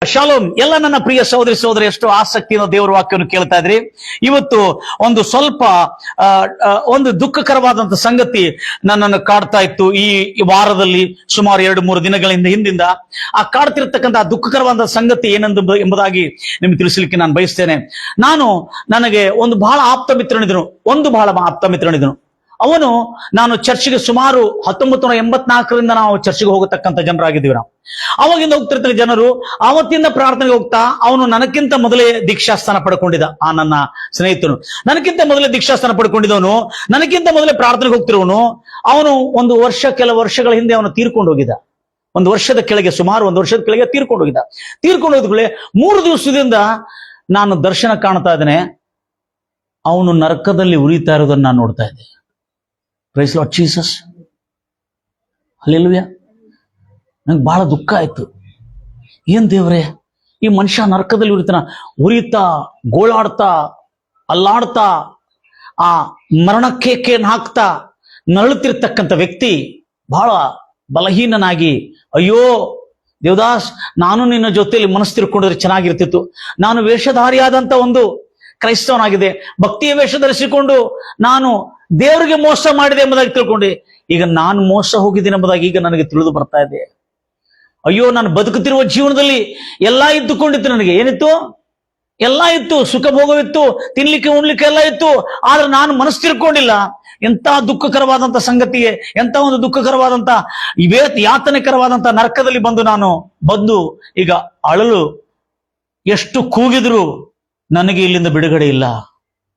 Shalom. ಎಲ್ಲ ನನ್ನ ಪ್ರಿಯ ಸಹೋದರಿ ಸಹೋದರಿ, ಎಷ್ಟು ಆಸಕ್ತಿಯಿಂದ ದೇವರ ವಾಕ್ಯವನ್ನು ಕೇಳ್ತಾ ಇದ್ರಿ. ಇವತ್ತು ಒಂದು ಸ್ವಲ್ಪ ಒಂದು ದುಃಖಕರವಾದಂತ ಸಂಗತಿ ನನ್ನನ್ನು ಕಾಡ್ತಾ ಇತ್ತು ಈ ವಾರದಲ್ಲಿ. ಸುಮಾರು 2-3 ದಿನಗಳಿಂದ ಹಿಂದಿಂದ ಆ ಕಾಡ್ತಿರ್ತಕ್ಕಂಥ ದುಃಖಕರವಾದ ಸಂಗತಿ ಏನೆಂದು ಎಂಬುದಾಗಿ ನಿಮ್ಗೆ ತಿಳಿಸಲಿಕ್ಕೆ ನಾನು ಬಯಸ್ತೇನೆ. ನನಗೆ ಒಂದು ಬಹಳ ಆಪ್ತ ಮಿತ್ರನಿದ್ದನು. ಅವನು, ನಾನು ಚರ್ಚ್ಗೆ ಸುಮಾರು 1984ರಿಂದ ನಾವು ಚರ್ಚ್ಗೆ ಹೋಗತಕ್ಕಂಥ ಜನರಾಗಿದ್ದೀವಿ. ನಾವು ಅವಾಗಿಂದ ಹೋಗ್ತಿರ್ತಕ್ಕ ಜನರು. ಆವತ್ತಿಂದ ಪ್ರಾರ್ಥನೆಗೆ ಹೋಗ್ತಾ ಅವನು ನನಕ್ಕಿಂತ ಮೊದಲೇ ದೀಕ್ಷಾಸ್ಥಾನ ಪಡ್ಕೊಂಡಿದ್ದ. ಆ ನನ್ನ ಸ್ನೇಹಿತನು ನನಗಿಂತ ಮೊದಲೇ ದೀಕ್ಷಾಸ್ಥಾನ ಪಡ್ಕೊಂಡಿದ್ದವನು, ನನಗಿಂತ ಮೊದಲೇ ಪ್ರಾರ್ಥನೆಗೆ ಹೋಗ್ತಿರೋನು. ಅವನು ಕೆಲವು ವರ್ಷಗಳ ಹಿಂದೆ ಅವನು ತೀರ್ಕೊಂಡು ಹೋಗಿದ್ದ. ಸುಮಾರು ಒಂದು ವರ್ಷದ ಕೆಳಗೆ ತೀರ್ಕೊಂಡು ಹೋಗಿದ್ದ. ತೀರ್ಕೊಂಡು ಹೋದ್ಗಳೇ 3 ದಿವಸದಿಂದ ನಾನು ದರ್ಶನ ಕಾಣ್ತಾ ಇದ್ದೇನೆ. ಅವನು ನರಕದಲ್ಲಿ ಉರಿತಾ ಇರೋದನ್ನ ನಾನು ನೋಡ್ತಾ ಇದ್ದೆ. Praise lord Jesus, hallelujah. ನಂಗೆ ಬಹಳ ದುಃಖ ಆಯ್ತು. ಏನ್ ದೇವ್ರೆ, ಈ ಮನುಷ್ಯ ನರಕದಲ್ಲಿ ಉರಿತಾ ಗೋಳಾಡ್ತಾ ಅಲ್ಲಾಡ್ತಾ ಆ ಮರಣಕ್ಕೇಕೆಯನ್ನು ಹಾಕ್ತಾ ನರಳುತ್ತಿರ್ತಕ್ಕಂಥ ವ್ಯಕ್ತಿ ಬಹಳ ಬಲಹೀನನಾಗಿ, ಅಯ್ಯೋ ದೇವದಾಸ್, ನಾನು ನಿನ್ನ ಜೊತೆಯಲ್ಲಿ ಮನಸ್ಸು ತಿರ್ಕೊಂಡಿದ್ರೆ ಚೆನ್ನಾಗಿರ್ತಿತ್ತು. ನಾನು ವೇಷಧಾರಿಯಾದಂತ ಒಂದು ಕ್ರೈಸ್ತವನಾಗಿದೆ, ಭಕ್ತಿಯ ವೇಷ ಧರಿಸಿಕೊಂಡು ನಾನು ದೇವರಿಗೆ ಮೋಸ ಮಾಡಿದೆ ಎಂಬುದಾಗಿ ತಿಳ್ಕೊಂಡೆ. ಈಗ ನಾನು ಮೋಸ ಹೋಗಿದ್ದೇನೆ ಎಂಬುದಾಗಿ ಈಗ ನನಗೆ ತಿಳಿದು ಬರ್ತಾ ಇದೆ. ಅಯ್ಯೋ, ನಾನು ಬದುಕುತ್ತಿರುವ ಜೀವನದಲ್ಲಿ ಎಲ್ಲಾ ಇದ್ದುಕೊಂಡಿತ್ತು. ನನಗೆ ಏನಿತ್ತು? ಎಲ್ಲಾ ಇತ್ತು, ಸುಖ ಭೋಗವಿತ್ತು, ತಿನ್ಲಿಕ್ಕೆ ಉಣ್ಲಿಕ್ಕೆ ಎಲ್ಲ ಇತ್ತು. ಆದ್ರೆ ನಾನು ಮನಸ್ಸು ತಿಳ್ಕೊಂಡಿಲ್ಲ. ಎಂತ ದುಃಖಕರವಾದಂತ ಸಂಗತಿಗೆ, ಎಂತ ಒಂದು ದುಃಖಕರವಾದಂತ ಯಾತನೆಕರವಾದಂತ ನರಕದಲ್ಲಿ ಬಂದು ಈಗ ಅಳಲು ಎಷ್ಟು ಕೂಗಿದ್ರು ನನಗೆ ಇಲ್ಲಿಂದ ಬಿಡುಗಡೆ ಇಲ್ಲ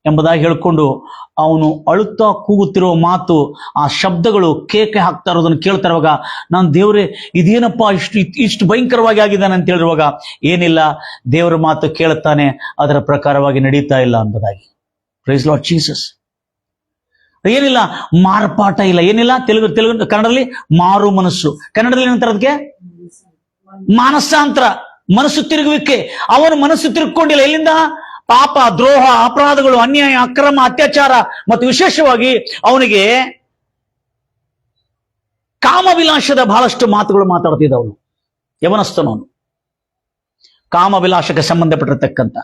ಎಂಬುದಾಗಿ ಹೇಳ್ಕೊಂಡು ಅವನು ಅಳುತ್ತಾ ಕೂಗುತ್ತಿರುವ ಮಾತು, ಆ ಶಬ್ದಗಳು ಕೇಕೆ ಹಾಕ್ತಾ ಇರೋದನ್ನು ಕೇಳ್ತಾ ಇರುವಾಗ ನಾನು, ದೇವರೇ ಇದೇನಪ್ಪ ಇಷ್ಟು ಭಯಂಕರವಾಗಿ ಆಗಿದ್ದಾನೆ ಅಂತ ಹೇಳಿರುವಾಗ, ಏನಿಲ್ಲ, ದೇವರ ಮಾತು ಕೇಳುತ್ತಾನೆ, ಅದರ ಪ್ರಕಾರವಾಗಿ ನಡೀತಾ ಇಲ್ಲ ಎಂಬುದಾಗಿ. Praise lord Jesus. ಏನಿಲ್ಲ, ಮಾರ್ಪಾಟ ಇಲ್ಲ, ಏನಿಲ್ಲ. ಕನ್ನಡದಲ್ಲಿ ಮಾರು ಮನಸ್ಸು, ಕನ್ನಡದಲ್ಲಿ ಏನಂತಾರೆ ಅದಕ್ಕೆ? ಮಾನಸಾಂತರ, ಮನಸ್ಸು ತಿರುಗುವಿಕೆ. ಅವನು ಮನಸ್ಸು ತಿರುಗಿಕೊಂಡಿಲ್ಲ. ಎಲ್ಲಿಂದ? ಪಾಪ, ದ್ರೋಹ, ಅಪರಾಧಗಳು, ಅನ್ಯಾಯ, ಅಕ್ರಮ, ಅತ್ಯಾಚಾರ ಮತ್ತು ವಿಶೇಷವಾಗಿ ಅವನಿಗೆ ಕಾಮವಿಲಾಸದ ಬಹಳಷ್ಟು ಮಾತುಗಳು ಮಾತಾಡ್ತಿದ್ದವನು. ಯವನಸ್ಥನವನು, ಕಾಮವಿಲಾಸಕ್ಕೆ ಸಂಬಂಧಪಟ್ಟಿರ್ತಕ್ಕಂಥ.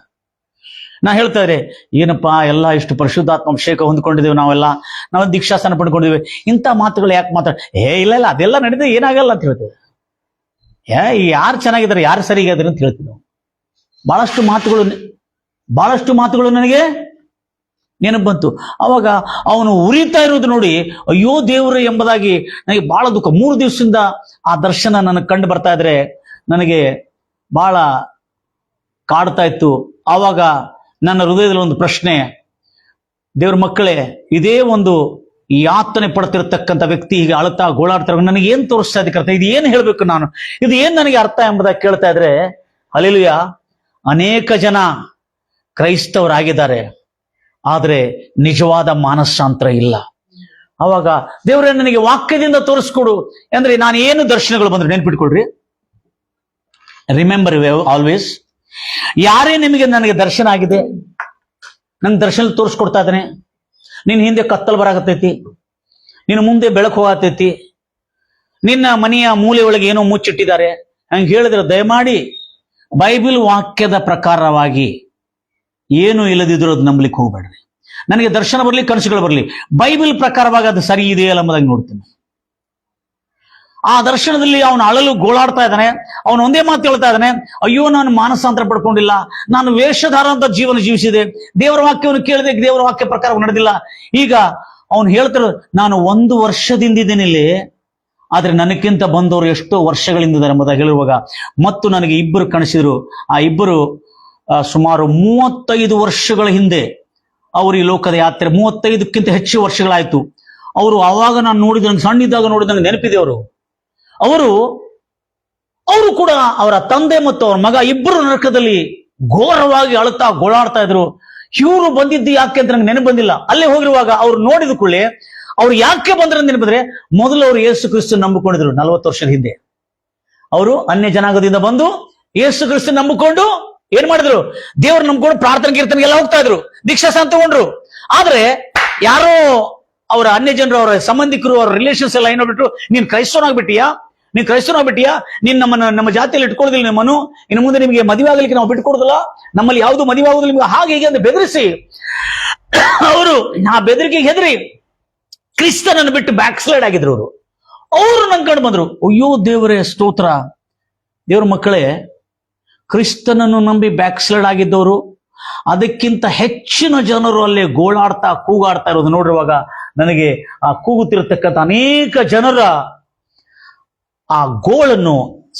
ನಾ ಹೇಳ್ತಾ ಇದ್ದೆ, ಏನಪ್ಪಾ ಎಲ್ಲ ಇಷ್ಟು ಪರಿಶುದ್ಧಾತ್ಮ ಅಭಿಷೇಕ ಹೊಂದ್ಕೊಂಡಿದ್ದೇವೆ, ನಾವು ದೀಕ್ಷಾಸ್ಥಾನ ಪಡ್ಕೊಂಡಿದ್ದೇವೆ, ಇಂಥ ಮಾತುಗಳು ಯಾಕೆ ಇಲ್ಲ ಅದೆಲ್ಲ ನಡೆದ ಏನಾಗಲ್ಲ ಅಂತ ಹೇಳ್ತೇವೆ. ಯಾರು ಚೆನ್ನಾಗಿದ್ದಾರೆ, ಯಾರು ಸರಿಗಾದ್ರೆ ಅಂತ ಹೇಳ್ತಿದ್ದೆವು. ಬಹಳಷ್ಟು ಮಾತುಗಳು ನನಗೆ ನೆನಪು ಬಂತು. ಅವಾಗ ಅವನು ಉರಿತಾ ಇರೋದು ನೋಡಿ, ಅಯ್ಯೋ ದೇವರೇ ಎಂಬುದಾಗಿ ನನಗೆ ಬಹಳ ದುಃಖ. 3 ದಿವಸದಿಂದ ಆ ದರ್ಶನ ನನಗೆ ಕಂಡು ಬರ್ತಾ ಇದ್ರೆ ನನಗೆ ಬಹಳ ಕಾಡ್ತಾ ಇತ್ತು. ಆವಾಗ ನನ್ನ ಹೃದಯದಲ್ಲಿ ಒಂದು ಪ್ರಶ್ನೆ, ದೇವ್ರ ಮಕ್ಕಳೇ, ಇದೇ ಒಂದು ಯಾತನೆ ಪಡ್ತಿರ್ತಕ್ಕಂಥ ವ್ಯಕ್ತಿ ಈಗ ಅಳುತ್ತಾ ಗೋಳಾಡ್ತಾ ನನಗೆ ಏನ್ ತೋರಿಸ್ತಾ ಇದಕ್ಕೆ? ಇದು ಏನ್ ಹೇಳ್ಬೇಕು ನಾನು? ಇದು ಏನ್ ನನಗೆ ಅರ್ಥ ಎಂಬುದಾಗಿ ಕೇಳ್ತಾ ಇದ್ರೆ, ಹಲ್ಲೆಲೂಯಾ, ಅನೇಕ ಜನ ಕ್ರೈಸ್ತವರಾಗಿದ್ದಾರೆ, ಆದ್ರೆ ನಿಜವಾದ ಮಾನಸಾಂತರ ಇಲ್ಲ. ಅವಾಗ ದೇವರೇ ನನಗೆ ವಾಕ್ಯದಿಂದ ತೋರಿಸ್ಕೊಡು ಅಂದ್ರೆ, ನಾನು ಏನು ದರ್ಶನಗಳು ಬಂದ್ರೆ ನೆನ್ಪಿಟ್ಕೊಳ್ರಿ, ರಿಮೆಂಬರ್ ಆಲ್ವೇಸ್. ಯಾರೇ ನನಗೆ ದರ್ಶನ ಆಗಿದೆ, ನನ್ ದರ್ಶನ ತೋರಿಸ್ಕೊಡ್ತಾ ಇದ್ದಾನೆ. ನಿನ್ನ ಹಿಂದೆ ಕತ್ತಲು ಬರಾಕತ್ತೈತಿ, ನಿನ್ನ ಮುಂದೆ ಬೆಳಕು ಹೋಗತೈತಿ, ನಿನ್ನ ಮನೆಯ ಮೂಲೆ ಒಳಗೆ ಏನೋ ಮುಚ್ಚಿಟ್ಟಿದ್ದಾರೆ ಹಂಗೆ ಹೇಳಿದ್ರೆ, ದಯಮಾಡಿ ಬೈಬಲ್ ವಾಕ್ಯದ ಪ್ರಕಾರವಾಗಿ ಏನು ಇಲ್ಲದಿದ್ರು ಅದು ನಂಬಲಿಕ್ಕೆ ಹೋಗ್ಬೇಡ್ರಿ. ನನಗೆ ದರ್ಶನ ಬರ್ಲಿ, ಕನಸುಗಳು ಬರ್ಲಿ, ಬೈಬಲ್ ಪ್ರಕಾರವಾಗಿ ಅದು ಸರಿ ಇದೆಯಲ್ಲ ಎಂಬುದಾಗಿ ನೋಡ್ತೇನೆ. ಆ ದರ್ಶನದಲ್ಲಿ ಅವನು ಅಳಲು ಗೋಳಾಡ್ತಾ ಇದ್ದಾನೆ. ಅವನು ಒಂದೇ ಮಾತು ಹೇಳ್ತಾ ಇದ್ದಾನೆ, ಅಯ್ಯೋ ನಾನು ಮಾನಸಾಂತರ ಪಡ್ಕೊಂಡಿಲ್ಲ, ನಾನು ವೇಷಧಾರ ಅಂತ ಜೀವನ ಜೀವಿಸಿದೆ, ದೇವರ ವಾಕ್ಯವನ್ನು ಕೇಳಿದೆ, ದೇವರ ವಾಕ್ಯ ಪ್ರಕಾರ ನಡೆದಿಲ್ಲ. ಈಗ ಅವನು ಹೇಳ್ತಿರೋ, ನಾನು 1 ವರ್ಷದಿಂದ ಇದ್ದೇನೆ ಇಲ್ಲಿ, ಆದ್ರೆ ನನಕ್ಕಿಂತ ಬಂದವರು ಎಷ್ಟೋ ವರ್ಷಗಳಿಂದ ಎಂಬುದಾಗಿ ಹೇಳುವಾಗ ಮತ್ತು ನನಗೆ ಇಬ್ಬರು ಕಾಣಿಸಿದ್ರು. ಆ ಇಬ್ಬರು ಸುಮಾರು 35 ವರ್ಷಗಳ ಹಿಂದೆ ಅವರು ಈ ಲೋಕದ ಯಾತ್ರೆ, 35ಕ್ಕಿಂತ ಹೆಚ್ಚು ವರ್ಷಗಳಾಯ್ತು. ಅವರು ಆವಾಗ ನಾನು ನೋಡಿದಂಗೆ, ಸಣ್ಣಿದ್ದಾಗ ನೋಡಿದಂಗೆ ನೆನಪಿದೆ. ಅವರು ಕೂಡ ಅವರ ತಂದೆ ಮತ್ತು ಅವರ ಮಗ ಇಬ್ಬರು ನರಕದಲ್ಲಿ ಘೋರವಾಗಿ ಅಳುತ್ತಾ ಗೋಳಾಡ್ತಾ ಇದ್ರು. ಇವರು ಬಂದಿದ್ದು ಯಾಕೆ ಅಂತ ನಂಗೆ ನೆನಪು ಬಂದಿಲ್ಲ. ಅಲ್ಲೇ ಹೋಗಿರುವಾಗ ಅವ್ರು ನೋಡಿದ ಕೂಡಲೇ ಅವ್ರು ಯಾಕೆ ಬಂದ್ರೆ ನೆನಪಿದ್ರೆ, ಮೊದಲು ಅವರು ಯೇಸು ಕ್ರಿಸ್ತ ನಂಬಿಕೊಂಡಿದ್ರು 40 ವರ್ಷದ ಹಿಂದೆ. ಅವರು ಅನ್ಯ ಜನಾಂಗದಿಂದ ಬಂದು ಯೇಸು ಕ್ರಿಸ್ತ ನಂಬಿಕೊಂಡು ಏನ್ ಮಾಡಿದ್ರು, ದೇವ್ರು ನಂಬಿಕೊಂಡು ಪ್ರಾರ್ಥನೆ ಕೀರ್ತನೆಗೆ ಎಲ್ಲ ಹೋಗ್ತಾ ಇದ್ರು, ದೀಕ್ಷಾಸ್ಥಾನ ತಗೊಂಡ್ರು. ಆದ್ರೆ ಯಾರೋ ಅವರ ಅನ್ಯ ಜನರು, ಅವರ ಸಂಬಂಧಿಕರು, ಅವರ ರಿಲೇಷನ್ಸ್ ಎಲ್ಲ ಏನೋಗ್ಬಿಟ್ರು, ನೀನ್ ಕ್ರೈಸ್ತವನಾಗ್ಬಿಟ್ಟಿಯಾ, ನೀನ್ ಕ್ರೈಸ್ತನಾಗ್ಬಿಟ್ಟಿಯಾ, ನೀನ್ ನಮ್ಮ ಜಾತಿಯಲ್ಲಿ ಇಟ್ಕೊಳ್ಳೋದಿಲ್ಲ, ನಿಮ್ಮನ್ನು ಇನ್ನು ಮುಂದೆ ನಿಮಗೆ ಮದುವೆ ಆಗಲಿಕ್ಕೆ ನಾವು ಬಿಟ್ಕೊಡೋದಿಲ್ಲ, ನಮ್ಮಲ್ಲಿ ಯಾವುದು ಮದುವೆ ಆಗೋದಿಲ್ಲ ನಿಮ್ಗೆ, ಹಾಗೆ ಹೀಗೆ ಅಂತ ಬೆದರಿಸಿ ಅವರು ಆ ಬೆದರಿಕೆಗೆ ಹೆದರಿ ಕ್ರಿಸ್ತನನ್ನು ಬಿಟ್ಟು ಬ್ಯಾಕ್ ಸ್ಲೈಡ್ ಆಗಿದ್ರು. ಅವರು ನನ್ ಕಂಡು ಬಂದ್ರು. ಅಯ್ಯೋ ದೇವರೇ ಸ್ತೋತ್ರ. ದೇವ್ರ ಮಕ್ಕಳೇ, ಕ್ರಿಸ್ತನನ್ನು ನಂಬಿ ಬ್ಯಾಕ್ ಸ್ಲೈಡ್ ಆಗಿದ್ದವರು, ಅದಕ್ಕಿಂತ ಹೆಚ್ಚಿನ ಜನರು ಅಲ್ಲಿ ಗೋಳಾಡ್ತಾ ಕೂಗಾಡ್ತಾ ಇರೋದು ನೋಡಿರುವಾಗ ನನಗೆ ಆ ಕೂಗುತ್ತಿರತಕ್ಕಂಥ ಅನೇಕ ಜನರ ಆ ಗೋಳನ್ನು,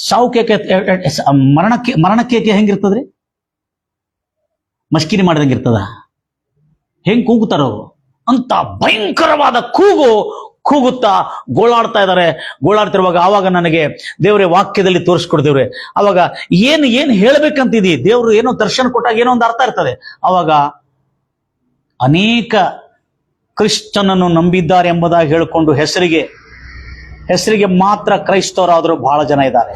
ಸಾವುಕೆ ಮರಣಕ್ಕೆ ಹೆಂಗಿರ್ತದ್ರಿ, ಮಸ್ಕಿರಿ ಮಾಡಿದಂಗೆ ಇರ್ತದ, ಹೆಂಗ್ ಕೂಗುತ್ತಾರ ಅವರು ಅಂತ ಭಯಂಕರವಾದ ಕೂಗುತ್ತಾ ಗೋಳಾಡ್ತಾ ಇದ್ದಾರೆ. ಗೋಳಾಡ್ತಿರುವಾಗ ಆವಾಗ ನನಗೆ ದೇವರೇ ವಾಕ್ಯದಲ್ಲಿ ತೋರಿಸ್ಕೊಡ್ದೇವ್ರೆ, ಅವಾಗ ಏನು ಹೇಳ್ಬೇಕಂತಿದಿ, ದೇವರು ಏನೋ ದರ್ಶನ ಕೊಟ್ಟಾಗ ಏನೋ ಒಂದು ಅರ್ಥ ಇರ್ತದೆ. ಅವಾಗ ಅನೇಕ ಕ್ರಿಸ್ತನನ್ನು ನಂಬಿದ್ದಾರೆ ಎಂಬುದಾಗಿ ಹೇಳಿಕೊಂಡು ಹೆಸರಿಗೆ ಮಾತ್ರ ಕ್ರೈಸ್ತವರಾದರೂ ಬಹಳ ಜನ ಇದ್ದಾರೆ.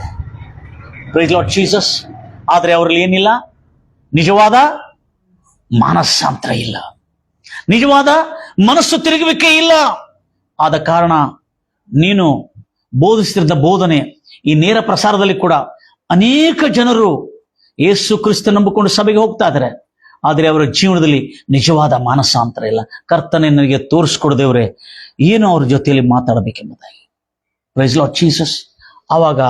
Praise lord Jesus. ಆದ್ರೆ ಅವರಲ್ಲಿ ಏನಿಲ್ಲ, ನಿಜವಾದ ಮಾನಸಾಂತರ ಇಲ್ಲ, ನಿಜವಾದ ಮನಸ್ಸು ತಿರುಗುವಿಕೆ ಇಲ್ಲ. ಆದ ಕಾರಣ ನೀನು ಬೋಧಿಸ್ತಿದ್ದ ಬೋಧನೆ ಈ ನೇರ ಪ್ರಸಾರದಲ್ಲಿ ಕೂಡ ಅನೇಕ ಜನರು ಯೇಸು ಕ್ರಿಸ್ತ ನಂಬಿಕೊಂಡು ಸಭೆಗೆ ಹೋಗ್ತಾ ಇದ್ದಾರೆ, ಆದರೆ ಅವರ ಜೀವನದಲ್ಲಿ ನಿಜವಾದ ಮಾನಸಾಂತರ ಇಲ್ಲ. ಕರ್ತನೆ ನನಗೆ ತೋರಿಸ್ಕೊಡ್ದೇವ್ರೆ ಏನು ಅವ್ರ ಜೊತೆಯಲ್ಲಿ ಮಾತಾಡಬೇಕೆಂಬುದಾಗಿ. Praise lord Jesus. ಆವಾಗ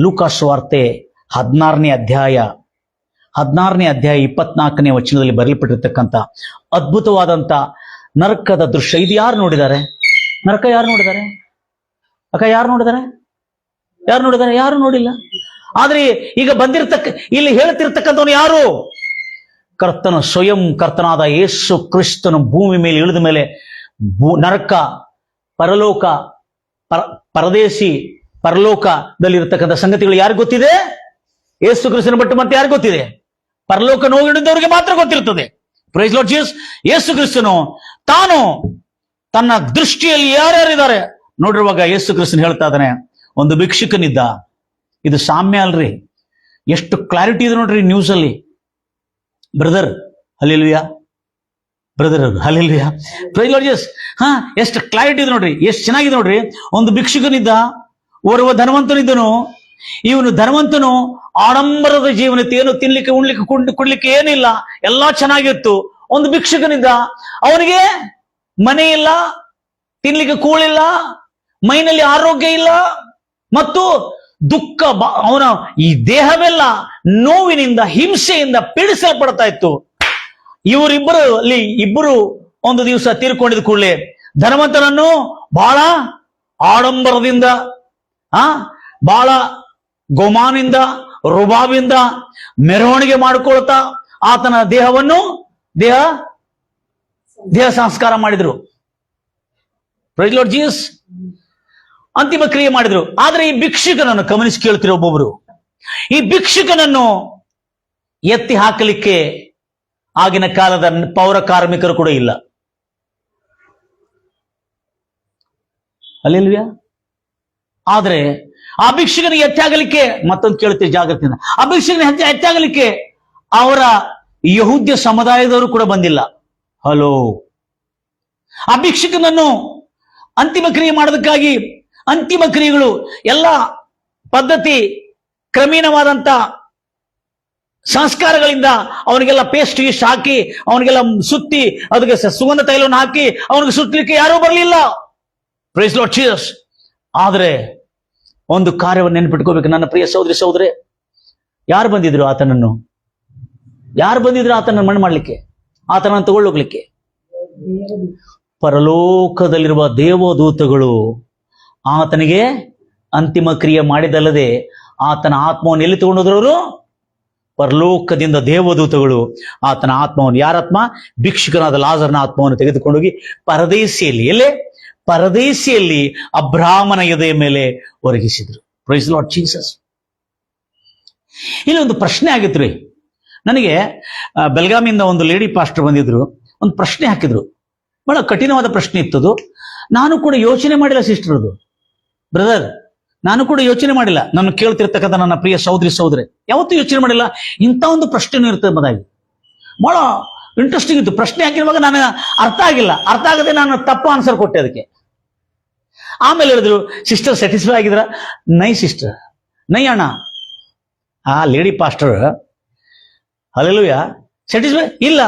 ಲೂಕಾಸ್ ವಾರ್ತೆ 16ನೇ ಅಧ್ಯಾಯ 24ನೇ ವಚನದಲ್ಲಿ ಬರೆಯಲ್ಪಟ್ಟಿರ್ತಕ್ಕಂಥ ಅದ್ಭುತವಾದಂಥ ನರಕದ ದೃಶ್ಯ. ಇದು ಯಾರು ನೋಡಿದ್ದಾರೆ? ನರಕ ಯಾರು ನೋಡಿದ್ದಾರೆ? ಅಕ್ಕ ಯಾರು ನೋಡಿದ್ದಾರೆ? ಯಾರು ನೋಡಿಲ್ಲ. ಆದ್ರೆ ಈಗ ಇಲ್ಲಿ ಹೇಳ್ತಿರ್ತಕ್ಕಂಥವನು ಯಾರು? ಕರ್ತನ ಸ್ವಯಂ ಕರ್ತನಾದ ಯೇಸು ಕ್ರಿಸ್ತನು ಭೂಮಿ ಮೇಲೆ ಇಳಿದ ಮೇಲೆ ನರಕ, ಪರಲೋಕ, ಪರದೇಶಿ, ಪರಲೋಕದಲ್ಲಿ ಇರತಕ್ಕಂಥ ಸಂಗತಿಗಳು ಯಾರಿಗೆ ಗೊತ್ತಿದೆ? ಯೇಸು ಕ್ರಿಸ್ತನ ಬಿಟ್ಟು ಮತ್ತೆ ಯಾರು ಗೊತ್ತಿದೆ? ಪರಲೋಕ ನೋವಿಡಿದವರಿಗೆ ಮಾತ್ರ ಗೊತ್ತಿರ್ತದೆ. Price lord Jesus. ಯೇಸು ಕ್ರಿಸ್ತನು ತಾನು ತನ್ನ ದೃಷ್ಟಿಯಲ್ಲಿ ಯಾರ್ಯಾರಿದ್ದಾರೆ ನೋಡಿರುವಾಗ ಯೇಸು ಕ್ರಿಸ್ತನ್ ಹೇಳ್ತಾ ಇದ್ದಾನೆ, ಒಂದು ಭಿಕ್ಷುಕನಿದ್ದ. ಇದು ಸಾಮ್ಯ ಅಲ್ರಿ, ಎಷ್ಟು ಕ್ಲಾರಿಟಿ ಇದೆ ನೋಡ್ರಿ ನ್ಯೂಸ್ ಅಲ್ಲಿ. Brother hallelujah, brother hallelujah, praise lord Jesus. ಎಷ್ಟು ಕ್ಲಾರಿಟಿ ಇದೆ ನೋಡ್ರಿ, ಎಷ್ಟು ಚೆನ್ನಾಗಿದೆ ನೋಡ್ರಿ. ಒಂದು ಭಿಕ್ಷುಕನಿದ್ದ, ಓರ್ವ ಧನವಂತನಿದ್ದನು. ಇವನು ಧನವಂತನು ಆಡಂಬರದ ಜೀವನತೆ, ಏನು ತಿನ್ಲಿಕ್ಕೆ ಉಣ್ಲಿಕ್ಕೆ ಕೊಡ್ಲಿಕ್ಕೆ ಏನಿಲ್ಲ, ಎಲ್ಲಾ ಚೆನ್ನಾಗಿತ್ತು. ಒಂದು ಭಿಕ್ಷುಕನಿದ್ದ, ಅವನಿಗೆ ಮನೆ ಇಲ್ಲ, ತಿನ್ಲಿಕ್ಕೆ ಕೂಳಿಲ್ಲ, ಮೈನಲ್ಲಿ ಆರೋಗ್ಯ ಇಲ್ಲ, ಮತ್ತು ದುಃಖ, ಅವನ ಈ ದೇಹವೆಲ್ಲ ನೋವಿನಿಂದ, ಹಿಂಸೆಯಿಂದ ಪೀಡಿಸಲ್ಪಡ್ತಾ ಇತ್ತು. ಇಬ್ಬರು ಒಂದು ದಿವಸ ತೀರ್ಕೊಂಡಿದ ಕೂಡಲೇ ಧನವಂತನನ್ನು ಬಹಳ ಆಡಂಬರದಿಂದ, ಬಹಳ ಗೋಮಾನಿಂದ, ರುಬಾವಿಂದ ಮೆರವಣಿಗೆ ಮಾಡಿಕೊಳ್ತಾ ಆತನ ದೇಹ ಸಂಸ್ಕಾರ ಮಾಡಿದ್ರು. Praise lord Jesus. ಅಂತಿಮ ಕ್ರಿಯೆ ಮಾಡಿದ್ರು. ಆದ್ರೆ ಈ ಭಿಕ್ಷುಕನನ್ನು ಗಮನಿಸಿ ಕೇಳ್ತಿರೋ ಒಬ್ಬೊಬ್ರು, ಈ ಭಿಕ್ಷುಕನನ್ನು ಎತ್ತಿ ಹಾಕಲಿಕ್ಕೆ ಆಗಿನ ಕಾಲದ ಪೌರ ಕಾರ್ಮಿಕರು ಕೂಡ ಇಲ್ಲ. ಹಲ್ಲೆಲೂಯಾ. ಆದ್ರೆ ಆ ಭಿಕ್ಷುಕನಿಗೆ ಎತ್ತಾಗಲಿಕ್ಕೆ, ಮತ್ತೊಂದು ಕೇಳ್ತೀವಿ ಜಾಗ್ರತೆಯಿಂದ, ಆ ಭಿಕ್ಷುಕನಿಗೆ ಎತ್ತಾಗಲಿಕ್ಕೆ ಅವರ ಯಹೂದ್ಯ ಸಮುದಾಯದವರು ಕೂಡ ಬಂದಿಲ್ಲ. ಹಲೋ. ಆ ಭಿಕ್ಷುಕನನ್ನು ಅಂತಿಮ ಕ್ರಿಯೆ ಮಾಡೋದಕ್ಕಾಗಿ, ಅಂತಿಮ ಕ್ರಿಯೆಗಳು ಎಲ್ಲ ಪದ್ಧತಿ ಕ್ರಮೀಣವಾದಂತ ಸಂಸ್ಕಾರಗಳಿಂದ ಅವನಿಗೆಲ್ಲ ಪೇಸ್ಟ್ ಗೀಸ್ಟ್ ಹಾಕಿ, ಅವನಿಗೆಲ್ಲ ಸುತ್ತಿ, ಅದಕ್ಕೆ ಸುಗಂಧ ತೈಲವನ್ನು ಹಾಕಿ ಅವನಿಗೆ ಸುತ್ತಲಿಕ್ಕೆ ಯಾರೂ ಬರಲಿಲ್ಲ. Praise lord Jesus. ಆದ್ರೆ ಒಂದು ಕಾರ್ಯವನ್ನು ನೆನಪಿಟ್ಕೋಬೇಕು ನನ್ನ ಪ್ರಿಯ ಸಹೋದರಿ, ಯಾರು ಬಂದಿದ್ರು ಆತನನ್ನು ಮಣ್ಣು ಮಾಡ್ಲಿಕ್ಕೆ, ಆತನನ್ನು ತಗೊಳ್ಳೋಗ್ಲಿಕ್ಕೆ? ಪರಲೋಕದಲ್ಲಿರುವ ದೇವದೂತಗಳು ಆತನಿಗೆ ಅಂತಿಮ ಕ್ರಿಯೆ ಮಾಡಿದಲ್ಲದೆ ಆತನ ಆತ್ಮವನ್ನು ಎಲ್ಲಿ ತಗೊಂಡೋದ್ರವರು? ಪರಲೋಕದಿಂದ ದೇವದೂತಗಳು ಆತನ ಆತ್ಮವನ್ನು, ಯಾರಾತ್ಮ? ಭಿಕ್ಷುಕನಾದ ಲಾಜರನ ಆತ್ಮವನ್ನು ತೆಗೆದುಕೊಂಡೋಗಿ ಪರದೇಶಿಯಲ್ಲಿ ಅಬ್ರಾಹ್ಮನ ಎದೆಯ ಮೇಲೆ ಒರಗಿಸಿದ್ರು. Price lord Jesus. ಇಲ್ಲಿ ಒಂದು ಪ್ರಶ್ನೆ ಆಗಿತ್ತು ನನಗೆ. ಬೆಳಗಾಮಿಯಿಂದ ಒಂದು ಲೇಡಿ ಪಾಸ್ಟರ್ ಬಂದಿದ್ರು, ಒಂದು ಪ್ರಶ್ನೆ ಹಾಕಿದ್ರು. ಬಹಳ ಕಠಿಣವಾದ ಪ್ರಶ್ನೆ ಇತ್ತದು. ನಾನು ಕೂಡ ಯೋಚನೆ ಮಾಡಿಲ್ಲ ಸಿಸ್ಟರ್, ಅದು ಬ್ರದರ್, ನಾನು ಕೂಡ ಯೋಚನೆ ಮಾಡಿಲ್ಲ. ನಾನು ಕೇಳ್ತಿರ್ತಕ್ಕಂಥ ನನ್ನ ಪ್ರಿಯ ಸಹೋದರಿ ಯಾವತ್ತೂ ಯೋಚನೆ ಮಾಡಿಲ್ಲ ಇಂಥ ಒಂದು ಪ್ರಶ್ನೆನೂ ಇರ್ತದೆ ಎಂಬುದಾಗಿ. ಬಹಳ ಇಂಟ್ರೆಸ್ಟಿಂಗ್ ಇತ್ತು. ಪ್ರಶ್ನೆ ಹಾಕಿರುವಾಗ ನಾನು ಅರ್ಥ ಆಗದೆ ನಾನು ತಪ್ಪು ಆನ್ಸರ್ ಕೊಟ್ಟೆ ಅದಕ್ಕೆ. ಆಮೇಲೆ ಹೇಳಿದ್ರು, ಸಿಸ್ಟರ್ ಸ್ಯಾಟಿಸ್ಫೈ ಆಗಿದ್ರ? ನೈ ಸಿಸ್ಟರ್, ನೈ ಅಣ್ಣ. ಆ ಲೇಡಿ ಪಾಸ್ಟರ್ ಹಲ್ಲೆಲೂಯಾ ಸ್ಯಾಟಿಸ್ಫೈ ಇಲ್ಲ.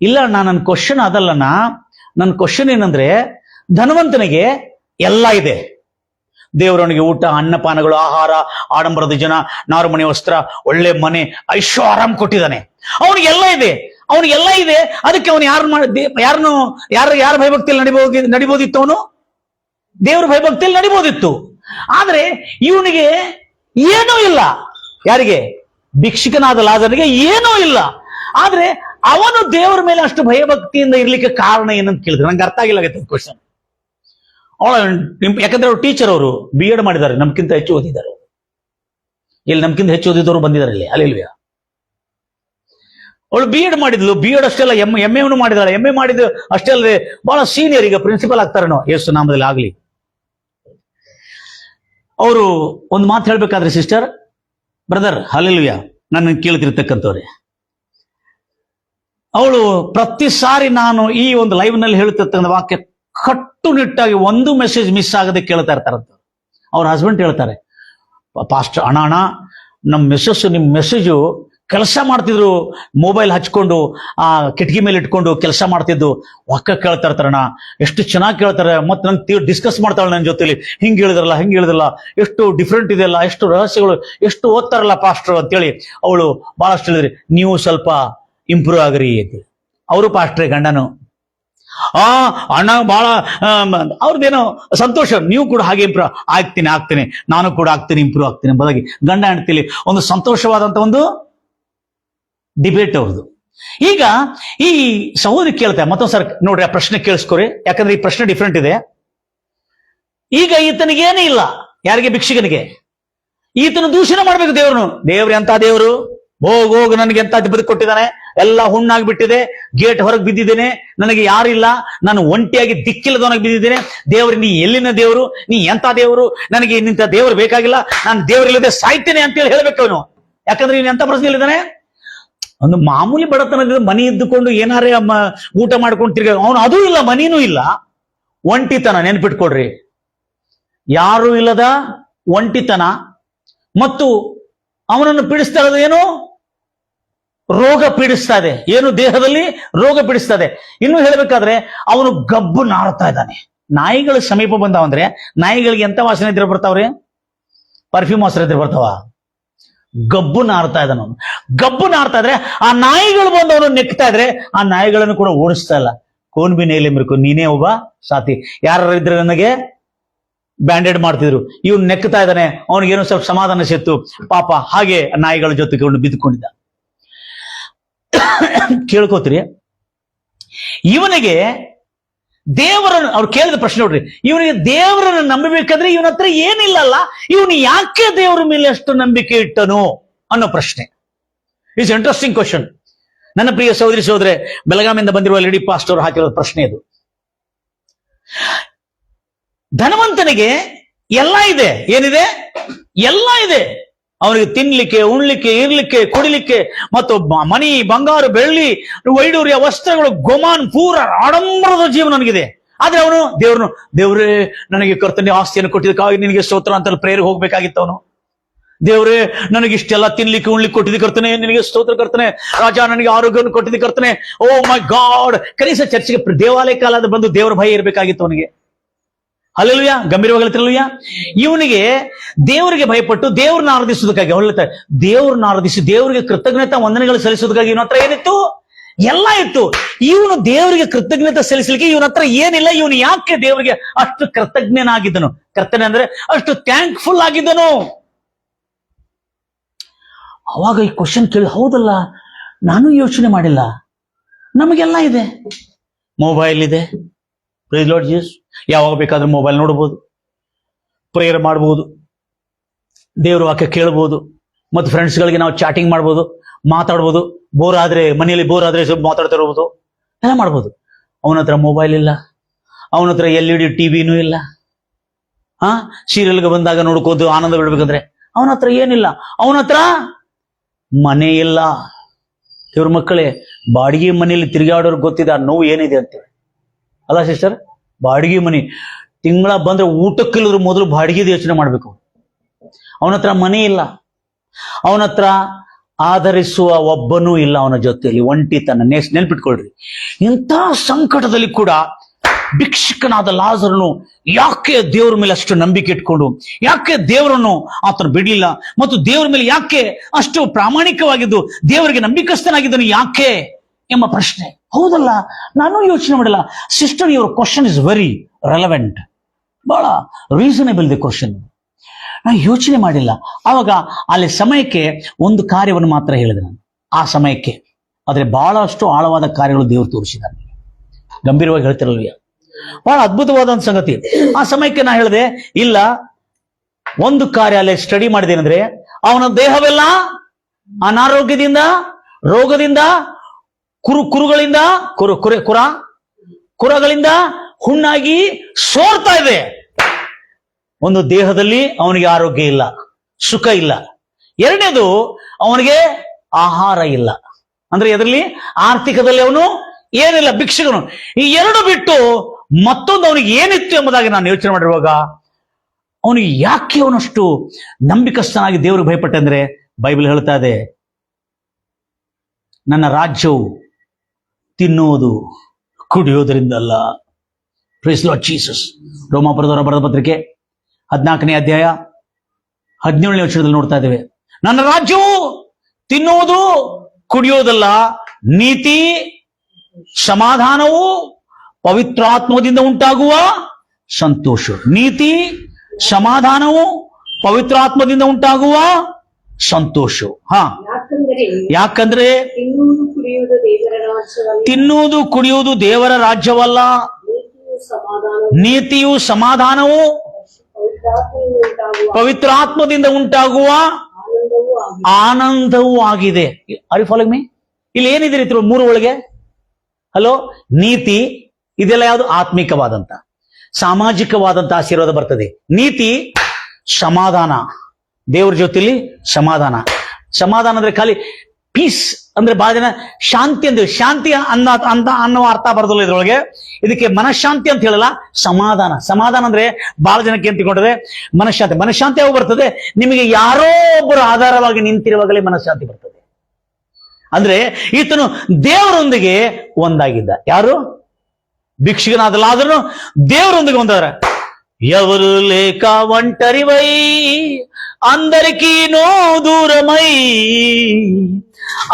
ಇಲ್ಲ ಅಣ್ಣ, ನನ್ನ ಕ್ವಶನ್ ಅದಲ್ಲಣ್ಣ. ನನ್ನ ಕ್ವಶನ್ ಏನಂದ್ರೆ, ಧನವಂತನಿಗೆ ಎಲ್ಲ ಇದೆ. ದೇವರವನಿಗೆ ಊಟ, ಅನ್ನಪಾನಗಳು, ಆಹಾರ, ಆಡಂಬರದ ಜನ, ನಾರುಮಣಿ ವಸ್ತ್ರ, ಒಳ್ಳೆ ಮನೆ, ಐಶ್ವರ್ಯ ಕೊಟ್ಟಿದ್ದಾನೆ. ಅವನಿಗೆಲ್ಲ ಇದೆ, ಅವನಿಗೆಲ್ಲ ಇದೆ. ಅದಕ್ಕೆ ಅವನು ಯಾರ ಭಯಭಕ್ತಿಯಲ್ಲಿ ನಡಿಬೋದಿತ್ತು? ಅವನು ದೇವರ ಭಯಭಕ್ತಿಯಲ್ಲಿ ನಡಿಬೋದಿತ್ತು. ಆದ್ರೆ ಇವನಿಗೆ ಏನೂ ಇಲ್ಲ. ಯಾರಿಗೆ? ಭಿಕ್ಷುಕನಾದ ಲಾಜರನಿಗೆ ಏನೂ ಇಲ್ಲ. ಆದ್ರೆ ಅವನು ದೇವರ ಮೇಲೆ ಅಷ್ಟು ಭಯಭಕ್ತಿಯಿಂದ ಇರ್ಲಿಕ್ಕೆ ಕಾರಣ ಏನಂತ ಕೇಳಿದ್ರು. ನಂಗೆ ಅರ್ಥ ಆಗಿಲ್ಲ ಕ್ವಶನ್. ಯಾಕಂದ್ರೆ ಅವ್ರು ಟೀಚರ್, ಅವರು BEd ಮಾಡಿದ್ದಾರೆ, ನಮ್ಗಿಂತ ಹೆಚ್ಚು ಓದಿದ್ದಾರೆ. ಇಲ್ಲಿ ನಮ್ಗಿಂತ ಹೆಚ್ಚು ಓದಿದವರು ಬಂದಿದ್ದಾರೆ ಇಲ್ಲಿ, ಅಲ್ಲಿಲ್ವೇ? ಅವಳು BEd ಮಾಡಿದ್ಲು. BEd ಅಷ್ಟೇ ಅಲ್ಲ, MA ಮಾಡಿದಾಳೆ. MA ಮಾಡಿದ್ದು ಅಷ್ಟೇ ಅಲ್ಲದೆ ಬಹಳ ಸೀನಿಯರ್, ಈಗ ಪ್ರಿನ್ಸಿಪಲ್ ಆಗ್ತಾರೇನೋ ಯೇಸು ನಾಮದಲ್ಲಿ ಆಗ್ಲಿ. ಅವರು ಒಂದು ಮಾತು ಹೇಳ್ಬೇಕಾದ್ರೆ, ಸಿಸ್ಟರ್, ಬ್ರದರ್, ಹಲ್ಲೆಲೂಯಾ, ನನ್ನ ಕೇಳ್ತಿರ್ತಕ್ಕಂಥವ್ರೆ, ಅವಳು ಪ್ರತಿ ಸಾರಿ ನಾನು ಈ ಒಂದು ಲೈವ್ ನಲ್ಲಿ ಹೇಳುತ್ತಿರ್ತಕ್ಕಂಥ ವಾಕ್ಯ ಕಟ್ಟುನಿಟ್ಟಾಗಿ ಒಂದು ಮೆಸೇಜ್ ಮಿಸ್ ಆಗದೆ ಕೇಳ್ತಾ ಇರ್ತಾರಂತ. ಅವ್ರ ಹಸ್ಬೆಂಡ್ ಹೇಳ್ತಾರೆ, ಪಾಸ್ಟರ್ ಅಣ್ಣ, ನಿಮ್ಮ ಮೆಸೇಜು ಕೆಲಸ ಮಾಡ್ತಿದ್ರು, ಮೊಬೈಲ್ ಹಚ್ಕೊಂಡು ಆ ಕಿಟಕಿ ಮೇಲೆ ಇಟ್ಕೊಂಡು ಕೆಲಸ ಮಾಡ್ತಿದ್ದು ವಾಕ್ಯ ಕೇಳ್ತಾ ಇರ್ತಾರಣ್ಣ, ಎಷ್ಟು ಚೆನ್ನಾಗಿ ಕೇಳ್ತಾರೆ. ಮತ್ತೆ ನಂಗೆ ಡಿಸ್ಕಸ್ ಮಾಡ್ತಾಳೆ ನನ್ನ ಜೊತೆಲಿ, ಹಿಂಗೆ ಹೇಳಿದ್ರಲ್ಲ, ಎಷ್ಟು ಡಿಫ್ರೆಂಟ್ ಇದೆಯಲ್ಲ, ಎಷ್ಟು ರಹಸ್ಯಗಳು, ಎಷ್ಟು ಓದ್ತಾರಲ್ಲ ಪಾಸ್ಟರ್ ಅಂತೇಳಿ ಅವಳು ಬಹಳಷ್ಟು ಹೇಳಿದ್ರಿ. ನೀವು ಸ್ವಲ್ಪ ಇಂಪ್ರೂವ್ ಆಗ್ರಿ ಅಂತ. ಅವರು ಪಾಸ್ಟ್ರೇ, ಗಂಡನು ಅಣ್ಣ ಬಹಳ ಅವ್ರದ್ದೇನೋ ಸಂತೋಷ, ನೀವು ಕೂಡ ಹಾಗೆ ಇಂಪ್ರೂವ್ ಆಗ್ತೀನಿ, ನಾನು ಕೂಡ ಇಂಪ್ರೂವ್ ಆಗ್ತೀನಿ ಬದಲಾಗಿ ಗಂಡ ಹೆಂಡತಿಲಿ ಒಂದು ಸಂತೋಷವಾದಂತ ಒಂದು ಡಿಬೇಟ್ ಅವ್ರದ್ದು. ಈಗ ಈ ಸಹೋದರಿ ಕೇಳ್ತಾರೆ ಮತ್ತೊಂದ್ಸರಿ, ನೋಡ್ರಿ ಆ ಪ್ರಶ್ನೆ ಕೇಳಿಸ್ಕೊರಿ, ಯಾಕಂದ್ರೆ ಈ ಪ್ರಶ್ನೆ ಡಿಫ್ರೆಂಟ್ ಇದೆ. ಈಗ ಈತನಿಗೇನೇ ಇಲ್ಲ, ಯಾರಿಗೆ? ಭಿಕ್ಷುಕನಿಗೆ. ಈತನ ದೂಷಣೆ ಮಾಡ್ಬೇಕು ದೇವ್ರನು. ದೇವ್ರ ಎಂತ ದೇವರು, ಹೋಗು ನನಗೆ ಎಂತ ಬದುಕು ಕೊಟ್ಟಿದ್ದಾನೆ, ಎಲ್ಲ ಹುಣ್ಣಾಗ್ಬಿಟ್ಟಿದೆ, ಗೇಟ್ ಹೊರಗೆ ಬಿದ್ದಿದ್ದೇನೆ, ನನಗೆ ಯಾರಿಲ್ಲ, ನಾನು ಒಂಟಿಯಾಗಿ ದಿಕ್ಕಿಲ್ಲದವನಾಗಿ ಬಿದ್ದಿದ್ದೇನೆ. ದೇವ್ರು, ನೀ ಎಲ್ಲಿನ ದೇವರು, ನೀ ಎಂತ ದೇವರು, ನನಗೆ ನಿಂತ ದೇವರು ಬೇಕಾಗಿಲ್ಲ, ನಾನು ದೇವರಿಲ್ಲದೆ ಸಾಯ್ತೇನೆ ಅಂತೇಳಿ ಹೇಳ್ಬೇಕು ಅವನು. ಯಾಕಂದ್ರೆ ನೀನು ಎಂತ ಪ್ರಶ್ನೆಯಲ್ಲಿದ್ದಾನೆ, ಒಂದು ಮಾಮೂಲಿ ಬಡತನದಿಂದ ಮನಿ ಇದ್ದುಕೊಂಡು ಏನಾರೇ ಊಟ ಮಾಡ್ಕೊಂಡು ತಿರ್ಗ ಅವನು, ಅದೂ ಇಲ್ಲ, ಮನಿನೂ ಇಲ್ಲ, ಒಂಟಿತನ. ನೆನ್ಪಿಟ್ಕೊಡ್ರಿ, ಯಾರು ಇಲ್ಲದ ಒಂಟಿತನ. ಮತ್ತು ಅವನನ್ನು ಪೀಡಿಸ್ತಾ ಇರೋದು ಏನು? ರೋಗ ಪೀಡಿಸ್ತಾ ಇದೆ. ಏನು? ದೇಹದಲ್ಲಿ ರೋಗ ಪೀಡಿಸ್ತಾ ಇದೆ. ಇನ್ನು ಹೇಳ್ಬೇಕಾದ್ರೆ ಅವನು ಗಬ್ಬು ನಾರ್ತಾ ಇದ್ದಾನೆ. ನಾಯಿಗಳು ಸಮೀಪ ಬಂದಾವಂದ್ರೆ ನಾಯಿಗಳಿಗೆ ಎಂತ ವಾಸನೆ ಇದ್ರೆ ಬರ್ತಾವ್ರಿ? ಪರ್ಫ್ಯೂಮ್ ವಾಸನೆ ಇದ್ರೆ ಬರ್ತಾವ? ಗಬ್ಬು ನಾರ್ತಾ ಇದ್ದಾನ ಅವನು. ಗಬ್ಬು ನಾರ್ತಾ ಇದ್ರೆ ಆ ನಾಯಿಗಳು ಬಂದು ಅವನು ನೆಕ್ತಾ ಇದ್ರೆ ಆ ನಾಯಿಗಳನ್ನು ಕೂಡ ಓಡಿಸ್ತಾ ಇಲ್ಲ. ಕೋನ್ ಬಿ ನೇಲೆ ಮಿರ್ಕು, ನೀನೇ ಒಬ್ಬ ಸಾತಿ. ಯಾರು ಇದ್ರೆ ನನಗೆ ಬ್ಯಾಂಡೇಡ್ ಮಾಡ್ತಿದ್ರು, ಇವ್ನು ನೆಕ್ತಾ ಇದ್ದಾನೆ, ಅವನಿಗೇನೋ ಸ್ವಲ್ಪ ಸಮಾಧಾನ ಸಿಕ್ತು ಪಾಪ. ಹಾಗೆ ನಾಯಿಗಳ ಜೊತೆಗೆ ಬಿದ್ದುಕೊಂಡಿದ್ದ. ಕೇಳ್ಕೋತೀರಿ, ಇವನಿಗೆ ದೇವರನ್ನು, ಅವ್ರು ಕೇಳಿದ ಪ್ರಶ್ನೆ ನೋಡ್ರಿ, ಇವನಿಗೆ ದೇವರನ್ನು ನಂಬಬೇಕಾದ್ರೆ ಇವನ ಹತ್ರ ಏನಿಲ್ಲಲ್ಲ, ಇವನು ಯಾಕೆ ದೇವರ ಮೇಲೆ ಅಷ್ಟು ನಂಬಿಕೆ ಇಟ್ಟನು ಅನ್ನೋ ಪ್ರಶ್ನೆ. It's interesting question. ನನ್ನ ಪ್ರಿಯ ಸಹೋದರಿ ಬೆಳಗಾವಿಯಿಂದ ಬಂದಿರುವ ಲೇಡಿ ಪಾಸ್ಟರ್ ಹಾಕಿರೋ ಪ್ರಶ್ನೆ ಇದು. ಧನವಂತನಿಗೆ ಎಲ್ಲ ಇದೆ. ಏನಿದೆ? ಎಲ್ಲ ಇದೆ. ಅವನಿಗೆ ತಿನ್ಲಿಕ್ಕೆ, ಉಣ್ಲಿಕ್ಕೆ, ಇರ್ಲಿಕ್ಕೆ, ಕುಡಿಲಿಕ್ಕೆ, ಮತ್ತು ಮಣಿ, ಬಂಗಾರ, ಬೆಳ್ಳಿ, ವೈಡೂರ್ಯ ವಸ್ತ್ರಗಳು, ಗೊಮಾನ್, ಪೂರ ಆಡಂಬರದ ಜೀವನ ನನಗಿದೆ. ಆದ್ರೆ ಅವನು ದೇವರೇ ನನಗೆ ಕರ್ತನೆ ಆಸ್ತಿಯನ್ನು ಕೊಟ್ಟಿದ್ದಕ್ಕಾಗಿ ನಿನಗೆ ಸ್ತೋತ್ರ ಅಂತ ಪ್ರೇಯರ್ಗೆ ಹೋಗ್ಬೇಕಾಗಿತ್ತು ಅವನು. ದೇವರೇ ನನಗೆ ಇಷ್ಟೆಲ್ಲ ತಿನ್ಲಿಕ್ಕೆ, ಉಣ್ಲಿಕ್ಕೆ ಕೊಟ್ಟಿದ್ದು ಕರ್ತನೆ, ನಿನಗೆ ಸ್ತೋತ್ರ ಕರ್ತನೆ. ರಾಜ ನನಗೆ ಆರೋಗ್ಯವನ್ನು ಕೊಟ್ಟಿದ್ದು ಕರ್ತನೆ. ಓ ಮೈ ಗಾಡ್. ಕನಿಷ್ಠ ಚರ್ಚೆಗೆ, ದೇವಾಲಯ ಕಾಲದ ಬಂದು ದೇವರ ಭಯ ಇರಬೇಕಾಗಿತ್ತು ಅವನಿಗೆ. ಹಲ್ಲೆಲೂಯಾ, ಗಂಭೀರವಾಗಲಿಲ್ಲ. ಇವನಿಗೆ ದೇವರಿಗೆ ಭಯಪಟ್ಟು ದೇವ್ರನ್ನ ಆರಾಧಿಸೋದಕ್ಕಾಗಿ, ಹೇಳ್ತಾರೆ ದೇವ್ರನ್ನ ಆರಾಧಿಸಿ ದೇವರಿಗೆ ಕೃತಜ್ಞತಾ ವಂದನೆಗಳು ಸಲ್ಲಿಸೋದಕ್ಕಾಗಿ ಇವನ ಹತ್ರ ಏನಿತ್ತು? ಎಲ್ಲ ಇತ್ತು. ಇವನು ದೇವರಿಗೆ ಕೃತಜ್ಞತೆ ಸಲ್ಲಿಸಲಿಕ್ಕೆ ಇವನ ಹತ್ರ ಏನಿಲ್ಲ. ಇವನು ಯಾಕೆ ದೇವರಿಗೆ ಅಷ್ಟು ಕೃತಜ್ಞನಾಗಿದ್ದನು? ಕರ್ತನೆ ಅಂದ್ರೆ ಅಷ್ಟು ಥ್ಯಾಂಕ್ಫುಲ್ ಆಗಿದ್ದನು. ಅವಾಗ ಈ ಕ್ವಶನ್ ಕೇಳಿ, ಹೌದಲ್ಲ, ನಾನು ಯೋಚನೆ ಮಾಡಿಲ್ಲ. ನಮಗೆಲ್ಲ ಇದೆ, ಮೊಬೈಲ್ ಇದೆ, ಪ್ರೈಸ್ ಲಾರ್ಡ್ ಜೀಸಸ್. ಯಾವಾಗ ಬೇಕಾದ್ರೂ ಮೊಬೈಲ್ ನೋಡ್ಬೋದು, ಪ್ರೇಯರ್ ಮಾಡ್ಬೋದು, ದೇವ್ರ ವಾಕ್ಯ ಕೇಳ್ಬೋದು, ಮತ್ತು ಫ್ರೆಂಡ್ಸ್ಗಳಿಗೆ ನಾವು ಚಾಟಿಂಗ್ ಮಾಡ್ಬೋದು, ಮಾತಾಡ್ಬೋದು. ಮನೆಯಲ್ಲಿ ಬೋರ್ ಆದ್ರೆ ಮಾತಾಡ್ತಾ ಇರ್ಬೋದು, ಎಲ್ಲ ಮಾಡ್ಬೋದು. ಅವನ ಹತ್ರ ಮೊಬೈಲ್ ಇಲ್ಲ, ಅವನ ಹತ್ರ LED ಟಿವಿನೂ ಇಲ್ಲ. ಸೀರಿಯಲ್ಗೆ ಬಂದಾಗ ನೋಡ್ಕೋದು ಆನಂದ ಬಿಡ್ಬೇಕಂದ್ರೆ ಅವನ ಹತ್ರ ಏನಿಲ್ಲ. ಅವನ ಹತ್ರ ಮನೆ ಇಲ್ಲ. ದೇವ್ರ ಮಕ್ಕಳೇ, ಬಾಡಿಗೆ ಮನೆಯಲ್ಲಿ ತಿರುಗಾಡೋರು ಗೊತ್ತಿದೆ ಆ ನೋವು ಏನಿದೆ ಅಂತೇಳಿ. ಅಲ್ಲ ಸಿಸ್ಟರ್? ಬಾಡಿಗೆ ಮನೆ ತಿಂಗಳ ಬಂದ್ರೆ ಊಟಕ್ಕಿಲ್ಲದ್ರು ಮೊದಲು ಬಾಡಿಗೆದು ಯೋಚನೆ ಮಾಡ್ಬೇಕು. ಅವನ ಹತ್ರ ಮನೆ ಇಲ್ಲ, ಅವನ ಹತ್ರ ಆಧರಿಸುವ ಒಬ್ಬನೂ ಇಲ್ಲ, ಅವನ ಜೊತೆಯಲ್ಲಿ ಒಂಟಿತನ. ನೆನ್ಪಿಟ್ಕೊಳ್ರಿ, ಇಂಥ ಸಂಕಟದಲ್ಲಿ ಕೂಡ ಭಿಕ್ಷುಕನಾದ ಲಾಜರನು ಯಾಕೆ ದೇವರ ಮೇಲೆ ಅಷ್ಟು ನಂಬಿಕೆ ಇಟ್ಕೊಂಡು, ಯಾಕೆ ದೇವರನ್ನು ಆತನು ಬಿಡಲಿಲ್ಲ, ಮತ್ತು ದೇವರ ಮೇಲೆ ಯಾಕೆ ಅಷ್ಟು ಪ್ರಾಮಾಣಿಕವಾಗಿದ್ದು ದೇವರಿಗೆ ನಂಬಿಕಸ್ಥನಾಗಿದ್ದನು ಯಾಕೆ ಎಂಬ ಪ್ರಶ್ನೆ. ಹೌದಲ್ಲ, ನಾನು ಯೋಚನೆ ಮಾಡಿಲ್ಲ. Sister, your question is very relevant, ಬಹಳ ರೀಸನೇಬಲ್ ದಿ ಕ್ವಶನ್. ನಾನು ಯೋಚನೆ ಮಾಡಿಲ್ಲ. ಆವಾಗ ಅಲ್ಲಿ ಸಮಯಕ್ಕೆ ಒಂದು ಕಾರ್ಯವನ್ನು ಮಾತ್ರ ಹೇಳಿದೆ ನಾನು. ಆ ಸಮಯಕ್ಕೆ ಆದರೆ ಬಹಳಷ್ಟು ಆಳವಾದ ಕಾರ್ಯಗಳು ದೇವರು ತೋರಿಸಿದ್ದಾನೆ. ಗಂಭೀರವಾಗಿ ಹೇಳ್ತಿರಲ್ವೇ, ಬಹಳ ಅದ್ಭುತವಾದ ಸಂಗತಿ. ಆ ಸಮಯಕ್ಕೆ ನಾ ಹೇಳಿದೆ, ಇಲ್ಲ, ಒಂದು ಕಾರ್ಯ ಅಲ್ಲಿ ಸ್ಟಡಿ ಮಾಡಿದೇನೆಂದ್ರೆ, ಅವನ ದೇಹವೆಲ್ಲ ಅನಾರೋಗ್ಯದಿಂದ, ರೋಗದಿಂದ, ಕುರಗಳಿಂದ ಹುಣ್ಣಾಗಿ ಸೋರ್ತಾ ಇದೆ. ಒಂದು, ದೇಹದಲ್ಲಿ ಅವನಿಗೆ ಆರೋಗ್ಯ ಇಲ್ಲ, ಸುಖ ಇಲ್ಲ. ಎರಡನೇದು, ಅವನಿಗೆ ಆಹಾರ ಇಲ್ಲ. ಅಂದ್ರೆ ಎದರಲ್ಲಿ? ಆರ್ಥಿಕದಲ್ಲಿ ಅವನು ಏನಿಲ್ಲ, ಭಿಕ್ಷುಕನು. ಈ ಎರಡು ಬಿಟ್ಟು ಮತ್ತೊಂದು ಅವನಿಗೆ ಏನಿತ್ತು ಎಂಬುದಾಗಿ ನಾನು ಯೋಚನೆ ಮಾಡಿರುವಾಗ, ಅವನಿಗೆ ಯಾಕೆ ಅವನಷ್ಟು ನಂಬಿಕಸ್ಥನಾಗಿ ದೇವರಿಗೆ ಭಯಪಟ್ಟೆ ಅಂದ್ರೆ, ಬೈಬಲ್ ಹೇಳ್ತಾ ಇದೆ, ನನ್ನ ರಾಜ್ಯವು ತಿನ್ನುವುದು ಕುಡಿಯೋದರಿಂದಲ್ಲ. Praise lord Jesus. ರೋಮಾಪುರದವರ ಬರೆದ ಪತ್ರಿಕೆ 14ನೇ ಅಧ್ಯಾಯ 17ನೇ ವಚನದಲ್ಲಿ ನೋಡ್ತಾ ಇದ್ದೇವೆ, ನನ್ನ ರಾಜ್ಯವು ತಿನ್ನುವುದು ಕುಡಿಯೋದಲ್ಲ, ನೀತಿ, ಸಮಾಧಾನವು ಪವಿತ್ರಾತ್ಮದಿಂದ ಉಂಟಾಗುವ ಸಂತೋಷ. ನೀತಿ, ಸಮಾಧಾನವು ಪವಿತ್ರಾತ್ಮದಿಂದ ಉಂಟಾಗುವ ಸಂತೋಷ. ಯಾಕಂದ್ರೆ ತಿನ್ನುವುದು ಕುಡಿಯುವುದು ದೇವರ ರಾಜ್ಯವಲ್ಲ, ನೀತಿಯು ಸಮಾಧಾನವು ಪವಿತ್ರಾತ್ಮದಿಂದ ಉಂಟಾಗುವ ಆನಂದವೂ ಆಗಿದೆ. Are you following me? ಇಲ್ಲಿ ಏನಿದೆ ರೀತಿ ಮೂರು ಒಳಗೆ? ಹಲೋ, ನೀತಿ ಇದೆಲ್ಲ ಯಾವುದು? ಆತ್ಮಿಕವಾದಂತ, ಸಾಮಾಜಿಕವಾದಂತ ಆಶೀರ್ವಾದ ಬರ್ತದೆ. ನೀತಿ, ಸಮಾಧಾನ, ದೇವ್ರ ಜೊತೆಲಿ ಸಮಾಧಾನ. ಸಮಾಧಾನ ಅಂದ್ರೆ ಖಾಲಿ ಪೀಸ್ ಅಂದ್ರೆ ಬಹಳ ಜನ ಶಾಂತಿ ಅಂದ್ರೆ ಶಾಂತಿ ಅನ್ನೋ ಅರ್ಥ ಬರೋದಿಲ್ಲ ಇದ್ರೊಳಗೆ. ಇದಕ್ಕೆ ಮನಃಶಾಂತಿ ಅಂತ ಹೇಳಲ್ಲ, ಸಮಾಧಾನ. ಸಮಾಧಾನ ಅಂದ್ರೆ ಬಹಳ ಜನಕ್ಕೆ ಏನ್ ತಿಳ್ಕೊಂಡ್ರೆ ಮನಃಶಾಂತಿ. ಮನಃಶಾಂತಿ ಯಾವಾಗ ಬರ್ತದೆ? ನಿಮಗೆ ಯಾರೋ ಒಬ್ಬರು ಆಧಾರವಾಗಿ ನಿಂತಿರುವಾಗಲೇ ಮನಃಶಾಂತಿ ಬರ್ತದೆ. ಅಂದ್ರೆ ಈತನು ದೇವರೊಂದಿಗೆ ಒಂದಾಗಿದ್ದ. ಯಾರು? ಭಿಕ್ಷುಕನಾದ ಲಾಜರನು ದೇವರೊಂದಿಗೆ ಒಂದಾದ್ರ. ఎవరు లేక ఒంటరివై అందరికీ నో దూరమై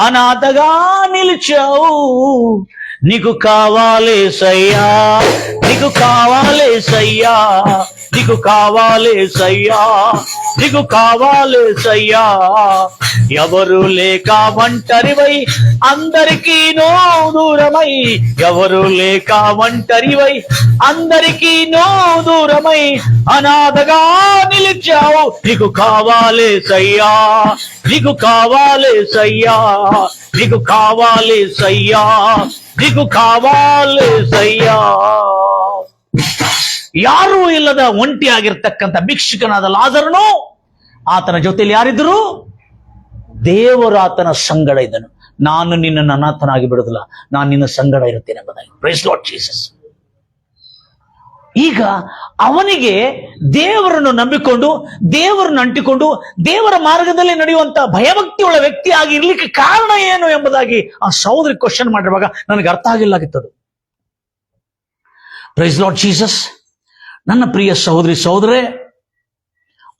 అనాథగా నిలిచావు, నీకు కావాలేసయ్యా, నీకు కావాలేసయ్యా, నీకు కావాలేసయ్యా, నీకు కావాలేసయ్యా. ఎవరు లేక ఒంటరివై అందరికీ నో దూరమై, ఎవరు లేక ఒంటరివై అందరికీ నో దూరమై అనాథగా నిలిచావు, నీకు కావాలేసయ్యా, నీకు కావాలేసయ్యా, నీకు కావాలేసయ్యా, నీకు కావాలేసయ్యಾ. ಯಾರೂ ಇಲ್ಲದ ಒಂಟಿಯಾಗಿರ್ತಕ್ಕಂಥ ಭಿಕ್ಷುಕನಾದ ಲಾಜರನು, ಆತನ ಜೊತೆಯಲ್ಲಿ ಯಾರಿದ್ರು? ದೇವರು ಆತನ ಸಂಗಡ ಇದ್ದನು. ನಾನು ನಿನ್ನನ್ನು ಅನಾಥನಾಗಿ ಬಿಡುದಿಲ್ಲ, ನಾನು ನಿನ್ನ ಸಂಗಡ ಇರುತ್ತೇನೆ ಎಂಬುದಾಗಿ. Praise lord Jesus. ಈಗ ಅವನಿಗೆ ದೇವರನ್ನು ನಂಬಿಕೊಂಡು, ದೇವರನ್ನು ಅಂಟಿಕೊಂಡು, ದೇವರ ಮಾರ್ಗದಲ್ಲಿ ನಡೆಯುವಂತ ಭಯಭಕ್ತಿಯುಳ್ಳ ವ್ಯಕ್ತಿಯಾಗಿ ಇರ್ಲಿಕ್ಕೆ ಕಾರಣ ಏನು ಎಂಬುದಾಗಿ ಆ ಸಹೋದರಿ ಕ್ವಶನ್ ಮಾಡಿರುವಾಗ ನನಗೆ ಅರ್ಥ ಆಗಿಲ್ಲಾಗಿತ್ತದು. Price lord Jesus. ನನ್ನ ಪ್ರಿಯ ಸಹೋದರಿ ಸಹೋದರೇ,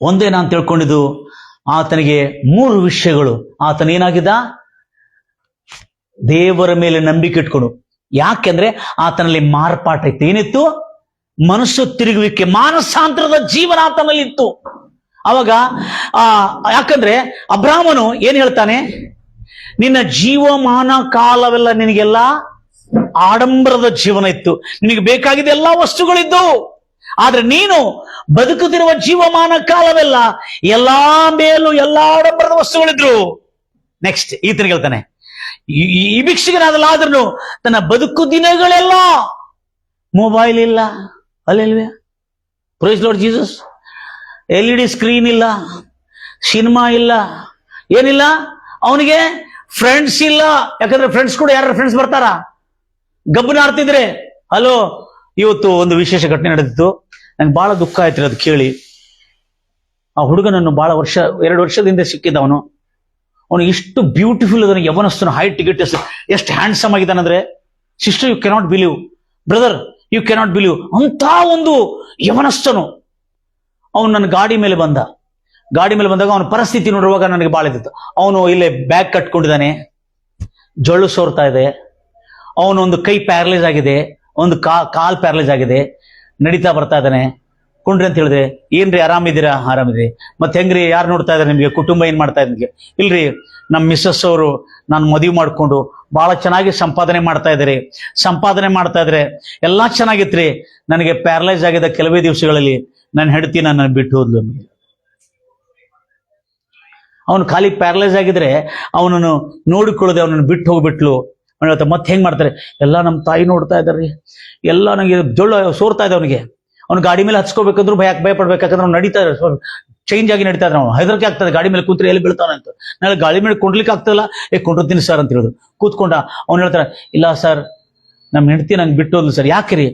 ಒಂದೇ ನಾನು ತಿಳ್ಕೊಂಡಿದ್ದು, ಆತನಿಗೆ 3 ವಿಷಯಗಳು. ಆತನೇನಾಗಿದ್ದ? ದೇವರ ಮೇಲೆ ನಂಬಿಕೆ ಇಟ್ಕೊಂಡು. ಯಾಕೆಂದ್ರೆ ಆತನಲ್ಲಿ ಮಾರ್ಪಾಟ ಇತ್ತು. ಏನಿತ್ತು? ಮನಸ್ಸು ತಿರುಗುವಿಕೆ, ಮಾನಸಾಂತರದ ಜೀವನ ಆತನಲ್ಲಿ ಇತ್ತು. ಅವಾಗ ಯಾಕಂದ್ರೆ ಅಬ್ರಾಮನು ಏನ್ ಹೇಳ್ತಾನೆ? ನಿನ್ನ ಜೀವಮಾನ ಕಾಲವೆಲ್ಲ ನಿನಗೆಲ್ಲ ಆಡಂಬರದ ಜೀವನ ಇತ್ತು, ನಿನಗೆ ಬೇಕಾಗಿದ್ದ ಎಲ್ಲಾ ವಸ್ತುಗಳಿದ್ದವು. ಆದ್ರೆ ನೀನು ಬದುಕುತ್ತಿರುವ ಜೀವಮಾನ ಕಾಲವೆಲ್ಲ ಎಲ್ಲಾ ಮೇಲೂ ಎಲ್ಲಾ ಆಡಂಬರದ ವಸ್ತುಗಳಿದ್ರು. ನೆಕ್ಸ್ಟ್ ಈತನಿಗೆ ಹೇಳ್ತಾನೆ, ಈ ಭಿಕ್ಷುಕನಾದ ಲಾಜರನು ತನ್ನ ಬದುಕು ದಿನಗಳೆಲ್ಲ ಮೊಬೈಲ್ ಇಲ್ಲ, ಅಲ್ಲೆಲ್ವೇ? Praise lord Jesus. LED screen ಇಲ್ಲ, ಸಿನಿಮಾ ಇಲ್ಲ, ಏನಿಲ್ಲ. ಅವನಿಗೆ ಫ್ರೆಂಡ್ಸ್ ಇಲ್ಲ. ಯಾಕಂದ್ರೆ ಫ್ರೆಂಡ್ಸ್ ಕೂಡ ಯಾರು ಫ್ರೆಂಡ್ಸ್ ಬರ್ತಾರ? ಗಬ್ಬನ ಆಡ್ತಿದ್ರೆ. ಹಲೋ, ಇವತ್ತು ಒಂದು ವಿಶೇಷ ಘಟನೆ ನಡೆದಿತ್ತು. ನಂಗೆ ಬಹಳ ದುಃಖ ಆಯ್ತು ಅದು ಕೇಳಿ. ಆ ಹುಡುಗನನ್ನು ಬಹಳ ವರ್ಷ 2 ವರ್ಷದಿಂದ ಸಿಕ್ಕಿದ್ದವನು. ಅವನು ಇಷ್ಟು ಬ್ಯೂಟಿಫುಲ್ ಅದನ್ನು ಯವನಸ್ತನು, ಹೈಟ್ ಟಿಕೆಟ್ ಎಷ್ಟು ಹ್ಯಾಂಡ್ಸಮ್ ಆಗಿದ್ದಾನಂದ್ರೆ, sister you cannot believe, brother you cannot believe, ಅಂತ ಒಂದು ಯವನಸ್ಥನು. ಅವನು ನನ್ನ ಗಾಡಿ ಮೇಲೆ ಬಂದಾಗ ಅವನ ಪರಿಸ್ಥಿತಿ ನೋಡುವಾಗ ನನಗೆ ಬಹಳ ಇದ್ದಿತ್ತು. ಅವನು ಇಲ್ಲೇ ಬ್ಯಾಗ್ ಕಟ್ಕೊಂಡಿದ್ದಾನೆ, ಜೊಳ್ಳು ಸೋರ್ತಾ ಇದೆ, ಅವನೊಂದು ಕೈ ಪ್ಯಾರಲೈಸ್ ಆಗಿದೆ, ಒಂದು ಕಾಲ್ ಪ್ಯಾರಲೈಸ್ ಆಗಿದೆ, ನಡೀತಾ ಬರ್ತಾ ಇದ್ದಾನೆ. ಕೊಂಡ್ರಿ ಅಂತ ಹೇಳಿದ್ರೆ, ಏನ್ರಿ ಆರಾಮಿದ್ದೀರಾ? ಆರಾಮಿದ್ರಿ. ಮತ್ತೆ ಹೆಂಗ್ರಿ, ಯಾರು ನೋಡ್ತಾ ಇದಾರೆ ನಿಮ್ಗೆ, ಕುಟುಂಬ ಏನ್ ಮಾಡ್ತಾ ಇದ್ರಿಗೆ? ಇಲ್ರಿ, ನಮ್ಮ ಮಿಸ್ಸಸ್ ಅವರು ನಾನು ಮದುವೆ ಮಾಡ್ಕೊಂಡು ಬಹಳ ಚೆನ್ನಾಗಿ ಸಂಪಾದನೆ ಮಾಡ್ತಾ ಇದ್ರೆ ಎಲ್ಲಾ ಚೆನ್ನಾಗಿತ್ರಿ. ನನಗೆ ಪ್ಯಾರಲೈಸ್ ಆಗಿದ್ದ ಕೆಲವೇ ದಿವಸಗಳಲ್ಲಿ ನನ್ನ ಹೆಂಡತಿ ನನ್ನ ಬಿಟ್ಟು ಹೋದ್ಲು. ಅವನು ಖಾಲಿ ಪ್ಯಾರಲೈಸ್ ಆಗಿದ್ರೆ ಅವನನ್ನು ನೋಡಿಕೊಳ್ಳದೆ ಅವನನ್ನು ಬಿಟ್ಟು ಹೋಗ್ಬಿಟ್ಲು. ಅವನ ಮತ್ತೆ ಹೆಂಗ್ ಮಾಡ್ತಾರೆ, ಎಲ್ಲ ನಮ್ಮ ತಾಯಿ ನೋಡ್ತಾ ಇದ್ದಾರ್ರಿ, ಎಲ್ಲ ನನಗೆ ಜೊಳ್ಳು ಸೋರ್ತಾ ಇದೆ ಅವನಿಗೆ. ಅವ್ನು ಗಾಡಿ ಮೇಲೆ ಹಚ್ಕೋಬೇಕಂದ್ರು ಭಯಪಡ್ಬೇಕಾದ್ರೆ ಅವ್ನು ನಡೀತಾ ಇದ್ದಾರೆ, ಚೇಂಜ್ ಆಗಿ ನಡೀತಾ ಇದ್ರೆ, ಅವ್ನು ಹೆದರಿಕೆ ಆಗ್ತದೆ ಗಾಡಿ ಮೇಲೆ ಕೂತ್ರೆ ಎಲ್ಲಿ ಬೀಳ್ತಾನೆ ಅಂತ. ನಾಳೆ ಗಾಡಿ ಮೇಲೆ ಕುಂಡ್ಲಿಕ್ಕೆ ಆಗ್ತದಲ್ಲ, ಕೊಂಡಿರ್ತೀನಿ ಸರ್ ಅಂತ ಹೇಳಿದ್ರು. ಕೂತ್ಕೊಂಡ ಅವ್ನು ಹೇಳ್ತಾರೆ, ಇಲ್ಲ ಸರ್ ನಮ್ಮ ಹೆಂಡತಿ ನಂಗೆ ಬಿಟ್ಟು ಹೋದ್ಲು ಸರ್. ಯಾಕ್ರಿ?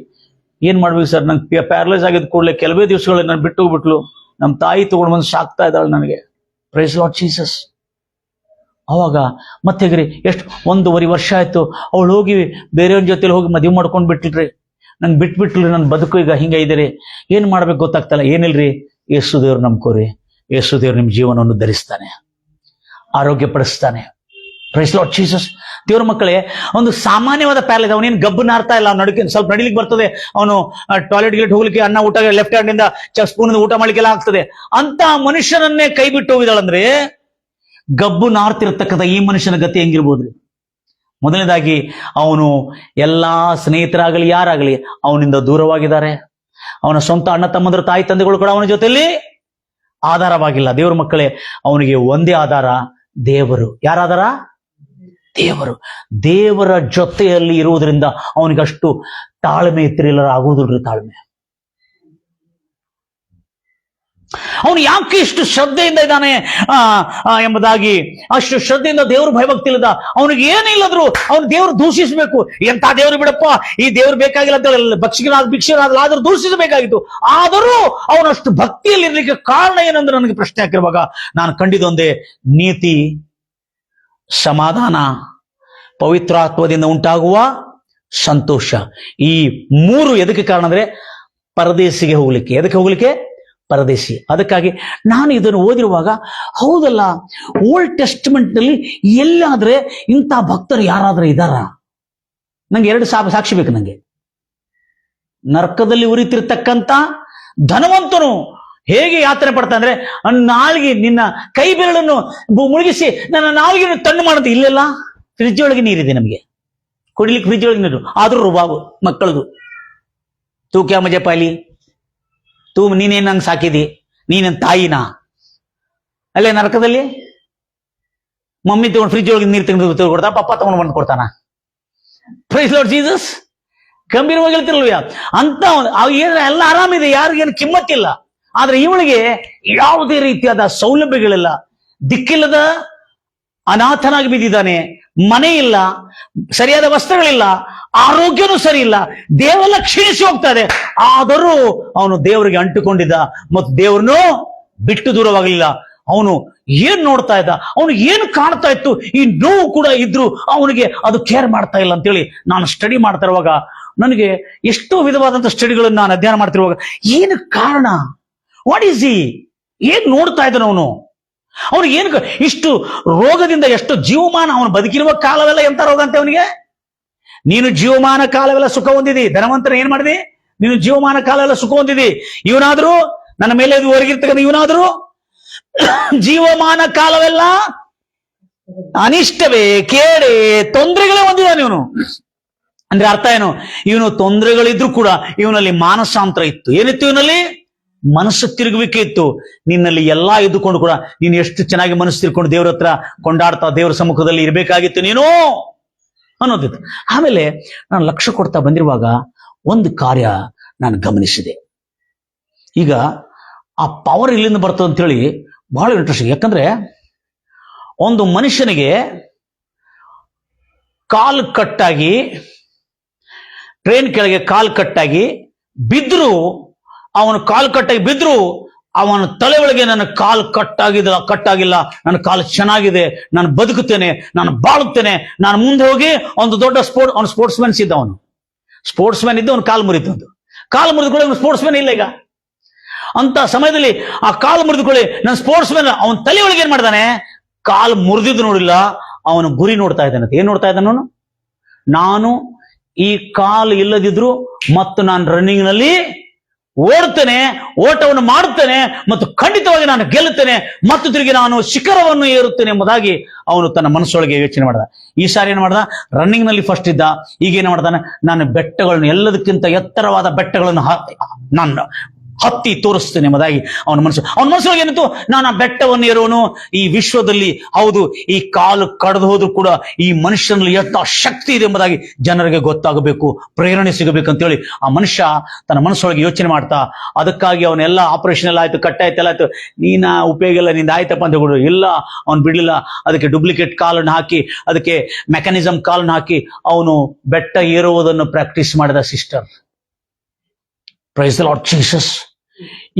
ಏನ್ ಮಾಡ್ಬೇಕು ಸರ್, ನಂಗೆ ಪ್ಯಾರಲೈಸ್ ಆಗಿದ್ ಕೂಡಲೇ ಕೆಲವೇ ದಿವಸಗಳು ನಾನು ಬಿಟ್ಟು ಹೋಗ್ಬಿಟ್ಲು, ನಮ್ಮ ತಾಯಿ ತಗೊಂಡು ಬಂದು ಸಾಕ್ತಾ ಇದ್ದಾಳೆ ನನಗೆ. Praise lord Jesus. ಅವಾಗ ಮತ್ತೆ ಹೇಗ್ರಿ, ಎಷ್ಟು 1.5 ವರ್ಷ ಆಯ್ತು ಅವಳು ಹೋಗಿ ಬೇರೆಯವ್ರ ಜೊತೆಲಿ ಹೋಗಿ ಮದುವೆ ಮಾಡ್ಕೊಂಡ್ ಬಿಟ್ಲ್ರಿ, ನಂಗೆ ಬಿಟ್ಬಿಟ್ಲ್ರಿ, ನನ್ನ ಬದುಕು ಈಗ ಹಿಂಗ ಇದ್ದೀರಿ, ಏನ್ ಮಾಡ್ಬೇಕು ಗೊತ್ತಾಗ್ತಲ್ಲ. ಏನಿಲ್ರಿ, ಯೇಸು ದೇವ್ರು ನಂಬ್ಕೋರಿ, ಯೇಸು ದೇವ್ರು ನಿಮ್ ಜೀವನವನ್ನು ಧರಿಸ್ತಾನೆ, ಆರೋಗ್ಯ ಪಡಿಸ್ತಾನೆ. Price lord Jesus. ದೇವ್ರ ಮಕ್ಕಳೇ, ಒಂದು ಸಾಮಾನ್ಯವಾದ ಪ್ಯಾರಲೈಸ್, ಅವನೇನು ಗಬ್ಬು ನಾರ್ತಾ ಇಲ್ಲ, ಅವ್ನು ಸ್ವಲ್ಪ ನಡಿಲಿಕ್ಕೆ ಬರ್ತದೆ, ಅವನು ಟಾಯ್ಲೆಟ್ ಗಿಲೆಟ್ ಹೋಗ್ಲಿಕ್ಕೆ, ಅನ್ನ ಊಟ ಲೆಫ್ಟ್ ಹ್ಯಾಂಡ್ ಇಂದ ಸ್ಪೂನ್ ಊಟ ಮಾಡ್ಲಿಕ್ಕೆಲ್ಲ ಆಗ್ತದೆ. ಅಂತ ಮನುಷ್ಯನನ್ನೇ ಕೈ ಬಿಟ್ಟು ಹೋಗಿದಾಳಂದ್ರೆ ಗಬ್ಬು ನಾರ್ತಿರ್ತಕ್ಕಂಥ ಈ ಮನುಷ್ಯನ ಗತಿ ಹೆಂಗಿರ್ಬೋದ್ರಿ? ಮೊದಲನೇದಾಗಿ ಅವನು ಎಲ್ಲಾ ಸ್ನೇಹಿತರಾಗಲಿ ಯಾರಾಗಲಿ ಅವನಿಂದ ದೂರವಾಗಿದ್ದಾರೆ. ಅವನ ಸ್ವಂತ ಅಣ್ಣ ತಮ್ಮಂದ್ರ ತಾಯಿ ತಂದೆಗಳು ಕೂಡ ಅವನ ಜೊತೆಯಲ್ಲಿ ಆಧಾರವಾಗಿಲ್ಲ. ದೇವ್ರ ಮಕ್ಕಳೇ, ಅವನಿಗೆ ಒಂದೇ ಆಧಾರ, ದೇವರು. ಯಾರಾಧಾರ? ದೇವರು. ದೇವರ ಜೊತೆಯಲ್ಲಿ ಇರುವುದರಿಂದ ಅವನಿಗಷ್ಟು ತಾಳ್ಮೆ ಇತ್ತಿರಲಿಲ್ಲ, ಆಗುವುದಿಲ್ರಿ ತಾಳ್ಮೆ. ಅವನು ಯಾಕೆ ಇಷ್ಟು ಶ್ರದ್ಧೆಯಿಂದ ಇದ್ದಾನೆ ಎಂಬುದಾಗಿ, ಅಷ್ಟು ಶ್ರದ್ಧೆಯಿಂದ ದೇವರು ಭಯಭಕ್ತಿ ಇಲ್ಲದ ಅವನಿಗೆ ಏನಿಲ್ಲದ್ರು ಅವನು ದೇವರು ದೂಷಿಸಬೇಕು. ಎಂತ ದೇವರು ಬಿಡಪ್ಪ, ಈ ದೇವ್ರು ಬೇಕಾಗಿಲ್ಲ ಅಂತ ಹೇಳಿ ಭಿಕ್ಷೆನಾದ್ರೂ ದೂಷಿಸಬೇಕಾಗಿತ್ತು. ಆದರೂ ಅವನಷ್ಟು ಭಕ್ತಿಯಲ್ಲಿ ಇರ್ಲಿಕ್ಕೆ ಕಾರಣ ಏನಂದ್ರೆ ನನಗೆ ಪ್ರಶ್ನೆ ಹಾಕಿರುವಾಗ ನಾನು ಕಂಡಿದ್ದೊಂದೇ, ನೀತಿ, ಸಮಾಧಾನ, ಪವಿತ್ರಾತ್ಮದಿಂದ ಉಂಟಾಗುವ ಸಂತೋಷ. ಈ 3 ಎದಕ್ಕೆ ಕಾರಣ ಅಂದ್ರೆ ಪರದೇಶಿಗೆ ಹೋಗ್ಲಿಕ್ಕೆ. ಎದಕ್ಕೆ ಹೋಗ್ಲಿಕ್ಕೆ? ಪರದೇಶಿ. ಅದಕ್ಕಾಗಿ ನಾನು ಇದನ್ನು ಓದಿರುವಾಗ, ಹೌದಲ್ಲ, ಓಲ್ಡ್ ಟೆಸ್ಟ್ಮೆಂಟ್ ನಲ್ಲಿ ಎಲ್ಲಾದ್ರೆ ಇಂಥ ಭಕ್ತರು ಯಾರಾದ್ರೂ ಇದ್ದಾರ? ನಂಗೆ 2 ಸಾಕ್ಷಿ ಬೇಕು. ನಂಗೆ ನರಕದಲ್ಲಿ ಉರಿತಿರ್ತಕ್ಕಂಥ ಧನವಂತನು ಹೇಗೆ ಯಾತನೆ ಪಡ್ತಾ ಅಂದ್ರೆ, ನಾಲ್ಗೆ ನಿನ್ನ ಕೈ ಬೆರಳನ್ನು ಮುಳುಗಿಸಿ ನನ್ನ ನಾಲ್ಗೆಯನ್ನು ತಣ್ಣು ಮಾಡುತ್ತೆ. ಇಲ್ಲೆಲ್ಲ ಫ್ರಿಜ್ ಒಳಗೆ ನೀರಿದೆ, ನಮಗೆ ಕುಡಿಲಿಕ್ಕೆ ಫ್ರಿಜ್ ಒಳಗೆ ನೀರು, ಆದ್ರೂ ರುಬಾಬು ಮಕ್ಕಳದು. ತೂ ಕ್ಯಾ ಮಜೆ ಪಾಲಿ, ತೂ ನೀನೇನ್ ನಂಗೆ ಸಾಕಿದಿ, ನೀನೇನ್ ತಾಯಿನಾ? ಅಲ್ಲೇ ನರಕದಲ್ಲಿ ಮಮ್ಮಿ ತಗೊಂಡು ಫ್ರಿಜ್ ಒಳಗೆ ನೀರು ತೆಗೆದು ಕೊಡ್ತಾ, ಪಪ್ಪ ತಗೊಂಡು ಬಂದು ಕೊಡ್ತಾನ. Praise lord Jesus. ಗಂಭೀರವಾಗಿ ಹೇಳ್ತಿರಲ್ವ ಅಂತ ಎಲ್ಲ ಆರಾಮಿದೆ, ಯಾರಿಗೇನು ಕಿಮ್ಮತ್ತಿಲ್ಲ. ಆದ್ರೆ ಇವಳಿಗೆ ಯಾವುದೇ ರೀತಿಯಾದ ಸೌಲಭ್ಯಗಳಿಲ್ಲ, ದಿಕ್ಕಿಲ್ಲದ ಅನಾಥನಾಗಿ ಬಿದ್ದಿದ್ದಾನೆ, ಮನೆ ಇಲ್ಲ, ಸರಿಯಾದ ವಸ್ತ್ರಗಳಿಲ್ಲ, ಆರೋಗ್ಯನೂ ಸರಿ ಇಲ್ಲ, ದೇವೆಲ್ಲ ಕ್ಷೀಣಿಸಿ ಹೋಗ್ತಾ ಇದೆ. ಆದರೂ ಅವನು ದೇವರಿಗೆ ಅಂಟುಕೊಂಡಿದ್ದ ಮತ್ತು ದೇವ್ರನ್ನೂ ಬಿಟ್ಟು ದೂರವಾಗಲಿಲ್ಲ. ಅವನು ಏನ್ ನೋಡ್ತಾ ಇದ್ದ, ಅವನು ಏನು ಕಾಣ್ತಾ ಇತ್ತು, ಈ ನೋವು ಕೂಡ ಇದ್ರು ಅವನಿಗೆ ಅದು ಕೇರ್ ಮಾಡ್ತಾ ಇಲ್ಲ ಅಂತೇಳಿ ನಾನು ಸ್ಟಡಿ ಮಾಡ್ತಾ ಇರುವಾಗ, ನನಗೆ ಎಷ್ಟೋ ವಿಧವಾದಂತ ಸ್ಟಡಿಗಳನ್ನು ನಾನು ಅಧ್ಯಯನ ಮಾಡ್ತಿರುವಾಗ, ಏನು ಕಾರಣ? ವಾಟ್ ಈಸ್ ಏನ್ ನೋಡ್ತಾ ಇದ್ದಾನ ಅವನಿಗೆ ಏನು ಇಷ್ಟು ರೋಗದಿಂದ, ಎಷ್ಟು ಜೀವಮಾನ ಅವನು ಬದುಕಿರುವ ಕಾಲವೆಲ್ಲ ಎಂತ ರೋಗ ಅಂತೆ ಅವನಿಗೆ? ನೀನು ಜೀವಮಾನ ಕಾಲವೆಲ್ಲ ಸುಖ ಹೊಂದಿದಿ, ಧನವಂತರ ಏನ್ ಮಾಡಿದಿ? ನೀನು ಜೀವಮಾನ ಕಾಲವೆಲ್ಲ ಸುಖ ಹೊಂದಿದಿ. ಇವನಾದ್ರೂ ನನ್ನ ಮೇಲೆ ಹೊರಗಿರ್ತಕ್ಕಂಥ ಇವನಾದ್ರೂ ಜೀವಮಾನ ಕಾಲವೆಲ್ಲ ಅನಿಷ್ಟವೇ, ಕೇಡೆ, ತೊಂದರೆಗಳೇ ಹೊಂದಿದ್ದಾನೆ ಇವನು. ಅಂದ್ರೆ ಅರ್ಥ ಏನು? ಇವನು ತೊಂದರೆಗಳಿದ್ರು ಕೂಡ ಇವನಲ್ಲಿ ಮಾನಸಾಂತರ ಇತ್ತು. ಏನಿತ್ತು ಇವನಲ್ಲಿ? ಮನಸ್ಸು ತಿರುಗುವಿಕೆ ಇತ್ತು. ನಿನ್ನಲ್ಲಿ ಎಲ್ಲಾ ಇದ್ದುಕೊಂಡು ಕೂಡ ನೀನು ಎಷ್ಟು ಚೆನ್ನಾಗಿ ಮನಸ್ಸು ತಿರ್ಕೊಂಡು ದೇವ್ರ ಹತ್ರ ಕೊಂಡಾಡ್ತಾ ದೇವರ ಸಮ್ಮುಖದಲ್ಲಿ ಇರಬೇಕಾಗಿತ್ತು ನೀನು ಅನ್ನೋದಿತ್ತು. ಆಮೇಲೆ ನಾನು ಲಕ್ಷ್ಯ ಕೊಡ್ತಾ ಬಂದಿರುವಾಗ ಒಂದು ಕಾರ್ಯ ನಾನು ಗಮನಿಸಿದೆ. ಈಗ ಆ ಪವರ್ ಇಲ್ಲಿಂದ ಬರ್ತದೆ ಅಂತೇಳಿ ಬಹಳ ಇಂಟ್ರೆಸ್ಟಿಂಗ್. ಯಾಕಂದ್ರೆ ಒಂದು ಮನುಷ್ಯನಿಗೆ ಕಾಲು ಕಟ್ಟಾಗಿ, ಟ್ರೈನ್ ಕೆಳಗೆ ಕಾಲು ಕಟ್ಟಾಗಿ ಬಿದ್ದರೂ ಅವನು ಕಾಲು ಕಟ್ಟಾಗಿ ಬಿದ್ರು ಅವನ ತಲೆ ಒಳಗೆ ನನ್ನ ಕಾಲು ಕಟ್ಟಾಗಿಲ್ಲ, ನನ್ನ ಕಾಲು ಚೆನ್ನಾಗಿದೆ, ನಾನು ಬದುಕುತ್ತೇನೆ, ನಾನು ಬಾಳುತ್ತೇನೆ, ನಾನು ಮುಂದೆ ಹೋಗಿ ಒಂದು ದೊಡ್ಡ ಅವನು ಸ್ಪೋರ್ಟ್ಸ್ ಮ್ಯಾನ್ಸ್ ಇದ್ದ, ಅವನು ಸ್ಪೋರ್ಟ್ಸ್ ಮ್ಯಾನ್ ಇದ್ದು ಅವನು ಕಾಲು ಮುರಿತು. ಒಂದು ಕಾಲು ಮುರಿದುಕೊಳ್ಳಿ, ಅವನು ಸ್ಪೋರ್ಟ್ಸ್ ಮ್ಯಾನ್ ಇಲ್ಲ ಈಗ. ಅಂತ ಸಮಯದಲ್ಲಿ ಆ ಕಾಲು ಮುರಿದುಕೊಳ್ಳಿ ನನ್ನ ಸ್ಪೋರ್ಟ್ಸ್ ಮ್ಯಾನ್ ಅವನ ತಲೆ ಒಳಗೆ ಏನ್ ಮಾಡ್ತಾನೆ, ಕಾಲು ಮುರಿದಿದ್ದು ನೋಡಿಲ್ಲ, ಅವನು ಗುರಿ ನೋಡ್ತಾ ಇದ್ದಾನೆ. ಏನ್ ನೋಡ್ತಾ ಇದ್ದಾನ ಅವನು? ನಾನು ಈ ಕಾಲು ಇಲ್ಲದಿದ್ರು ಮತ್ತು ನಾನು ರನ್ನಿಂಗ್ ನಲ್ಲಿ ಓಡ್ತೇನೆ, ಓಟವನ್ನು ಮಾಡುತ್ತೇನೆ ಮತ್ತು ಖಂಡಿತವಾಗಿ ನಾನು ಗೆಲ್ಲುತ್ತೇನೆ ಮತ್ತು ತಿರುಗಿ ನಾನು ಶಿಖರವನ್ನು ಏರುತ್ತೇನೆ ಎಂಬುದಾಗಿ ಅವನು ತನ್ನ ಮನಸ್ಸೊಳಗೆ ಯೋಚನೆ ಮಾಡಿದ. ಈ ಸಾರಿ ಏನ್ ಮಾಡ್ದ? ರನ್ನಿಂಗ್ ನಲ್ಲಿ ಫಸ್ಟ್ ಇದ್ದ. ಈಗ ಏನ್ ಮಾಡ್ದಾನೆ? ನಾನು ಬೆಟ್ಟಗಳನ್ನು, ಎಲ್ಲದಕ್ಕಿಂತ ಎತ್ತರವಾದ ಬೆಟ್ಟಗಳನ್ನು ನಾನು ಹತ್ತಿ ತೋರಿಸ್ತೇನೆ ಎಂಬುದಾಗಿ ಅವನ ಮನಸ್ಸೊಳಗೆ ಏನಿತ್ತು? ನಾನು ಆ ಬೆಟ್ಟವನ್ನು ಏರೋನು. ಈ ವಿಶ್ವದಲ್ಲಿ ಹೌದು, ಈ ಕಾಲು ಕಳೆದು ಹೋದ್ರೂ ಕೂಡ ಈ ಮನುಷ್ಯನಲ್ಲಿ ಎಷ್ಟು ಶಕ್ತಿ ಇದೆ ಎಂಬುದಾಗಿ ಜನರಿಗೆ ಗೊತ್ತಾಗಬೇಕು, ಪ್ರೇರಣೆ ಸಿಗಬೇಕು ಅಂತೇಳಿ ಆ ಮನುಷ್ಯ ತನ್ನ ಮನಸ್ಸೊಳಗೆ ಯೋಚನೆ ಮಾಡ್ತಾ, ಅದಕ್ಕಾಗಿ ಅವನೆಲ್ಲ ಆಪರೇಷನ್ ಎಲ್ಲ ಆಯ್ತು, ಕಟ್ಟಾಯ್ತು, ಎಲ್ಲ ಆಯ್ತು, ನೀನ ಉಪಯೋಗ ಇಲ್ಲ, ನಿಂದ ಆಯ್ತಪ್ಪ ಅಂತ ಹೇಳಿ ಇಲ್ಲ, ಅವನು ಬಿಡ್ಲಿಲ್ಲ. ಅದಕ್ಕೆ ಡೂಪ್ಲಿಕೇಟ್ ಕಾಲನ್ನು ಹಾಕಿ, ಅದಕ್ಕೆ ಮೆಕ್ಯಾನಿಸಮ್ ಕಾಲನ್ನು ಹಾಕಿ ಅವನು ಬೆಟ್ಟ ಏರುವುದನ್ನು ಪ್ರಾಕ್ಟೀಸ್ ಮಾಡಿದ. Sister, praise the lord Jesus.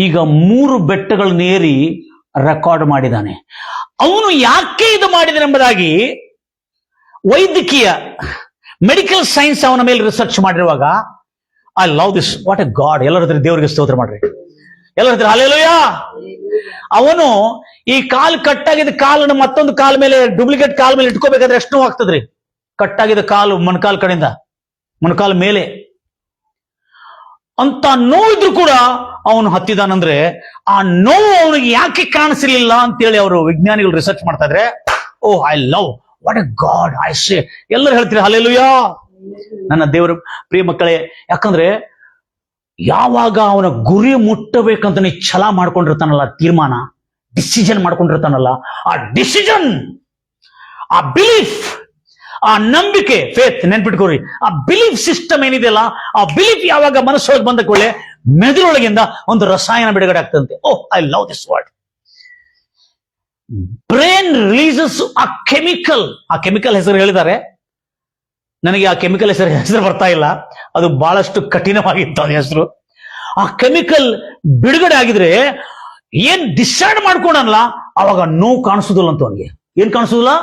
ಈಗ 3 ಬೆಟ್ಟಗಳನ್ನ ಏರಿ ರೆಕಾರ್ಡ್ ಮಾಡಿದ್ದಾನೆ. ಅವನು ಯಾಕೆ ಇದು ಮಾಡಿದಾನೆ ಎಂಬುದಾಗಿ ವೈದ್ಯಕೀಯ ಮೆಡಿಕಲ್ ಸೈನ್ಸ್ ಅವನ ಮೇಲೆ ರಿಸರ್ಚ್ ಮಾಡಿರುವಾಗ, I love this, what a God. ಎಲ್ಲರ ಹತ್ರ ದೇವರಿಗೆ ಸ್ತೋತ್ರ ಮಾಡ್ರಿ, ಎಲ್ಲರ ಹತ್ರ ಹಲ್ಲೆಲೂಯಾ. ಅವನು ಈ ಕಾಲು ಕಟ್ಟಾಗಿದ್ದ ಕಾಲನ್ನು ಮತ್ತೊಂದು ಕಾಲ ಮೇಲೆ, ಡೂಪ್ಲಿಕೇಟ್ ಕಾಲ ಮೇಲೆ ಇಟ್ಕೋಬೇಕಾದ್ರೆ ಎಷ್ಟು ನೋವು ಆಗ್ತದ್ರಿ? ಕಟ್ಟಾಗಿದ್ದ ಕಾಲು ಮೊಣಕಾಲು ಕಡೆಯಿಂದ ಮೊಣಕಾಲು ಮೇಲೆ ಅಂತ ನೋವಿದ್ರು ಕೂಡ ಅವನು ಹತ್ತಿದಾನಂದ್ರೆ ಆ ನೋವು ಅವನಿಗೆ ಯಾಕೆ ಕಾಣಿಸಲಿಲ್ಲ ಅಂತೇಳಿ ಅವರು ವಿಜ್ಞಾನಿಗಳು ರಿಸರ್ಚ್ ಮಾಡ್ತಾ ಇದ್ರೆ, oh I love, what a God, I say. ಎಲ್ಲರೂ ಹೇಳ್ತೀರಿ ಹಲ್ಲೆಲೂಯಾ. ನನ್ನ ದೇವರ ಪ್ರಿಯ ಮಕ್ಕಳೇ, ಯಾಕಂದ್ರೆ ಯಾವಾಗ ಅವನ ಗುರಿ ಮುಟ್ಟಬೇಕಂತ ನೀ ಛಲ ಮಾಡ್ಕೊಂಡಿರ್ತಾನಲ್ಲ, ತೀರ್ಮಾನ, ಡಿಸಿಷನ್ ಮಾಡ್ಕೊಂಡಿರ್ತಾನಲ್ಲ, ಆ ಡಿಸಿಷನ್, ಆ ಬಿಲೀಫ್, ಆ ನಂಬಿಕೆ, ಫೇತ್, ನೆನ್ಪಿಟ್ಕೋರಿ. ಆ ಬಿಲೀಫ್ ಸಿಸ್ಟಮ್ ಏನಿದೆಯಲ್ಲ, ಆ ಬಿಲೀಫ್ ಯಾವಾಗ ಮನಸ್ಸೊಳಗೆ ಬಂದ ಕೂಡಲೇ ಮೆದುಳೊಳಗಿಂದ ಒಂದು ರಸಾಯನ ಬಿಡುಗಡೆ ಆಗ್ತಂತೆ. Oh, I love this word. Brain releases ಆ ಕೆಮಿಕಲ್. ಆ ಕೆಮಿಕಲ್ ಹೆಸರು ಹೇಳಿದ್ದಾರೆ, ನನಗೆ ಆ ಕೆಮಿಕಲ್ ಹೆಸರು ಬರ್ತಾ ಇಲ್ಲ, ಅದು ಬಹಳಷ್ಟು ಕಠಿಣವಾಗಿತ್ತು ಅದ ಹೆಸರು. ಆ ಕೆಮಿಕಲ್ ಬಿಡುಗಡೆ ಆಗಿದ್ರೆ ಏನ್ ಡಿಸೈಡ್ ಮಾಡ್ಕೊಂಡಲ್ಲ, ಅವಾಗ ನೋವು ಕಾಣಿಸುದಿಲ್ಲ ಅಂತ. ಅವನಿಗೆ ಏನ್ ಕಾಣಿಸುದಿಲ್ಲ?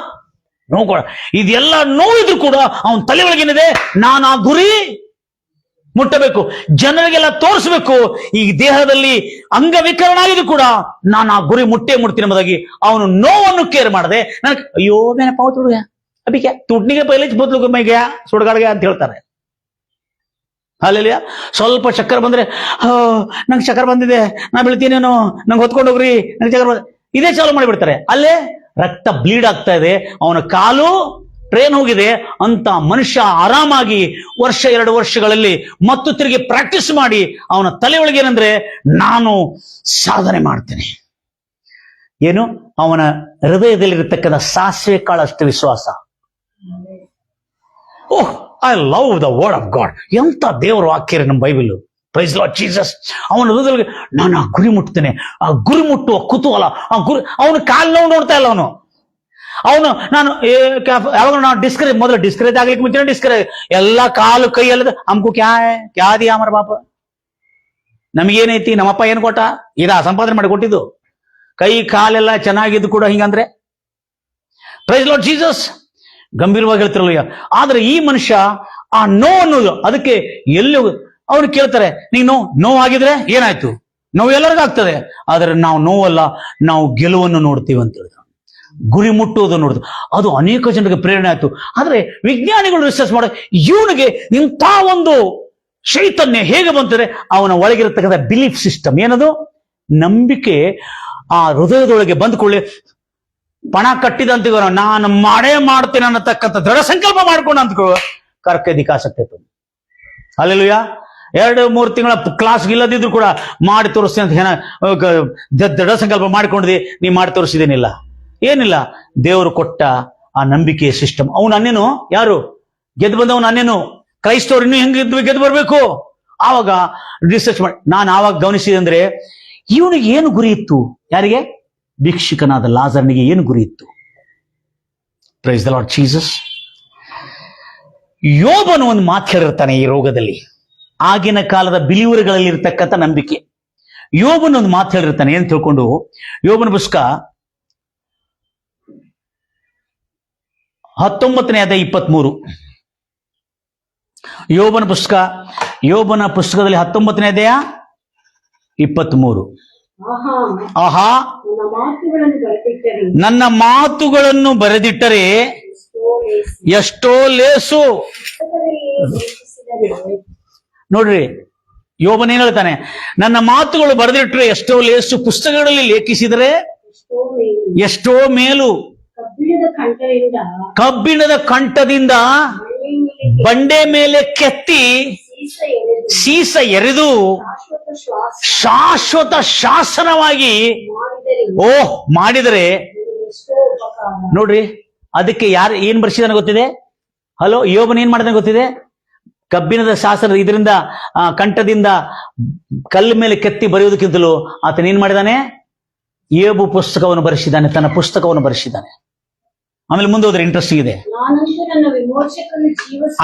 ನೋವು. ಇದೆಲ್ಲ ನೋವಿದ್ರು ಕೂಡ ಅವನ ತಲೆ ಒಳಗೇನಿದೆ? ನಾನು ಆ ಗುರಿ ಮುಟ್ಟಬೇಕು, ಜನರಿಗೆಲ್ಲ ತೋರಿಸ್ಬೇಕು. ಈ ದೇಹದಲ್ಲಿ ಅಂಗವಿಕರಣ ಆಗಿದ್ರು ಕೂಡ ನಾನು ಆ ಗುರಿ ಮುಟ್ತೀನಿ ಎಂಬುದಾಗಿ ಅವನು ನೋವನ್ನು ಕೇರ್ ಮಾಡದೆ, ನನಗೆ ಅಯ್ಯೋ ಮೇನೆ ಪಾವತಿ ಹುಡುಗ ಅಬಿಕೆ ತುಡ್ನಿಗೆ ಪೈಲೆ ಬದಲು ಮೈಗೆ ಸುಡಗಾಡ್ಗೆ ಅಂತ ಹೇಳ್ತಾರೆ. ಅಲ್ಲೆಲ್ಲ ಸ್ವಲ್ಪ ಚಕ್ಕರ್ ಬಂದ್ರೆ, ನಂಗೆ ಚಕ್ಕರ್ ಬಂದಿದೆ, ನಾ ಬೀಳ್ತೀನೇನು, ನಂಗೆ ಹೊತ್ಕೊಂಡು ಹೋಗ್ರಿ, ನಂಗೆ ಚಕ್ಕರ್ ಬಂದ, ಇದೇ ಚಾಲು ಮಾಡಿಬಿಡ್ತಾರೆ. ಅಲ್ಲೇ ರಕ್ತ ಬ್ಲೀಡ್ ಆಗ್ತಾ ಇದೆ, ಅವನ ಕಾಲು ಟ್ರೈನ್ ಹೋಗಿದೆ ಅಂತ ಮನುಷ್ಯ ಆರಾಮಾಗಿ 1-2 ವರ್ಷಗಳಲ್ಲಿ ಮತ್ತು ತಿರುಗಿ ಪ್ರಾಕ್ಟೀಸ್ ಮಾಡಿ ಅವನ ತಲೆ ಒಳಗೆ ಏನಂದ್ರೆ, ನಾನು ಸಾಧನೆ ಮಾಡ್ತೇನೆ. ಏನು? ಅವನ ಹೃದಯದಲ್ಲಿರತಕ್ಕಂಥ ಸಾಸಿವೆ ಕಾಳಷ್ಟು ವಿಶ್ವಾಸ. Oh, I love the word of God. ಎಂತ ದೇವರ ವಾಕ್ಯ ನಮ್ಮ ಬೈಬಲ್. Price lord Jesus. ಅವನ ಹೃದಯದೊಳಗೆ ನಾನು ಆ ಗುರಿ ಮುಟ್ತೇನೆ, ಆ ಗುರಿ ಮುಟ್ಟುವ ಕುತೂಹಲ, ಆ ಗುರಿ. ಅವನು ಕಾಲು ನೋವು ನೋಡ್ತಾ ಇಲ್ಲ. ಅವನು ನಾನು ಯಾವಾಗ ನಾವು ಮೊದಲು ಡಿಸ್ಕರೇಜ್ ಆಗ್ಲಿಕ್ಕೆ ಮುಂಚೆ ಡಿಸ್ಕರೇಜ್ ಎಲ್ಲ ಕಾಲು ಕೈ ಎಲ್ಲ ಅಮ್ಕು ಕ್ಯಾ ದಿಯಾ ಅಮರ ಬಾಪ, ನಮಗೇನೈತಿ, ನಮ್ಮಪ್ಪ ಏನ್ ಕೊಟ್ಟ, ಸಂಪಾದನೆ ಮಾಡಿ ಕೊಟ್ಟಿದ್ದು. ಕೈ ಕಾಲೆಲ್ಲ ಚೆನ್ನಾಗಿದ್ದು ಕೂಡ ಹಿಂಗಂದ್ರೆ, ಪ್ರೈಸ್ ಲಾರ್ಡ್ ಜೀಸಸ್. ಗಂಭೀರವಾಗಿ ಹೇಳ್ತಿರಲ್ಲ. ಆದ್ರೆ ಈ ಮನುಷ್ಯ ಆ ನೋವು ಅನ್ನೋದು, ಅದಕ್ಕೆ ಎಲ್ಲಿ ಅವ್ರು ಕೇಳ್ತಾರೆ, ನೀನು ನೋವಾಗಿದ್ರೆ ಏನಾಯ್ತು? ನೋವು ಎಲ್ಲರಿಗೂ ಆಗ್ತದೆ, ಆದ್ರೆ ನಾವು ನೋವಲ್ಲ, ನಾವು ಗೆಲುವನ್ನು ನೋಡ್ತೀವಿ ಅಂತ ಹೇಳಿದ್ರು. ಗುರಿ ಮುಟ್ಟುವುದು ನೋಡಿದ್ರು, ಅದು ಅನೇಕ ಜನರಿಗೆ ಪ್ರೇರಣೆ ಆಯ್ತು. ಆದ್ರೆ ವಿಜ್ಞಾನಿಗಳು ರಿಸರ್ಚ್ ಮಾಡ, ಇವನಿಗೆ ಇಂಥ ಒಂದು ಚೈತನ್ಯ ಹೇಗೆ ಬಂತಂದ್ರೆ, ಅವನ ಒಳಗಿರತಕ್ಕಂಥ ಬಿಲೀಫ್ ಸಿಸ್ಟಮ್ ಏನದು? ನಂಬಿಕೆ ಆ ಹೃದಯದೊಳಗೆ ಬಂದ್ಕೊಳ್ಳಿ, ಪಣ ಕಟ್ಟಿದಂತ ನಾನು ಮಾಡೇ ಮಾಡ್ತೇನೆ ಅನ್ನತಕ್ಕಂಥ ದೃಢ ಸಂಕಲ್ಪ ಮಾಡ್ಕೊಂಡು ಅಂದ್ಕೋ ಕರ್ಕೆ ದಿಕ್ಕಾಸಕ್ತಿ. ಅಲ್ಲೆಲ್ಲೂಯಾ. 2-3 ತಿಂಗಳ ಕ್ಲಾಸ್ ಇಲ್ಲದಿದ್ರು ಕೂಡ ಮಾಡಿ ತೋರಿಸ್ತೀನಿ ಅಂತ ದೃಢ ಸಂಕಲ್ಪ ಮಾಡ್ಕೊಂಡಿದ್ದಿ, ನೀ ಮಾಡಿ ತೋರಿಸಿದೇನಿಲ್ಲ, ಏನಿಲ್ಲ. ದೇವರು ಕೊಟ್ಟ ಆ ನಂಬಿಕೆಯ ಸಿಸ್ಟಮ್. ಅವನು ಅನ್ನೇನು, ಯಾರು ಗೆದ್ದು ಬಂದವನು ಅನ್ನೇನು, ಕ್ರೈಸ್ತವ್ರು ಇನ್ನೂ ಹೆಂಗೆ ಗೆದ್ದು ಬರ್ಬೇಕು. ಆವಾಗ ರಿಸರ್ಚ್ ಮಾಡಿ ನಾನು ಆವಾಗ ಗಮನಿಸಿದೆ ಅಂದ್ರೆ, ಇವನಿಗೆ ಏನು ಗುರಿ ಇತ್ತು? ಯಾರಿಗೆ? ಭಿಕ್ಷುಕನಾದ ಲಾಜರನಿಗೆ ಏನು ಗುರಿ ಇತ್ತು? Praise the lord Jesus. ಯೋಬನು ಒಂದು ಮಾತು ಹೇಳಿರ್ತಾನೆ ಈ ರೋಗದಲ್ಲಿ. ಆಗಿನ ಕಾಲದ ಬಿಲಿವರ್ಗಳಲ್ಲಿ ಇರ್ತಕ್ಕಂಥ ನಂಬಿಕೆ. ಯೋಬನ ಒಂದು ಮಾತು ಹೇಳಿರ್ತಾನೆ, ಏನ್ ತಿಳ್ಕೊಂಡು, ಯೋಬನ ಪುಸ್ತಕ 19ನೇ ಅಧ್ಯಾಯ 23. ಯೋಬನ ಪುಸ್ತಕದಲ್ಲಿ 19ನೇ ಅಧ್ಯಾಯ 23. ಆಹಾ, ನನ್ನ ಮಾತುಗಳನ್ನು ಬರೆದಿಟ್ಟರೆ ಎಷ್ಟೋ ಲೇಸು. ನೋಡ್ರಿ, ಯೋಬನ ಏನ್ ಹೇಳ್ತಾನೆ, ನನ್ನ ಮಾತುಗಳು ಬರೆದಿಟ್ಟರೆ ಎಷ್ಟೋ ಲೇಸು, ಪುಸ್ತಕಗಳಲ್ಲಿ ಲೇಖಿಸಿದರೆ ಎಷ್ಟೋ ಮೇಲು. ಕಬ್ಬಿಣದ ಕಂಠದಿಂದ ಬಂಡೆ ಮೇಲೆ ಕೆತ್ತಿ ಸೀಸ ಎರೆದು ಶಾಶ್ವತ ಶಾಸನವಾಗಿ ಮಾಡಿದರೆ. ನೋಡ್ರಿ, ಅದಕ್ಕೆ ಯಾರು ಏನ್ ಬರ್ಸಿದಾನೆ ಗೊತ್ತಿದೆ? ಹಲೋ, ಯೋಬನ ಏನ್ ಮಾಡಿದಾನೆ ಗೊತ್ತಿದೆ? ಕಬ್ಬಿಣದ ಶಾಸನ ಇದರಿಂದ ಕಂಠದಿಂದ ಕಲ್ಲು ಮೇಲೆ ಕೆತ್ತಿ ಬರೆಯುವುದಕ್ಕಿಂತಲೂ ಆತನ ಏನ್ ಮಾಡಿದಾನೆ? ಯೋಬು ಪುಸ್ತಕವನ್ನು ಬರೆಸಿದ್ದಾನೆ, ತನ್ನ ಪುಸ್ತಕವನ್ನು ಬರೆಸಿದ್ದಾನೆ. ಆಮೇಲೆ ಮುಂದೆ ಹೋದ್ರೆ ಇಂಟ್ರೆಸ್ಟಿಂಗ್ ಇದೆ.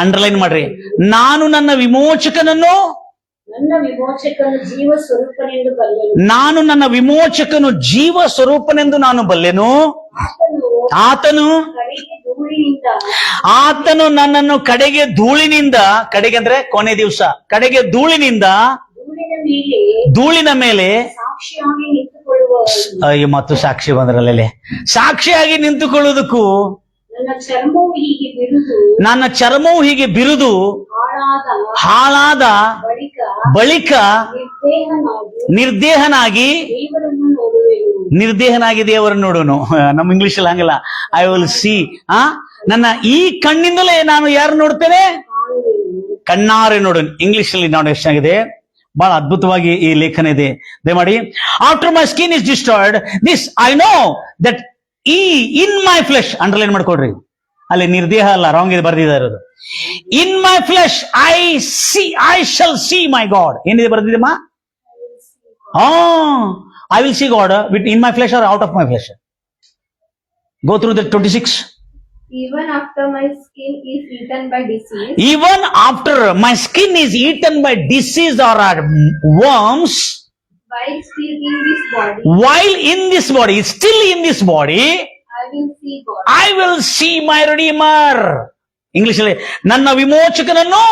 ಅಂಡರ್ಲೈನ್ ಮಾಡ್ರಿ, ನಾನು ನನ್ನ ವಿಮೋಚಕನನ್ನು ಜೀವ ಸ್ವರೂಪನೆಂದು ನಾನು ಬಲ್ಲೆನು. ಆತನು ನನ್ನನ್ನು ಕಡೆಗೆ ಧೂಳಿನಿಂದ, ಕಡೆಗೆ ಅಂದ್ರೆ ಕೊನೆ ದಿವಸ, ಕಡೆಗೆ ಧೂಳಿನ ಮೇಲೆ ಮತ್ತು ಸಾಕ್ಷಿ ಬಂದ್ರಲ್ಲೇ, ಸಾಕ್ಷಿಯಾಗಿ ನಿಂತುಕೊಳ್ಳುವುದಕ್ಕೂ ನನ್ನ ಚರ್ಮವು ಹೀಗೆ ಬಿರುದು ಹಾಳಾದ ಬಳಿಕ ನಿರ್ದೇಹನಾಗಿ ದೇವರನ್ನು ನೋಡೋನು. ನಮ್ಮ ಇಂಗ್ಲಿಷ್ ಅಲ್ಲಿ ಹಂಗಲ್ಲ, ಐ ವಿಲ್ ಸಿ. ನನ್ನ ಈ ಕಣ್ಣಿಂದಲೇ ನಾನು ಯಾರು ನೋಡ್ತೇನೆ? ಕಣ್ಣಾರೆ ನೋಡೋನು. ಇಂಗ್ಲಿಷ್ ಅಲ್ಲಿ ನೋಡಿ ಎಷ್ಟಾಗಿದೆ, ಬಹಳ ಅದ್ಭುತವಾಗಿ ಈ ಲೇಖನ ಇದೆ. ದಯಮಾಡಿ, after my skin is destroyed this I know that in my flesh, underline ಮಾಡ್ಕೊಡ್ರಿ, ಅಲ್ಲಿ ನಿರ್ದೇಹ ಅಲ್ಲ, ರಾಂಗ್ ಇದೆ ಬರ್ದಿದೆ ಇರೋದು. In my flesh I shall see my God. ಏನಿದೆ ಬರ್ದಿದೆಮ್ಮ? I will see God with in my flesh or out of my flesh. Go through the 26. Even after my skin is eaten by disease. Even after my skin is eaten by disease or worms. While still in this body. Still in this body. I will see God. I will see my Redeemer. English ಅಲ್ಲಿ, ನನ್ನ ವಿಮೋಚಕನನ್ನು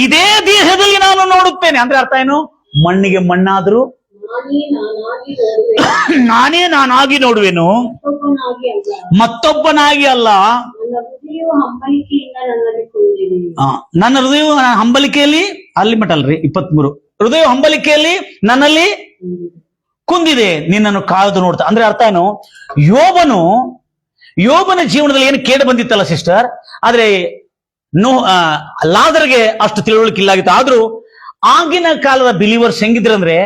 ಇದೇ ದೇಹದಲ್ಲಿ ನಾನು ನೋಡುತ್ತೇನೆ. ಅಂದ್ರೆ ಅರ್ಥ ಏನು? ಮಣ್ಣಿಗೆ ಮಣ್ಣಾದರೂ ನಾನೇ ನಾನಾಗಿ ನೋಡುವೆನು, ಮತ್ತೊಬ್ಬನಾಗಿ ಅಲ್ಲ. ನನ್ನ ಹೃದಯ ಹಂಬಲಿಕೆಯಲ್ಲಿ, ಅಲ್ಲಿ ಮಟ್ಟ ಅಲ್ರಿ 23, ಹೃದಯ ಹಂಬಲಿಕೆಯಲ್ಲಿ ನನ್ನಲ್ಲಿ ಕುಂದಿದೆ, ನಿನ್ನನ್ನು ಕಾಯ್ದು ನೋಡ್ತಾ. ಅಂದ್ರೆ ಅರ್ಥ ಏನು? ಯೋಬನ ಜೀವನದಲ್ಲಿ ಏನು ಕೇಡು ಬಂದಿತ್ತಲ್ಲ ಸಿಸ್ಟರ್, ಆದ್ರೆ ಲಾಜರ್ಗೆ ಅಷ್ಟು ತಿಳುವಳಿಕೆ ಇಲ್ಲಾಗಿತ್ತು. ಆದ್ರೂ ಆಗಿನ ಕಾಲದ ಬಿಲೀವರ್ಸ್ ಹೆಂಗಿದ್ರಂದ್ರೆ,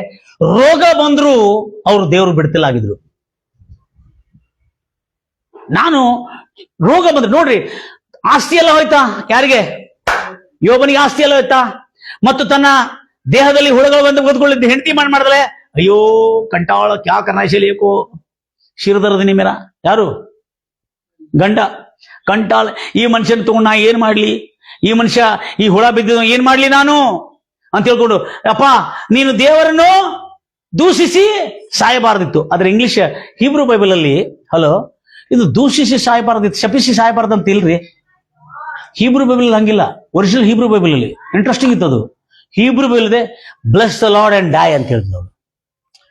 ರೋಗ ಬಂದ್ರು ಅವರು ದೇವರು ಬಿಡ್ತಿಲ್ಲಾಗಿದ್ರು. ರೋಗ ಬಂದ್ರೆ ನೋಡ್ರಿ, ಆಸ್ತಿ ಎಲ್ಲ ಹೋಯ್ತಾ? ಯಾರಿಗೆ? ಯೋಬನಿಗೆ ಆಸ್ತಿ ಎಲ್ಲ ಹೋಯ್ತಾ? ಮತ್ತು ತನ್ನ ದೇಹದಲ್ಲಿ ಹುಳಗಳು ಬಂದು ಓದ್ಕೊಳ್ಳಿದ್ದು ಹೆಂಡತಿ ಮಾಡಿದ್ರೆ, ಅಯ್ಯೋ ಕಂಟಾಳ ಕ್ಯಾ ಕರ್ನಾಶಲೇಕೋ ಶಿರದರದ ನಿಮೇರ, ಯಾರು? ಗಂಡ. ಕಂಟಾಳ, ಈ ಮನುಷ್ಯನ ತಗೊಂಡು ನಾ ಏನ್ ಮಾಡ್ಲಿ, ಈ ಮನುಷ್ಯ ಈ ಹುಳ ಬಿದ್ದಿದ್ದು ಏನ್ ಮಾಡ್ಲಿ ನಾನು ಅಂತ ಹೇಳ್ಕೊಂಡು, ಅಪ್ಪ ನೀನು ದೇವರನ್ನು ದೂಷಿಸಿ ಸಾಯಬಾರ್ದಿತ್ತು. ಆದ್ರೆ ಇಂಗ್ಲಿಷ್ ಹೀಬ್ರೂ ಬೈಬಲ್ ಅಲ್ಲಿ, ಹಲೋ, ಇದು ದೂಷಿಸಿ ಸಾಯಬಾರ್ದಿತ್ತು, ಶಪಿಸಿ ಸಾಯಬಾರ್ದಂತ ಇಲ್ರಿ. ಹೀಬ್ರೂ ಬೈಬಲ್ ಹಂಗಿಲ್ಲ. ಒರಿಜಿನಲ್ ಹೀಬ್ರೂ ಬೈಬಲ್ ಅಲ್ಲಿ ಇಂಟ್ರೆಸ್ಟಿಂಗ್ ಇತ್ತು ಅದು. ಹೀಬ್ರೂ ಬೈಬಲ್ ಇದೆ, bless the lord and die ಅಂತ ಹೇಳಿದ್ ನೋಡಿ.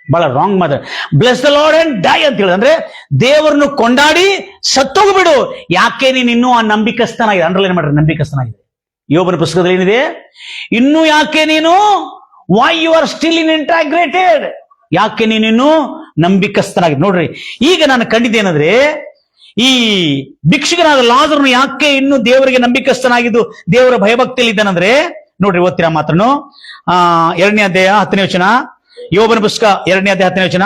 ಬಹಳ ರಾಂಗ್ ಮಾತ್ರ. Bless the lord and die ಅಂತ ಹೇಳಿದ್ರೆ, ಅಂದ್ರೆ ದೇವರನ್ನು ಕೊಂಡಾಡಿ ಸತ್ತೋಗ್ಬಿಡು. ಯಾಕೆ ನೀನು ಇನ್ನೂ ಆ ನಂಬಿಕಸ್ಥನಾಗಿದೆ? ಅಂಡರ್ಲೈನ್ ಮಾಡ್ರಿ, ನಂಬಿಕಸ್ಥನಾಗಿದೆ. ಯೋಬನ ಪುಸ್ತಕದಲ್ಲಿ ಏನಿದೆ? ಇನ್ನು ಯಾಕೆ ನೀನು, why you are still in integrated, ಯಾಕೆ ನೀನಿನ್ನು ನಂಬಿಕಸ್ಥನಾಗಿದೆ? ನೋಡ್ರಿ, ಈಗ ನಾನು ಕಂಡಿದ್ದೇನಂದ್ರೆ, ಈ ಭಿಕ್ಷುಕನಾದ ಲಾಜರನು ಯಾಕೆ ಇನ್ನು ದೇವರಿಗೆ ನಂಬಿಕಸ್ಥನಾಗಿದ್ದು ದೇವರ ಭಯಭಕ್ತಿಯಲ್ಲಿ ಇದ್ದಾನಂದ್ರೆ, ನೋಡ್ರಿ ಓದ್ತೀರಾ ಮಾತ್ರನು. 2ನೇ ಅಧ್ಯಾಯ 10ನೇ ವಚನ, ಯೋಬನ ಪುಸ್ತಕ 2ನೇ ಅಧ್ಯಾಯ 10ನೇ ವಚನ.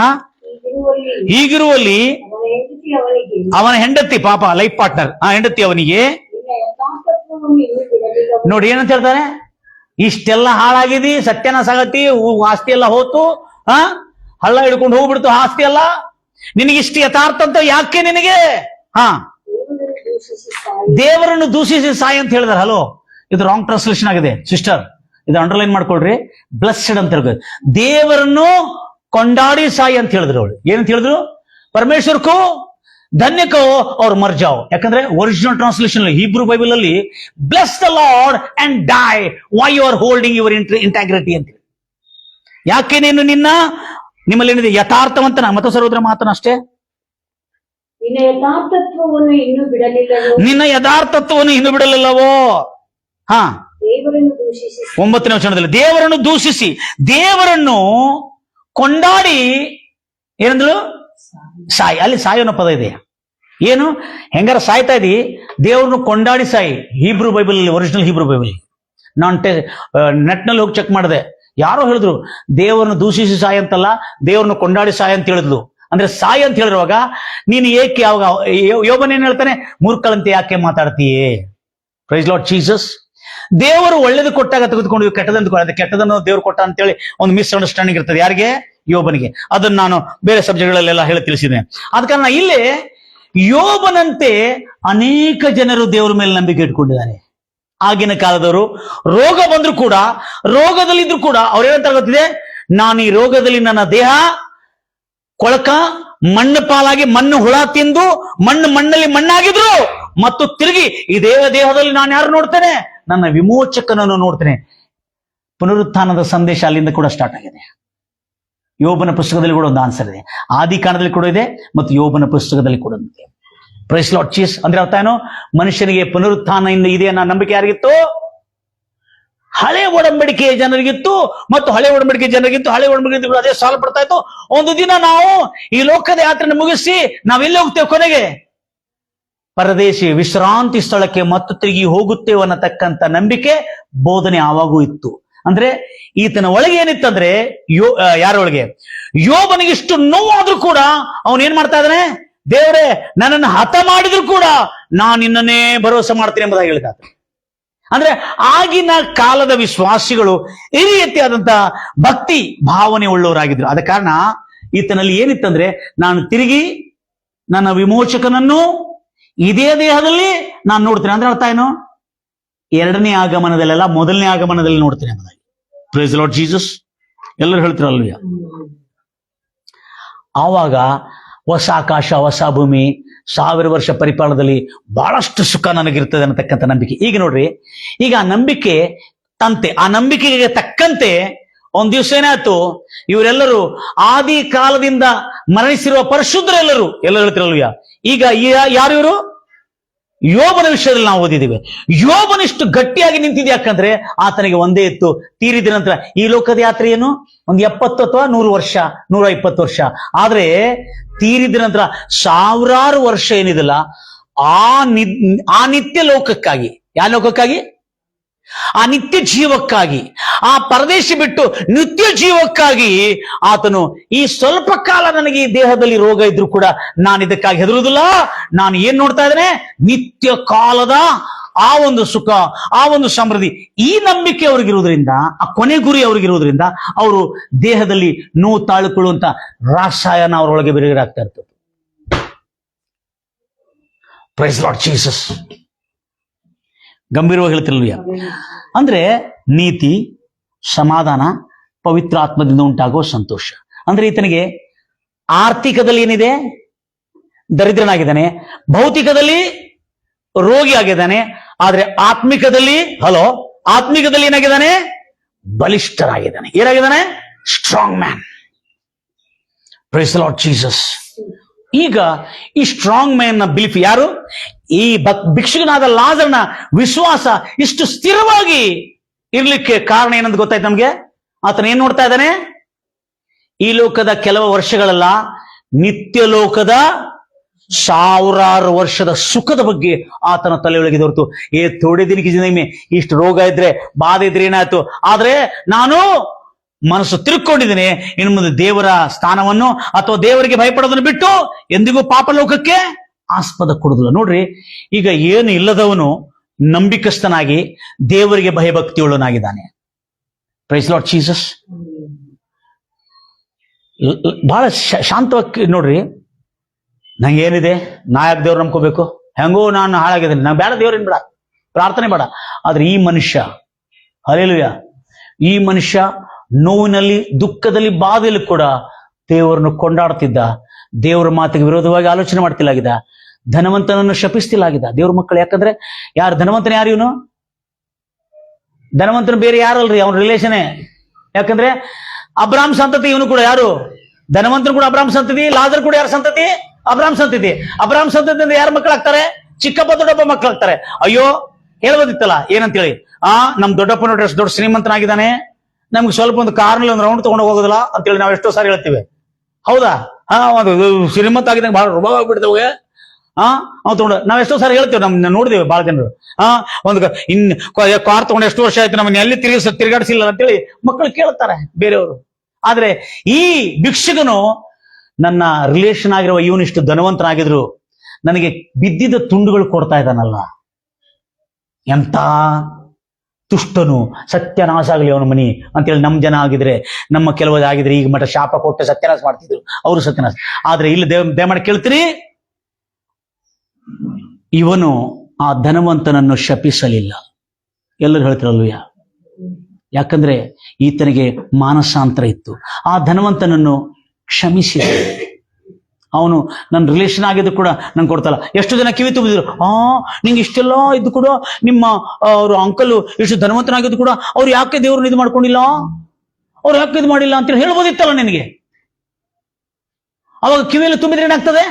ಹೀಗಿರುವಲ್ಲಿ ಅವನ ಹೆಂಡತಿ, ಪಾಪ ಲೈಫ್ ಪಾರ್ಟ್ನರ್, ಆ ಹೆಂಡತಿ ಅವನಿಗೆ ನೋಡಿ ಏನಂತ ಹೇಳ್ತಾನೆ, ಇಷ್ಟೆಲ್ಲ ಹಾಳಾಗಿದಿ, ಸತ್ಯನಾಶ ಆಗತಿ, ಆಸ್ತಿ ಎಲ್ಲ ಹೋತು, ಹಳ್ಳ ಹಿಡ್ಕೊಂಡು ಹೋಗ್ಬಿಡ್ತು ಆಸ್ತಿ ಎಲ್ಲ, ನಿನಗಿಷ್ಟು ಯಥಾರ್ಥ ಅಂತ ಯಾಕೆ ನಿನಗೆ? ದೇವರನ್ನು ದೂಷಿಸಿ ಸಾಯಿ ಅಂತ ಹೇಳಿದಾರೆ. ಹಲೋ, ಇದು ರಾಂಗ್ ಟ್ರಾನ್ಸ್ಲೇಷನ್ ಆಗಿದೆ ಸಿಸ್ಟರ್. ಇದು ಅಂಡರ್ಲೈನ್ ಮಾಡ್ಕೊಳ್ರಿ, ಬ್ಲೆಸ್ಡ್ ಅಂತ ಹೇಳಿದ್ರು. ದೇವರನ್ನು ಕೊಂಡಾಡಿ ಸಾಯಿ ಅಂತ ಹೇಳಿದ್ರು ಅವಳು. ಏನಂತ ಹೇಳಿದ್ರು? ಪರಮೇಶ್ವರ್ಕೋ ಧನ್ಯಕೋ ಅವ್ರು ಮರ್ಜಾವ್. ಯಾಕಂದ್ರೆ ಒರಿಜಿನಲ್ ಟ್ರಾನ್ಸ್ಲೇಷನ್ ಹೀಬ್ರೂ ಬೈಬಲ್ ಅಲ್ಲಿ bless the lord and die why you are holding your integrity ಅಂತ. ಯಾಕೆ ನೀನು ನಿಮ್ಮಲ್ಲಿ ಏನಿದೆ ಯಥಾರ್ಥವಂತನ ಮತ್ತು ಸರ್ವದ್ರ ಮಾತನ ಅಷ್ಟೇ, ನಿನ್ನ ಯಥಾರ್ಥತ್ವವನ್ನು ಇನ್ನೂ ಬಿಡಲಿಲ್ಲವೋ, ನಿನ್ನ ಯಥಾರ್ಥತ್ವವನ್ನು ಇನ್ನು ಬಿಡಲಿಲ್ಲವೋ. ಹಾ, ದೇವರನ್ನು ದೂಷಿಸಿ 9ನೇ ವಚನದಲ್ಲಿ ದೇವರನ್ನು ದೂಷಿಸಿ, ದೇವರನ್ನು ಕೊಂಡಾಡಿ ಏನಂದ್ರು? ಸಾಯಿ. ಅಲ್ಲಿ ಸಾಯಿ ಅನ್ನೋ ಪದ ಇದೆ. ಏನು? ಹೆಂಗಾರ ಸಾಯ್ತಾ ಇದಿ, ದೇವ್ರನ್ನು ಕೊಂಡಾಡಿ ಸಾಯಿ. ಹೀಬ್ರೂ ಬೈಬಲ್ ಅಲ್ಲಿ, ಒರಿಜಿನಲ್ ಹೀಬ್ರೂ ಬೈಬಲ್. ನಾನು ನೆಟ್ನಲ್ಲಿ ಹೋಗಿ ಚೆಕ್ ಮಾಡಿದೆ, ಯಾರೋ ಹೇಳಿದ್ರು ದೇವರನ್ನು ದೂಷಿಸಿ ಸಾಯಿ ಅಂತಲ್ಲ, ದೇವರನ್ನು ಕೊಂಡಾಡಿ ಸಾಯಿ ಅಂತ ಹೇಳಿದ್ಲು. ಅಂದ್ರೆ ಸಾಯಿ ಅಂತ ಹೇಳಿರುವಾಗ ನೀನು ಏಕೆ ಯಾವಾಗ ಯೋಬನ್ ಏನ್ ಹೇಳ್ತಾನೆ? ಮೂರ್ಖಳಂತೆ ಯಾಕೆ ಮಾತಾಡ್ತೀಯೇ? Price lord Jesus. ದೇವರು ಒಳ್ಳೇದು ಕೊಟ್ಟಾಗ ತೆಗೆದುಕೊಂಡು ಕೆಟ್ಟದನ್ನು ದೇವರು ಕೊಟ್ಟ ಅಂತೇಳಿ ಒಂದು ಮಿಸ್ಅಂಡರ್ಸ್ಟ್ಯಾಂಡಿಂಗ್ ಇರ್ತದೆ. ಯಾರಿಗೆ? ಯೋಬನಿಗೆ. ಅದನ್ನು ನಾನು ಬೇರೆ ಸಬ್ಜೆಕ್ಟ್ಗಳಲ್ಲೆಲ್ಲ ಹೇಳಿ ತಿಳಿಸಿದ್ದೇನೆ. ಆದ ಕಾರಣ ಇಲ್ಲಿ ಯೋಬನಂತೆ ಅನೇಕ ಜನರು ದೇವರ ಮೇಲೆ ನಂಬಿಕೆ ಇಟ್ಕೊಂಡಿದ್ದಾರೆ. ಆಗಿನ ಕಾಲದವರು ರೋಗ ಬಂದ್ರು ಕೂಡ, ರೋಗದಲ್ಲಿದ್ರು ಕೂಡ ಅವ್ರೇನಂತ ಗೊತ್ತಿದೆ? ನಾನು ಈ ರೋಗದಲ್ಲಿ ನನ್ನ ದೇಹ ಕೊಳಕ ಮಣ್ಣು ಪಾಲಾಗಿ ಮಣ್ಣು ಹುಳ ತಿಂದು ಮಣ್ಣಲ್ಲಿ ಮಣ್ಣಾಗಿದ್ರು ಮತ್ತು ತಿರುಗಿ ಈ ದೇಹದಲ್ಲಿ ನಾನು ಯಾರು ನೋಡ್ತೇನೆ? ನನ್ನ ವಿಮೋಚಕನನ್ನು ನೋಡ್ತೇನೆ. ಪುನರುತ್ಥಾನದ ಸಂದೇಶ ಅಲ್ಲಿಂದ ಕೂಡ ಸ್ಟಾರ್ಟ್ ಆಗಿದೆ. ಯೋಬನ ಪುಸ್ತಕದಲ್ಲಿ ಕೂಡ ಒಂದು ಆನ್ಸರ್ ಇದೆ, ಆದಿಕಾಂಡದಲ್ಲಿ ಕೂಡ ಇದೆ ಮತ್ತು ಯೋಬನ ಪುಸ್ತಕದಲ್ಲಿ ಕೂಡ ಇದೆ. Praise lord Jesus. ಅಂದ್ರೆ ಅರ್ಥ ಏನು? ಮನುಷ್ಯನಿಗೆ ಪುನರುತ್ಥಾನ ಇದೆ ಅನ್ನೋ ನಂಬಿಕೆ ಯಾರಿಗಿತ್ತು? ಹಳೆ ಒಡಂಬಡಿಕೆಯ ಜನರಿಗಿತ್ತು ಮತ್ತು ಹಳೆ ಒಡಂಬಡಿಕೆ ಜನರಿಗಿತ್ತು. ಹಳೆ ಒಡಂಬಡಿಕೆ ಅದೇ ಸಾಲ ಪಡ್ತಾ ಇತ್ತು. ಒಂದು ದಿನ ನಾವು ಈ ಲೋಕದ ಯಾತ್ರೆ ಮುಗಿಸಿ ನಾವೆಲ್ಲಿ ಹೋಗ್ತೇವೆ? ಕೊನೆಗೆ ಪರದೇಶಿ ವಿಶ್ರಾಂತಿ ಸ್ಥಳಕ್ಕೆ ಮತ್ತು ತಿರುಗಿ ಹೋಗುತ್ತೇವೆ ಅನ್ನತಕ್ಕಂಥ ನಂಬಿಕೆ ಬೋಧನೆ ಆವಾಗೂ ಇತ್ತು. ಅಂದ್ರೆ ಈತನ ಒಳಗೆ ಏನಿತ್ತಂದ್ರೆ ಯಾರೊಳಗೆ? ಯೋಬನಿಗಿಷ್ಟು ನೋವಾದ್ರೂ ಕೂಡ ಅವನೇನ್ ಮಾಡ್ತಾ ಇದ್ದಾನೆ? ದೇವರೇ, ನನ್ನನ್ನು ಹತ ಮಾಡಿದ್ರು ಕೂಡ ನಾನು ನಿನ್ನನ್ನೇ ಭರವಸೆ ಮಾಡ್ತೀನಿ ಎಂಬುದಾಗಿ ಹೇಳ್ತಾ. ಅಂದ್ರೆ ಆಗಿನ ಕಾಲದ ವಿಶ್ವಾಸಿಗಳು ಈ ರೀತಿಯಾದಂತಹ ಭಕ್ತಿ ಭಾವನೆ ಉಳ್ಳವರಾಗಿದ್ರು. ಆದ ಕಾರಣ ಈತನಲ್ಲಿ ಏನಿತ್ತಂದ್ರೆ, ನಾನು ತಿರುಗಿ ನನ್ನ ವಿಮೋಚಕನನ್ನು ಇದೇ ದೇಹದಲ್ಲಿ ನಾನು ನೋಡ್ತೇನೆ. ಅಂದ್ರೆ ಅರ್ಥ ಏನು? ಎರಡನೇ ಆಗಮನದಲ್ಲೆಲ್ಲ ಮೊದಲನೇ ಆಗಮನದಲ್ಲಿ ನೋಡ್ತೇನೆ ಎಂಬುದಾಗಿ. Praise lord Jesus. ಎಲ್ಲರೂ ಹೇಳ್ತಿರಲ್ವಯ್ಯ. ಆವಾಗ ಹೊಸ ಆಕಾಶ ಹೊಸ ಭೂಮಿ 1000 ವರ್ಷ ಪರಿಪಾಲನದಲ್ಲಿ ಬಹಳಷ್ಟು ಸುಖ ನನಗಿರ್ತದೆ ಅನ್ನತಕ್ಕಂಥ ನಂಬಿಕೆ. ಈಗ ನೋಡ್ರಿ, ಈಗ ಆ ನಂಬಿಕೆ ಆ ನಂಬಿಕೆಗೆ ತಕ್ಕಂತೆ ಒಂದ್ ದಿವಸ ಏನಾಯ್ತು? ಇವರೆಲ್ಲರೂ ಆದಿ ಕಾಲದಿಂದ ಮರಣಿಸಿರುವ ಪರಿಶುದ್ಧರೆಲ್ಲರೂ ಹೇಳ್ತಿರಲ್ವಯ್ಯ. ಈಗ ಯಾರು ಇವರು? ಯೋಬನ ವಿಷಯದಲ್ಲಿ ನಾವು ಓದಿದ್ದೀವಿ. ಯೋಬನಿಷ್ಟು ಗಟ್ಟಿಯಾಗಿ ನಿಂತಿದೆ. ಯಾಕಂದ್ರೆ ಆತನಿಗೆ ಒಂದೇ ಇತ್ತು, ತೀರಿದ ನಂತರ ಈ ಲೋಕದ ಯಾತ್ರೆ ಏನು? ಒಂದು 70 ಅಥವಾ 100 ವರ್ಷ, 120 ವರ್ಷ. ಆದ್ರೆ ತೀರಿದ ನಂತರ 1000 ವರ್ಷ ಏನಿದೆಲ್ಲ ಆ ನಿತ್ಯ ಲೋಕಕ್ಕಾಗಿ, ಯಾವ ಲೋಕಕ್ಕಾಗಿ? ಆ ನಿತ್ಯ ಜೀವಕ್ಕಾಗಿ, ಆ ಪರದೇಶ ಬಿಟ್ಟು ನಿತ್ಯ ಜೀವಕ್ಕಾಗಿ ಆತನು ಈ ಸ್ವಲ್ಪ ಕಾಲ ನನಗೆ ಈ ದೇಹದಲ್ಲಿ ರೋಗ ಇದ್ರು ಕೂಡ ನಾನು ಇದಕ್ಕಾಗಿ ಹೆದರುವುದಿಲ್ಲ. ನಾನು ಏನ್ ನೋಡ್ತಾ ಇದ್ದೇನೆ? ನಿತ್ಯ ಕಾಲದ ಆ ಒಂದು ಸುಖ, ಆ ಒಂದು ಸಮೃದ್ಧಿ. ಈ ನಂಬಿಕೆ ಅವ್ರಿಗಿರುವುದರಿಂದ, ಆ ಕೊನೆ ಗುರಿ ಅವ್ರಿಗಿರುವುದರಿಂದ ಅವರು ದೇಹದಲ್ಲಿ ನೋವು ತಾಳಿಕೊಳ್ಳುವಂತ ರಾಸಾಯನ ಅವರೊಳಗೆ ಬಿರುಗಾಗ್ತಾ ಇರ್ತದೆ. Praise lord Jesus. ಗಂಭೀರವಾಗಿ ಹೇಳ್ತಿರಲ್ವಯ್ಯ. ಅಂದ್ರೆ ನೀತಿ, ಸಮಾಧಾನ, ಪವಿತ್ರ ಆತ್ಮದಿಂದ ಉಂಟಾಗುವ ಸಂತೋಷ. ಅಂದ್ರೆ ಈತನಿಗೆ ಆರ್ಥಿಕದಲ್ಲಿ ಏನಿದೆ? ದರಿದ್ರನಾಗಿದ್ದಾನೆ. ಭೌತಿಕದಲ್ಲಿ ರೋಗಿ ಆಗಿದ್ದಾನೆ. ಆದ್ರೆ ಆತ್ಮಿಕದಲ್ಲಿ ಏನಾಗಿದ್ದಾನೆ? ಬಲಿಷ್ಠರಾಗಿದ್ದಾನೆ. ಏನಾಗಿದ್ದಾನೆ? Strong man. Praise the lord Jesus. ಈಗ ಈ ಸ್ಟ್ರಾಂಗ್ ಮ್ಯಾನ್ ನ ಬಿಲೀಫ್ ಯಾರು? ಈ ಭಿಕ್ಷುಕನಾದ ಲಾಜರನ ವಿಶ್ವಾಸ ಇಷ್ಟು ಸ್ಥಿರವಾಗಿ ಇರ್ಲಿಕ್ಕೆ ಕಾರಣ ಏನಂತ ಗೊತ್ತಾಯ್ತು ನಮ್ಗೆ? ಆತನ ಏನ್ ನೋಡ್ತಾ ಇದ್ದಾನೆ? ಈ ಲೋಕದ ಕೆಲವು ವರ್ಷಗಳಲ್ಲ, ನಿತ್ಯ ಲೋಕದ 1000 ವರ್ಷದ ಸುಖದ ಬಗ್ಗೆ ಆತನ ತಲೆಯೊಳಗೆ ಹೊರತು ಥೋಡೆ ದಿನಕ್ಕೆ ಜಿಂದಗಿ ಇಷ್ಟು ರೋಗ ಇದ್ರೆ, ಬಾಧೆ ಇದ್ರೆ ಏನಾಯ್ತು, ಆದ್ರೆ ನಾನು ಮನಸ್ಸು ತಿರುಕೊಂಡಿದ್ದೇನೆ. ಇನ್ನು ಮುಂದೆ ದೇವರ ಸ್ಥಾನವನ್ನು ಅಥವಾ ದೇವರಿಗೆ ಭಯಪಡೋದನ್ನು ಬಿಟ್ಟು ಎಂದಿಗೂ ಪಾಪ ಲೋಕಕ್ಕೆ ಆಸ್ಪದ ಕೊಡುದಿಲ್ಲ. ನೋಡ್ರಿ, ಈಗ ಏನು ಇಲ್ಲದವನು ನಂಬಿಕಸ್ಥನಾಗಿ ದೇವರಿಗೆ ಭಯಭಕ್ತಿಯುಳ್ಳನಾಗಿದ್ದಾನೆ. Price lord Jesus. ಬಹಳ ಶಾಂತವಾಗಿ ನೋಡ್ರಿ. ನಂಗೆ ಏನಿದೆ, ನಾ ಯಾಕೆ ದೇವ್ರು ನಂಬ್ಕೋಬೇಕು? ಹೆಂಗೋ ನಾನು ಹಾಳಾಗಿದ್ದೇನೆ, ನಂಗೆ ಬೇಡ ದೇವ್ರೇನ್ ಬೇಡ, ಪ್ರಾರ್ಥನೆ ಬೇಡ. ಆದ್ರೆ ಈ ಮನುಷ್ಯ, ಹಲ್ಲೆಲೂಯಾ, ಈ ಮನುಷ್ಯ ನೋವಿನಲ್ಲಿ, ದುಃಖದಲ್ಲಿ, ಬಾಧೆಯಲ್ಲಿ ಕೂಡ ದೇವರನ್ನು ಕೊಂಡಾಡ್ತಿದ್ದ. ದೇವರ ಮಾತಿಗೆ ವಿರೋಧವಾಗಿ ಆಲೋಚನೆ ಮಾಡ್ತಿಲ್ಲಾಗಿದ್ದ. ಧನವಂತನನ್ನು ಶಪಿಸ್ತಿಲ್ಲಾಗಿದ್ದ. ದೇವ್ರ ಮಕ್ಕಳು, ಯಾಕಂದ್ರೆ ಯಾರು ಧನವಂತನ? ಯಾರು ಇವನು? ಧನವಂತನು ಬೇರೆ ಯಾರಲ್ರಿ, ಅವನ ರಿಲೇಷನೇ. ಯಾಕಂದ್ರೆ ಅಬ್ರಾಮ್ ಸಂತತಿ ಇವನು ಕೂಡ. ಯಾರು? ಧನವಂತನು ಕೂಡ ಅಬ್ರಾಮ್ ಸಂತತಿ. ಲಾಜರ್ ಕೂಡ ಯಾರ ಸಂತತಿ? ಅಬ್ರಾಮ್ ಸಂತತಿ. ಅಬ್ರಾಮ್ ಸಂತತಿಯಿಂದ ಯಾರ ಮಕ್ಕಳಾಗ್ತಾರೆ? ಚಿಕ್ಕಪ್ಪ ದೊಡ್ಡಪ್ಪ ಮಕ್ಕಳಾಗ್ತಾರೆ. ಅಯ್ಯೋ, ಹೇಳ್ಬೋದಿತ್ತಲ್ಲ ಏನಂತೇಳಿ, ನಮ್ ದೊಡ್ಡಪ್ಪ ನೋಡ್ರಿ ಅಷ್ಟು ದೊಡ್ಡ ಶ್ರೀಮಂತನಾಗಿದ್ದಾನೆ, ನಮ್ಗೆ ಸ್ವಲ್ಪ ಒಂದು ಕಾರ್ನಲ್ಲಿ ಒಂದು ರೌಂಡ್ ತಗೊಂಡು ಹೋಗೋದಿಲ್ಲ ಅಂತೇಳಿ ನಾವು ಎಷ್ಟೋ ಸಾರಿ ಹೇಳ್ತೀವಿ. ಹೌದಾ? ಒಂದು ಶ್ರೀಮಂತ ಆಗಿದ್ದಂಗೆ ಬಹಳ ರುಬಾವ್ ಆಗ್ಬಿಡ್ತೇವೆ. ಅವ್ನು ತಗೊಂಡು ನಾವ್ ಎಷ್ಟೋ ಸಾರಿ ಹೇಳ್ತೇವೆ, ನಮ್ ನೋಡಿದೇವೆ ಬಹಳ ಜನರು. ಒಂದು ಕಾರ್ ತಗೊಂಡು ಎಷ್ಟು ವರ್ಷ ಆಯ್ತು, ನಮ್ಮನ್ನ ಎಲ್ಲಿ ತಿರುಗಾಡಿಸಿಲ್ಲ ಅಂತೇಳಿ ಮಕ್ಕಳು ಕೇಳ್ತಾರೆ ಬೇರೆಯವರು. ಆದ್ರೆ ಈ ಭಿಕ್ಷುಕನು, ನನ್ನ ರಿಲೇಷನ್ ಆಗಿರುವ ಇವನಿಷ್ಟು ಧನವಂತನಾಗಿದ್ರು ನನಗೆ ಬಿದ್ದಿದ್ದ ತುಂಡುಗಳು ಕೊಡ್ತಾ ಇದ್ದಾನಲ್ಲ, ಎಂತ ತುಷ್ಟನು, ಸತ್ಯನಾಶ ಆಗಲಿ ಅವನ ಮನಿ ಅಂತೇಳಿ ನಮ್ಮ ಜನ ಆಗಿದ್ರೆ, ನಮ್ಮ ಕೆಲವರು ಆಗಿದ್ರೆ ಈಗ ಮಠ ಶಾಪ ಕೊಟ್ಟು ಸತ್ಯನಾಶ ಮಾಡ್ತಿದ್ರು, ಅವರು ಸತ್ಯನಾಶ. ಆದ್ರೆ ಇಲ್ಲಿ ದಯಮಾಡಿ ಕೇಳ್ತೀರಿ, ಇವನು ಆ ಧನವಂತನನ್ನು ಶಪಿಸಲಿಲ್ಲ. ಎಲ್ಲರೂ ಹೇಳ್ತಿರಲ್ವಯ್ಯ? ಯಾಕಂದ್ರೆ ಈತನಿಗೆ ಮಾನಸಾಂತರ ಇತ್ತು. ಆ ಧನವಂತನನ್ನು ಕ್ಷಮಿಸಿದ. ಅವನು ನನ್ನ ರಿಲೇಷನ್ ಆಗಿದ್ದು ಕೂಡ ನಂಗೆ ಕೊಡ್ತಲ್ಲ. ಎಷ್ಟು ಜನ ಕಿವಿ ತುಂಬಿದ್ರು, ನಿಂಗೆ ಇಷ್ಟೆಲ್ಲ ಇದ್ದು ಕೂಡ ನಿಮ್ಮ ಅವರು ಅಂಕಲ್ ಇಷ್ಟು ಧನವಂತನಾಗಿದ್ದು ಕೂಡ ಅವ್ರು ಯಾಕೆ ದೇವ್ರನ್ನ ಇದು ಮಾಡ್ಕೊಂಡಿಲ್ಲ, ಅವ್ರು ಯಾಕೆ ಇದು ಮಾಡಿಲ್ಲ ಅಂತೇಳಿ ಹೇಳ್ಬೋದಿತ್ತಲ್ಲ ನಿನಗೆ. ಅವಾಗ ಕಿವಿಯಲ್ಲಿ ತುಂಬಿದ್ರೆ ಏನಾಗ್ತದೆ?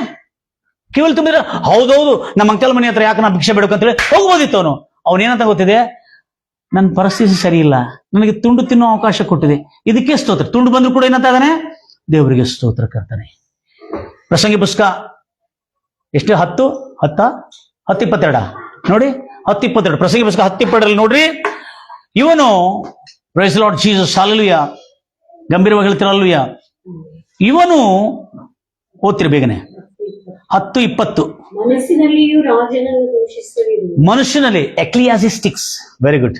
ಕಿವಿಯಲ್ಲಿ ತುಂಬಿದ್ರೆ ಹೌದೌದು ನಮ್ಮ ಅಂಕಲ್ ಮನೆ ಹತ್ರ ಯಾಕೆ ನಾ ಭಿಕ್ಷೆ ಬೇಡಬೇಕು ಅಂತೇಳಿ ಹೋಗ್ಬೋದಿತ್ತು. ಅವನೇನಂತ ಗೊತ್ತಿದೆ, ನನ್ನ ಪರಿಸ್ಥಿತಿ ಸರಿ ಇಲ್ಲ, ನನಗೆ ತುಂಡು ತಿನ್ನೋ ಅವಕಾಶ ಕೊಟ್ಟಿದೆ, ಇದಕ್ಕೆ ಸ್ತೋತ್ರ. ತುಂಡು ಬಂದ್ರು ಕೂಡ ಏನಂತ ಇದ್ದಾನೆ? ದೇವರಿಗೆ ಸ್ತೋತ್ರ ಕರ್ತಾನೆ. ಪ್ರಸಂಗಿ ಪುಸ್ತಕ ಎಷ್ಟು? 10:22 ನೋಡಿ. 10:22 ಪ್ರಸಂಗಿ ಪುಸ್ತಕ 10:22 ನೋಡ್ರಿ. ಇವನು ಪ್ರೈಸ್ ಲಾರ್ಡ್ ಜೀಸಸ್, ಹಲ್ಲೆಲೂಯಾ, ಗಂಭೀರವಾಗಿ ಹೇಳ್ತಿರಲ್ವಯ್ಯ. ಇವನು ಓದ್ತಿರಿ ಬೇಗನೆ. 10:20 ಮನಸ್ಸಿನಲ್ಲಿಯೂ ರಾಜನನ್ನು ದೂಷಿಸುವಿರು. ಮನುಷ್ಯನಲ್ಲಿ Ecclesiastes. Very good,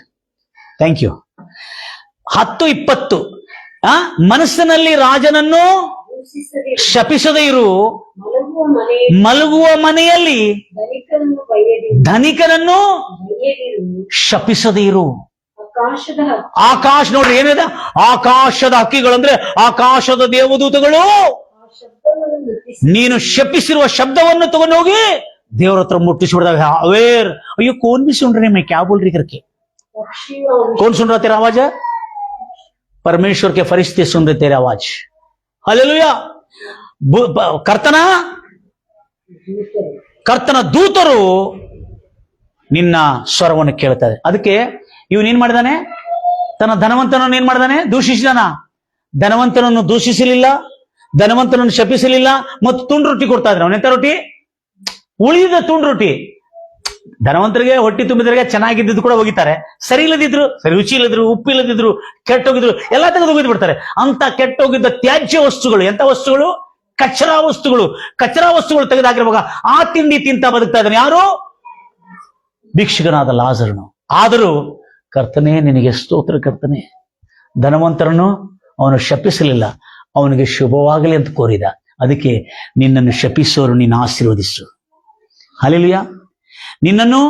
thank you. 10:20 ಮನಸ್ಸಿನಲ್ಲಿ ರಾಜನನ್ನು ಶಪಿಸದೇ ಇರು, ಮಲಗುವ ಮನೆಯಲ್ಲಿ ಧನಿಕನನ್ನು ಶಪಿಸದೇ ಇರು. ಆಕಾಶ ನೋಡ್ರಿ ಏನಿದೆ, ಆಕಾಶದ ಹಕ್ಕಿಗಳು ಅಂದ್ರೆ ಆಕಾಶದ ದೇವದೂತಗಳು ನೀನು ಶಪಿಸಿರುವ ಶಬ್ದವನ್ನು ತಗೊಂಡು ಹೋಗಿ ದೇವ್ರ ಹತ್ರ ಮುಟ್ಟಿಸ್ಬಿಡ್ದಾಗ ಅವೇರ್. ಅಯ್ಯೋ, कौन भी सुन रहे मैं क्या बोल रही करके? कौन सुन रहा तेरा आवाज? परमेश्वर के फरिश्ते सुन रहे तेरे आवाज. ಹಲ್ಲೆಲೂಯಾ. ಕರ್ತನ ದೂತರು ನಿನ್ನ ಸ್ವರವನ್ನು ಕೇಳ್ತಾರೆ. ಅದಕ್ಕೆ ಇವನೇನ್ ಮಾಡಿದಾನೆ? ತನ್ನ ಧನವಂತನನ್ನು ಏನ್ ಮಾಡಿದಾನೆ? ದೂಷಿಸಿದಾನ. ಧನವಂತನನ್ನು ದೂಷಿಸಲಿಲ್ಲ, ಧನವಂತನನ್ನು ಶಪಿಸಲಿಲ್ಲ, ಮತ್ತು ತುಂಡು ರೊಟ್ಟಿ ಕೊಡ್ತಾ ಇದ್ರು. ಅವನೆಂತ ರೊಟ್ಟಿ? ಉಳಿದ ತುಂಡು ರೊಟ್ಟಿ. ಧನವಂತರಿಗೆ ಹೊಟ್ಟಿ ತುಂಬಿದ್ರಿಗೆ ಚೆನ್ನಾಗಿದ್ದು ಕೂಡ ಹೋಗಿತಾರೆ, ಸರಿ ಇಲ್ಲದಿದ್ರು, ಸರಿ ರುಚಿ ಇಲ್ಲದ್ರು, ಉಪ್ಪು ಇಲ್ಲದಿದ್ರು, ಕೆಟ್ಟೋಗಿದ್ರು, ಎಲ್ಲ ತೆಗೆದು ಹೋಗಿದ್ ಬಿಡ್ತಾರೆ. ಅಂತ ಕೆಟ್ಟೋಗಿದ್ದ ತ್ಯಾಜ್ಯ ವಸ್ತುಗಳು, ಎಂತ ವಸ್ತುಗಳು? ಕಚರಾ ವಸ್ತುಗಳು ತೆಗೆದಾಕಿರುವಾಗ ಆ ತಿಂಡಿ ತಿಂತ ಬದುಕ್ತಾ ಇದ್ದಾನೆ. ಯಾರು? ಭಿಕ್ಷುಕನಾದ ಲಾಜರನು. ಆದರೂ ಕರ್ತನೇ ನಿನಗೆ ಸ್ತೋತ್ರ ಕರ್ತನೆ. ಧನವಂತರನ್ನು ಅವನು ಶಪಿಸಲಿಲ್ಲ, ಅವನಿಗೆ ಶುಭವಾಗಲಿ ಅಂತ ಕೋರಿದ. ಅದಕ್ಕೆ ನಿನ್ನನ್ನು ಶಪಿಸೋರು ನೀನು ಆಶೀರ್ವದಿಸು. ಹಲ್ಲೆಲೂಯಾ. ನಿನ್ನನ್ನು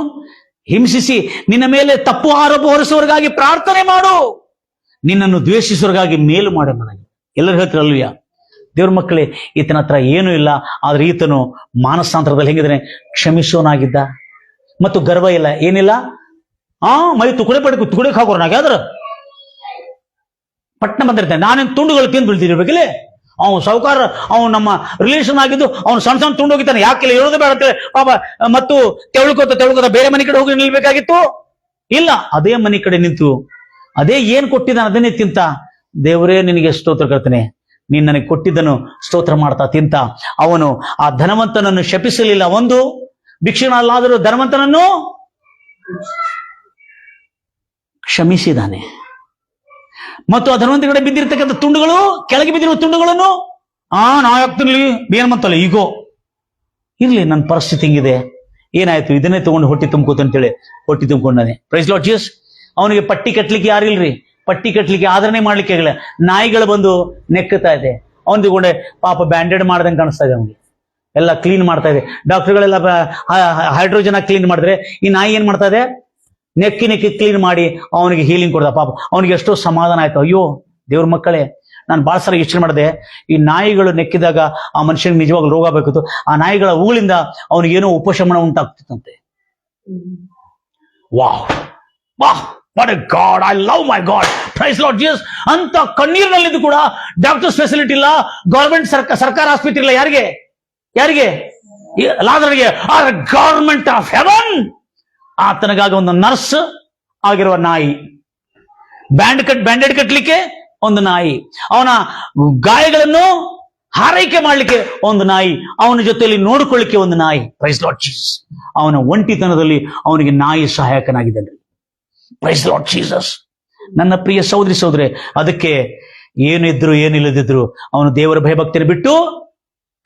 ಹಿಂಸಿಸಿ ನಿನ್ನ ಮೇಲೆ ತಪ್ಪು ಆರೋಪ ಹೊರಿಸುವವರಿಗಾಗಿ ಪ್ರಾರ್ಥನೆ ಮಾಡು, ನಿನ್ನನ್ನು ದ್ವೇಷಿಸುವವರಿಗಾಗಿ ಮೇಲು ಮಾಡು ನನಗೆ. ಎಲ್ಲರೂ ಹೇಳ್ತಿರಲ್ವಯ್ಯ? ದೇವ್ರ ಮಕ್ಕಳೇ, ಈತನ ಹತ್ರ ಏನೂ ಇಲ್ಲ, ಆದ್ರೆ ಈತನು ಮಾನಸಾಂತರದಲ್ಲಿ ಹೆಂಗಿದ್ದಾನೆ? ಕ್ಷಮಿಸೋನಾಗಿದ್ದ, ಮತ್ತು ಗರ್ವ ಇಲ್ಲ, ಏನಿಲ್ಲ. ಮೈ ತುಕಡೆ ಹಾಕೋರು ನಾಗ್ಯಾದ್ರ ಪಟ್ನ ಬಂದಿರ್ತಾನೆ. ನಾನೇನು ತುಂಡುಗಳು ತಿಂದು ಬೀಳ್ತಿರ್ಬೇಕಿಲ್ಲ. ಅವನು ಸಾವುಕಾರ, ಅವನು ನಮ್ಮ ರಿಲೇಷನ್ ಆಗಿದ್ದು ಅವನು ಸಣ್ಣ ಸಣ್ಣ ತುಂಡು ಹೋಗಿದ್ದಾನೆ. ಯಾಕೆಲ್ಲ ಹೇಳೋದು ಬೇಡ ಅಂತೇಳಿ ಪಾಪ ಮತ್ತು ತೆವಳ್ಕೋತ ಬೇರೆ ಮನೆ ಕಡೆ ಹೋಗಿ ನಿಲ್ಬೇಕಾಗಿತ್ತು. ಇಲ್ಲ, ಅದೇ ಮನೆ ಕಡೆ ನಿಂತು ಅದೇ ಏನ್ ಕೊಟ್ಟಿದ್ದಾನೆ ಅದನ್ನೇ ತಿಂತ, ದೇವರೇ ನಿನಗೆ ಸ್ತೋತ್ರ ಕರ್ತನೆ, ನೀನ್ ನನಗೆ ಕೊಟ್ಟಿದ್ದನು ಸ್ತೋತ್ರ ಮಾಡ್ತಾ ತಿಂತ ಅವನು ಆ ಧನವಂತನನ್ನು ಶಪಿಸಲಿಲ್ಲ. ಒಂದು ಭಿಕ್ಷುಕನಲ್ಲಾದರೂ ಧನವಂತನನ್ನು ಕ್ಷಮಿಸಿದಾನೆ. ಮತ್ತು ಆ ಧನವಂತ ಕಡೆ ಬಿದ್ದಿರ್ತಕ್ಕಂಥ ತುಂಡುಗಳು, ಕೆಳಗೆ ಬಿದ್ದಿರುವ ತುಂಡುಗಳನ್ನು ನಾ ಯಾಕ್ತಿರ್ಲಿ ಏನ್ ಮಂತಲ್ಲ ಈಗೋ ಇರ್ಲಿ, ನನ್ನ ಪರಿಸ್ಥಿತಿ ಹಿಂಗಿದೆ, ಏನಾಯ್ತು, ಇದನ್ನೇ ತಗೊಂಡು ಹೊಟ್ಟಿ ತುಂಬ್ಕೋತ ಅಂತೇಳಿ ಹೊಟ್ಟಿ ತುಂಬ್ಕೊಂಡಾನೆ. Price lord Jesus. ಅವನಿಗೆ ಪಟ್ಟಿ ಕಟ್ಲಿಕ್ಕೆ ಯಾರಿಲ್ರಿ, ಪಟ್ಟಿ ಕಟ್ಲಿಕ್ಕೆ ಆದರಣೆ ಮಾಡ್ಲಿಕ್ಕೆ ಆಗಿಲ್ಲ. ನಾಯಿಗಳು ಬಂದು ನೆಕ್ಕುತ್ತಾ ಇದೆ. ಅವನ್ ತಗೊಂಡೆ ಪಾಪ ಬ್ಯಾಂಡೇಡ್ ಮಾಡ್ದಂಗೆ ಕಾಣಿಸ್ತಾ ಇದೆ. ಅವನಿಗೆ ಎಲ್ಲ ಕ್ಲೀನ್ ಮಾಡ್ತಾ ಇದೆ. ಡಾಕ್ಟರ್ಗಳೆಲ್ಲ ಹೈಡ್ರೋಜನ್ ಕ್ಲೀನ್ ಮಾಡಿದ್ರೆ ಈ ನಾಯಿ ಏನ್ ಮಾಡ್ತಾ ಇದೆ? ನೆಕ್ಕಿ ನೆಕ್ಕಿ ಕ್ಲೀನ್ ಮಾಡಿ ಅವನಿಗೆ ಹೀಲಿಂಗ್ ಕೊಡ್ದ. ಪಾಪ ಅವನಿಗೆ ಎಷ್ಟೋ ಸಮಾಧಾನ ಆಯ್ತು. ಅಯ್ಯೋ ದೇವ್ರ ಮಕ್ಕಳೇ, ನಾನು ಭಾಳ ಸಲ ಯೋಚನೆ ಮಾಡಿದೆ, ಈ ನಾಯಿಗಳು ನೆಕ್ಕಿದಾಗ ಆ ಮನುಷ್ಯನಿಗೆ ನಿಜವಾಗ್ಲೂ ರೋಗ ಬೇಕಿತ್ತು. ಆ ನಾಯಿಗಳ ಹೂಗಳಿಂದ ಅವನಿಗೇನೋ ಉಪಶಮನ ಉಂಟಾಗ್ತಿತ್ತಂತೆ. ವಾಹ್ ವಾಹ್, what a God, I love my God, praise lord Jesus. ಅಂತ ಕಣ್ಣೀರಿನಲ್ಲಿದ್ದು ಕೂಡ ಡಾಕ್ಟರ್ಸ್ ಫೆಸಿಲಿಟಿ ಇಲ್ಲ, ಗವರ್ಮೆಂಟ್ ಸರ್ಕಾರ ಆಸ್ಪತ್ರೆ ಇಲ್ಲ. ಯಾರಿಗೆ ಲಾಜರನಿಗೆ. ಆದ್ರೆ ಗವರ್ಮೆಂಟ್ ಆಫ್ ಹೆವನ್ ಆತನಿಗಾಗಿ ಒಂದು ನರ್ಸ್ ಆಗಿರುವ ನಾಯಿ, ಬ್ಯಾಂಡೆಡ್ ಕಟ್ಟಲಿಕ್ಕೆ ಒಂದು ನಾಯಿ, ಅವನ ಗಾಯಗಳನ್ನು ಹಾರೈಕೆ ಮಾಡ್ಲಿಕ್ಕೆ ಒಂದು ನಾಯಿ, ಅವನ ಜೊತೆಯಲ್ಲಿ ನೋಡಿಕೊಳ್ಳಿಕ್ಕೆ ಒಂದು ನಾಯಿ. Praise lord Jesus. ಅವನ ಒಂಟಿತನದಲ್ಲಿ ಅವನಿಗೆ ನಾಯಿ ಸಹಾಯಕನಾಗಿದ್ದಾನೆ. Price lord Jesus. ನನ್ನ ಪ್ರಿಯ ಸಹೋದರಿ ಸಹೋದರೇ, ಅದಕ್ಕೆ ಏನಿದ್ರು ಏನಿಲ್ಲದಿದ್ರು ಅವನು ದೇವರ ಭಯಭಕ್ತಿಯನ್ನು ಬಿಟ್ಟು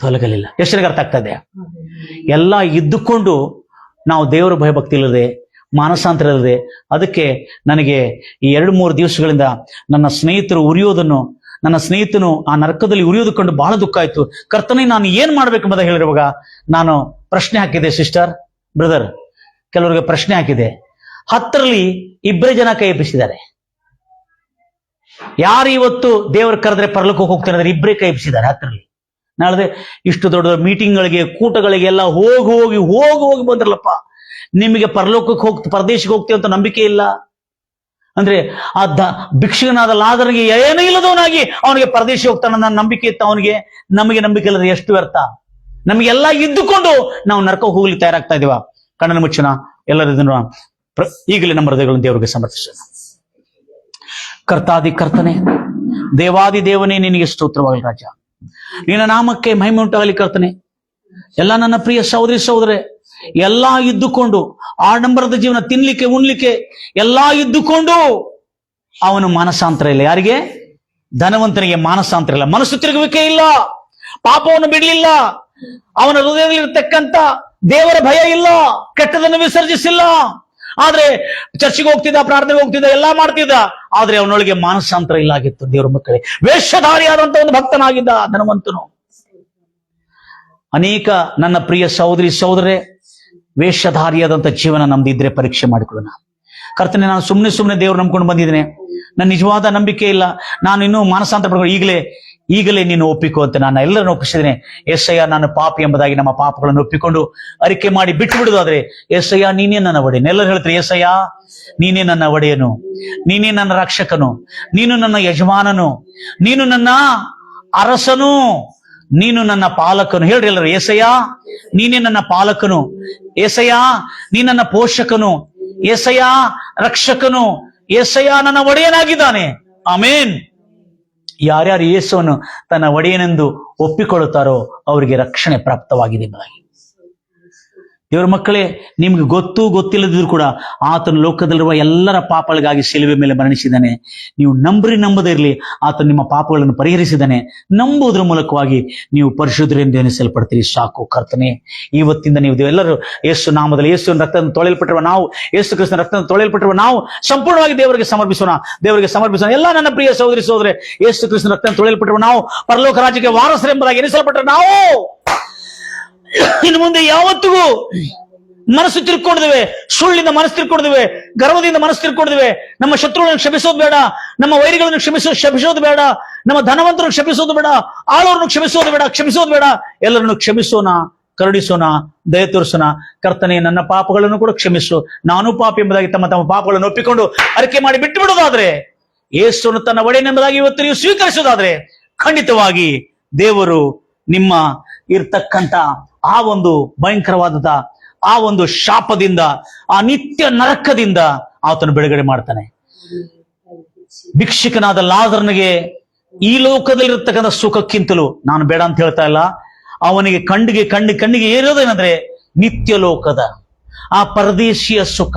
ತೊಲಗಲಿಲ್ಲ. ಎಷ್ಟರಿಗೆ ಅರ್ಥ ಆಗ್ತಾ ಇದೆ? ಎಲ್ಲ ಇದ್ದುಕೊಂಡು ನಾವು ದೇವರ ಭಯಭಕ್ತಿ ಇಲ್ಲದೆ, ಮಾನಸಾಂತರ ಇಲ್ಲದೆ, ಅದಕ್ಕೆ ನನಗೆ ಈ 2-3 ದಿವಸಗಳಿಂದ ನನ್ನ ಸ್ನೇಹಿತನು ಆ ನರಕದಲ್ಲಿ ಉರಿಯೋದು ಕಂಡು ಬಹಳ ದುಃಖ ಆಯ್ತು. ಕರ್ತನೇ, ನಾನು ಏನ್ ಮಾಡ್ಬೇಕೆಂಬುದ ಹೇಳಿರುವಾಗ ನಾನು ಪ್ರಶ್ನೆ ಹಾಕಿದೆ. ಸಿಸ್ಟರ್, ಬ್ರದರ್, ಕೆಲವರಿಗೆ ಪ್ರಶ್ನೆ ಹಾಕಿದೆ. 10ರಲ್ಲಿ 2 ಜನ ಕೈ ಎಬ್ಬಿಸಿದ್ದಾರೆ. ಯಾರು ಇವತ್ತು ದೇವರು ಕರೆದ್ರೆ ಪರಲೋಕಕ್ಕೆ ಹೋಗ್ತಾರೆ ಅಂದ್ರೆ 2 ಕೈ ಎಬ್ಬಿಸಿದ್ದಾರೆ 10ರಲ್ಲಿ. ನಾಳೆ ಇಷ್ಟು ದೊಡ್ಡ ಮೀಟಿಂಗ್ಗಳಿಗೆ, ಕೂಟಗಳಿಗೆ ಎಲ್ಲ ಹೋಗಿ ಬಂದ್ರಲ್ಲಪ್ಪ, ನಿಮಗೆ ಪರಲೋಕಕ್ಕೆ ಪರದೇಶಕ್ಕೆ ಹೋಗ್ತೀವಿ ಅಂತ ನಂಬಿಕೆ ಇಲ್ಲ ಅಂದ್ರೆ, ಆ ಭಿಕ್ಷುಕನಾದ ಲಾಜರನಿಗೆ ಏನೂ ಇಲ್ಲದವನಾಗಿ ಅವನಿಗೆ ಪರದೇಶ ಹೋಗ್ತಾನ ನನ್ನ ನಂಬಿಕೆ ಇತ್ತು ಅವನಿಗೆ. ನಮಗೆ ನಂಬಿಕೆ ಇಲ್ಲದ್ರೆ ಎಷ್ಟು ವ್ಯರ್ಥ. ನಮಗೆಲ್ಲ ಇದ್ದುಕೊಂಡು ನಾವು ನರಕಕ್ಕೆ ಹೋಗ್ಲಿಕ್ಕೆ ತಯಾರಾಗ್ತಾ ಇದೀವ. ಕಣ್ಣನ ಮುಚ್ಚನ ಎಲ್ಲರಿದ್ದನ್ನು ಈಗಲೇ ನಮ್ಮ ಹೃದಯಗಳನ್ನು ದೇವರಿಗೆ ಸಮರ್ಪಿಸೋಣ. ಕರ್ತಾದಿ ಕರ್ತನೆ, ದೇವಾದಿ ದೇವನೇ, ನಿನಗೆ ಸ್ತೋತ್ರವಾಗಲಿ ರಾಜ. ನಿನ್ನ ನಾಮಕ್ಕೆ ಮಹಿಮೆ ಉಂಟಾಗಲಿ ಕರ್ತನೆ. ಎಲ್ಲ ನನ್ನ ಪ್ರಿಯ ಸಹೋದರಿ ಸಹೋದರೇ, ಎಲ್ಲಾ ಇದ್ದುಕೊಂಡು ಆಡಂಬರದ ಜೀವನ, ತಿನ್ಲಿಕ್ಕೆ ಉಣ್ಲಿಕ್ಕೆ ಎಲ್ಲಾ ಇದ್ದುಕೊಂಡು ಅವನು ಮಾನಸಾಂತರ ಇಲ್ಲ. ಯಾರಿಗೆ? ಧನವಂತನಿಗೆ ಮಾನಸಾಂತರ ಇಲ್ಲ, ಮನಸ್ಸು ತಿರುಗುವಿಕೆ ಇಲ್ಲ, ಪಾಪವನ್ನು ಬಿಡಲಿಲ್ಲ, ಅವನ ಹೃದಯದಲ್ಲಿರ್ತಕ್ಕಂಥ ದೇವರ ಭಯ ಇಲ್ಲ, ಕೆಟ್ಟದನ್ನು ವಿಸರ್ಜಿಸಿಲ್ಲ. ಆದ್ರೆ ಚರ್ಚಿಗೆ ಹೋಗ್ತಿದ್ದ, ಪ್ರಾರ್ಥನೆಗೆ ಹೋಗ್ತಿದ್ದ, ಎಲ್ಲಾ ಮಾಡ್ತಿದ್ದ, ಆದ್ರೆ ಅವನೊಳಗೆ ಮಾನಸಾಂತರ ಇಲ್ಲ ಆಗಿತ್ತು. ದೇವರ ಮಕ್ಕಳೇ, ವೇಷಧಾರಿಯಾದಂತ ಒಂದು ಭಕ್ತನಾಗಿದ್ದ ಧನವಂತನು. ಅನೇಕ ನನ್ನ ಪ್ರಿಯ ಸಹೋದರಿ ಸಹೋದರೇ, ವೇಷಧಾರಿಯಾದಂಥ ಜೀವನ ನಮ್ದಿದ್ರೆ ಪರೀಕ್ಷೆ ಮಾಡಿಕೊಳ್ಳೋಣ. ಕರ್ತನೆ, ನಾನು ಸುಮ್ಮನೆ ದೇವ್ರು ನಂಬ್ಕೊಂಡು ಬಂದಿದ್ದೇನೆ, ನನ್ನ ನಿಜವಾದ ನಂಬಿಕೆ ಇಲ್ಲ, ನಾನು ಇನ್ನೂ ಮಾನಸಾಂತರ ಪಡ್ಕೊಂಡು ಈಗಲೇ ನೀನು ಒಪ್ಪಿಕೋ ಅಂತ ನಾನು ಎಲ್ಲರನ್ನು ಒಪ್ಪಿಸಿದ್ದೇನೆ. ಎಸ್ಸಯ್ಯ, ನಾನು ಪಾಪಿ ಎಂಬುದಾಗಿ ನಮ್ಮ ಪಾಪಗಳನ್ನು ಒಪ್ಪಿಕೊಂಡು ಅರಿಕೆ ಮಾಡಿ ಬಿಟ್ಟು ಬಿಡುದಾದ್ರೆ, ಎಸ್ಸಯ್ಯ ನೀನೇ ನನ್ನ ಒಡೆಯನು. ಎಲ್ಲರೂ ಹೇಳ್ತಾರೆ, ಎಸ್ಸಯ್ಯ ನೀನೇ ನನ್ನ ಒಡೆಯನು, ನೀನೇ ನನ್ನ ರಕ್ಷಕನು, ನೀನು ನನ್ನ ಯಜಮಾನನು, ನೀನು ನನ್ನ ಅರಸನು, ನೀನು ನನ್ನ ಪಾಲಕನು. ಹೇಳ್ರಿ ಎಲ್ಲರೂ, ಏಸಯ್ಯ ನೀನೇ ನನ್ನ ಪಾಲಕನು, ಏಸಯ್ಯ ನೀ ನನ್ನ ಪೋಷಕನು, ಏಸಯ್ಯ ರಕ್ಷಕನು, ಏಸಯ್ಯ ನನ್ನ ಒಡೆಯನಾಗಿದ್ದಾನೆ. ಆಮೇನ್. ಯಾರ್ಯಾರು ಯೇಸುವನ್ನು ತನ್ನ ಒಡೆಯನೆಂದು ಒಪ್ಪಿಕೊಳ್ಳುತ್ತಾರೋ ಅವರಿಗೆ ರಕ್ಷಣೆ ಪ್ರಾಪ್ತವಾಗಿದೆ ಎಂಬುದಾಗಿ. ದೇವರ ಮಕ್ಕಳೇ, ನಿಮ್ಗೆ ಗೊತ್ತಿಲ್ಲದಿದ್ರು ಕೂಡ ಆತನು ಲೋಕದಲ್ಲಿರುವ ಎಲ್ಲರ ಪಾಪಗಳಿಗಾಗಿ ಶಿಲುಬೆ ಮೇಲೆ ಮರಣಿಸಿದ್ದಾನೆ. ನೀವು ನಂಬದೇ ಇರಲಿ, ಆತನು ನಿಮ್ಮ ಪಾಪಗಳನ್ನು ಪರಿಹರಿಸಿದ್ದಾನೆ. ನಂಬುವುದರ ಮೂಲಕವಾಗಿ ನೀವು ಪರಿಶುದ್ಧರೆಂದು ಎನಿಸಲ್ಪಡ್ತೀರಿ. ಸಾಕು ಕರ್ತನೆ, ಇವತ್ತಿಂದ ನೀವು ಎಲ್ಲರೂ ಯೇಸು ನಾಮದಲ್ಲಿ, ಯೇಸುವಿನ ರಕ್ತವನ್ನು ತೊಳೆಯಲ್ಪಟ್ಟಿರುವ ನಾವು, ಯೇಸು ಕ್ರಿಸ್ತನ ರಕ್ತವನ್ನು ತೊಳೆಯಲ್ಪಟ್ಟಿರುವ ನಾವು ಸಂಪೂರ್ಣವಾಗಿ ದೇವರಿಗೆ ಸಮರ್ಪಿಸೋಣ. ಎಲ್ಲ ನನ್ನ ಪ್ರಿಯ ಸಹೋದರಿ ಸಹೋದರೇ, ಯೇಸು ಕ್ರಿಸ್ತನ ರಕ್ತವನ್ನು ತೊಳೆಯಲ್ಪಟ್ಟಿರುವ ನಾವು ಪರಲೋಕ ರಾಜ್ಯಕ್ಕೆ ವಾರಸರೆಂಬುದಾಗಿ ಎನಿಸಲ್ಪಟ್ಟರೆ ನಾವು ಇನ್ನು ಮುಂದೆ ಯಾವತ್ತಿಗೂ ಮನಸ್ಸು ತಿರ್ಕೊಂಡಿದ್ದೇವೆ, ಸುಳ್ಳಿಂದ ಮನಸ್ಸು ತಿರ್ಕೊಂಡಿದ್ದೇವೆ, ಗರ್ವದಿಂದ ಮನಸ್ಸು ತಿರ್ಕೊಂಡಿದ್ದೇವೆ. ನಮ್ಮ ಶತ್ರುಗಳನ್ನು ಕ್ಷಮಿಸೋದು ಬೇಡ, ನಮ್ಮ ವೈರಿಗಳನ್ನು ಕ್ಷಮಿಸೋದು ಬೇಡ, ನಮ್ಮ ಧನವಂತರನ್ನು ಕ್ಷಮಿಸೋದು ಬೇಡ, ಆಳೋರನ್ನು ಕ್ಷಮಿಸೋದು ಬೇಡ. ಎಲ್ಲರನ್ನು ಕ್ಷಮಿಸೋಣ, ಕರುಣಿಸೋಣ, ದಯ ತೋರಿಸೋಣ. ಕರ್ತನೆ, ನನ್ನ ಪಾಪಗಳನ್ನು ಕೂಡ ಕ್ಷಮಿಸು, ನಾನು ಪಾಪಿ ಎಂಬುದಾಗಿ ತಮ್ಮ ಪಾಪಗಳನ್ನು ಒಪ್ಪಿಕೊಂಡು ಅರಿಕೆ ಮಾಡಿ ಬಿಟ್ಟು ಬಿಡೋದಾದ್ರೆ, ಯೇಸುವನ್ನು ತನ್ನ ಒಡೆಯನೆಂಬುದಾಗಿ ಇವತ್ತು ನೀವು ಸ್ವೀಕರಿಸೋದಾದ್ರೆ, ಖಂಡಿತವಾಗಿ ದೇವರು ನಿಮ್ಮ ಇರ್ತಕ್ಕಂಥ ಆ ಒಂದು ಭಯಂಕರವಾದ ಆ ಒಂದು ಶಾಪದಿಂದ, ಆ ನಿತ್ಯ ನರಕದಿಂದ ಆತನು ಬಿಡುಗಡೆ ಮಾಡ್ತಾನೆ. ಭಿಕ್ಷುಕನಾದ ಲಾಜರನಿಗೆ ಈ ಲೋಕದಲ್ಲಿರ್ತಕ್ಕಂಥ ಸುಖಕ್ಕಿಂತಲೂ, ನಾನು ಬೇಡ ಅಂತ ಹೇಳ್ತಾ ಇಲ್ಲ, ಅವನಿಗೆ ಕಣ್ಣಿಗೆ ಏರೋದೇನಂದ್ರೆ ನಿತ್ಯ ಲೋಕದ ಆ ಪರದೇಶಿಯ ಸುಖ,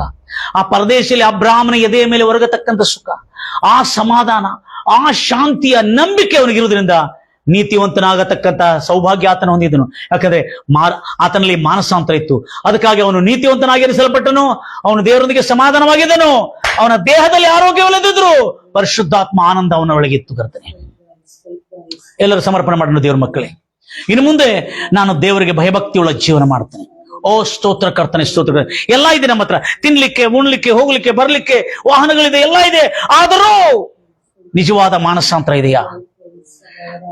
ಆ ಪರದೇಶಿಯಲ್ಲಿ ಅಬ್ರಾಹ್ಮನ ಎದೆಯ ಮೇಲೆ ಒರಗತಕ್ಕಂಥ ಸುಖ, ಆ ಸಮಾಧಾನ, ಆ ಶಾಂತಿಯ ನಂಬಿಕೆ ಅವನಿಗಿರುವುದರಿಂದ ನೀತಿವಂತನಾಗತಕ್ಕಂಥ ಸೌಭಾಗ್ಯ ಆತನ ಹೊಂದಿದನು. ಯಾಕಂದ್ರೆ ಆತನಲ್ಲಿ ಮಾನಸಾಂತರ ಇತ್ತು. ಅದಕ್ಕಾಗಿ ಅವನು ನೀತಿವಂತನಾಗಿ ಎನಿಸಲ್ಪಟ್ಟನು, ಅವನು ದೇವರೊಂದಿಗೆ ಸಮಾಧಾನವಾಗಿದ್ದನು, ಅವನ ದೇಹದಲ್ಲಿ ಆರೋಗ್ಯವಿಲ್ಲದಿದ್ರು ಪರಿಶುದ್ಧಾತ್ಮ ಆನಂದ ಅವನ ಒಳಗಿತ್ತು. ಕರ್ತನೆ, ಎಲ್ಲರೂ ಸಮರ್ಪಣೆ ಮಾಡೋಣ ದೇವರ ಮಕ್ಕಳೇ. ಇನ್ನು ಮುಂದೆ ನಾನು ದೇವರಿಗೆ ಭಯಭಕ್ತಿಯುಳ್ಳ ಜೀವನ ಮಾಡ್ತೇನೆ. ಓ ಸ್ತೋತ್ರ ಕರ್ತನೆ, ಸ್ತೋತ್ರ. ಎಲ್ಲ ಇದೆ ನಮ್ಮ ಹತ್ರ, ತಿನ್ಲಿಕ್ಕೆ, ಉಣ್ಲಿಕ್ಕೆ, ಹೋಗ್ಲಿಕ್ಕೆ, ಬರ್ಲಿಕ್ಕೆ, ವಾಹನಗಳಿದೆ, ಎಲ್ಲ ಇದೆ. ಆದರೂ ನಿಜವಾದ ಮಾನಸಾಂತರ ಇದೆಯಾ?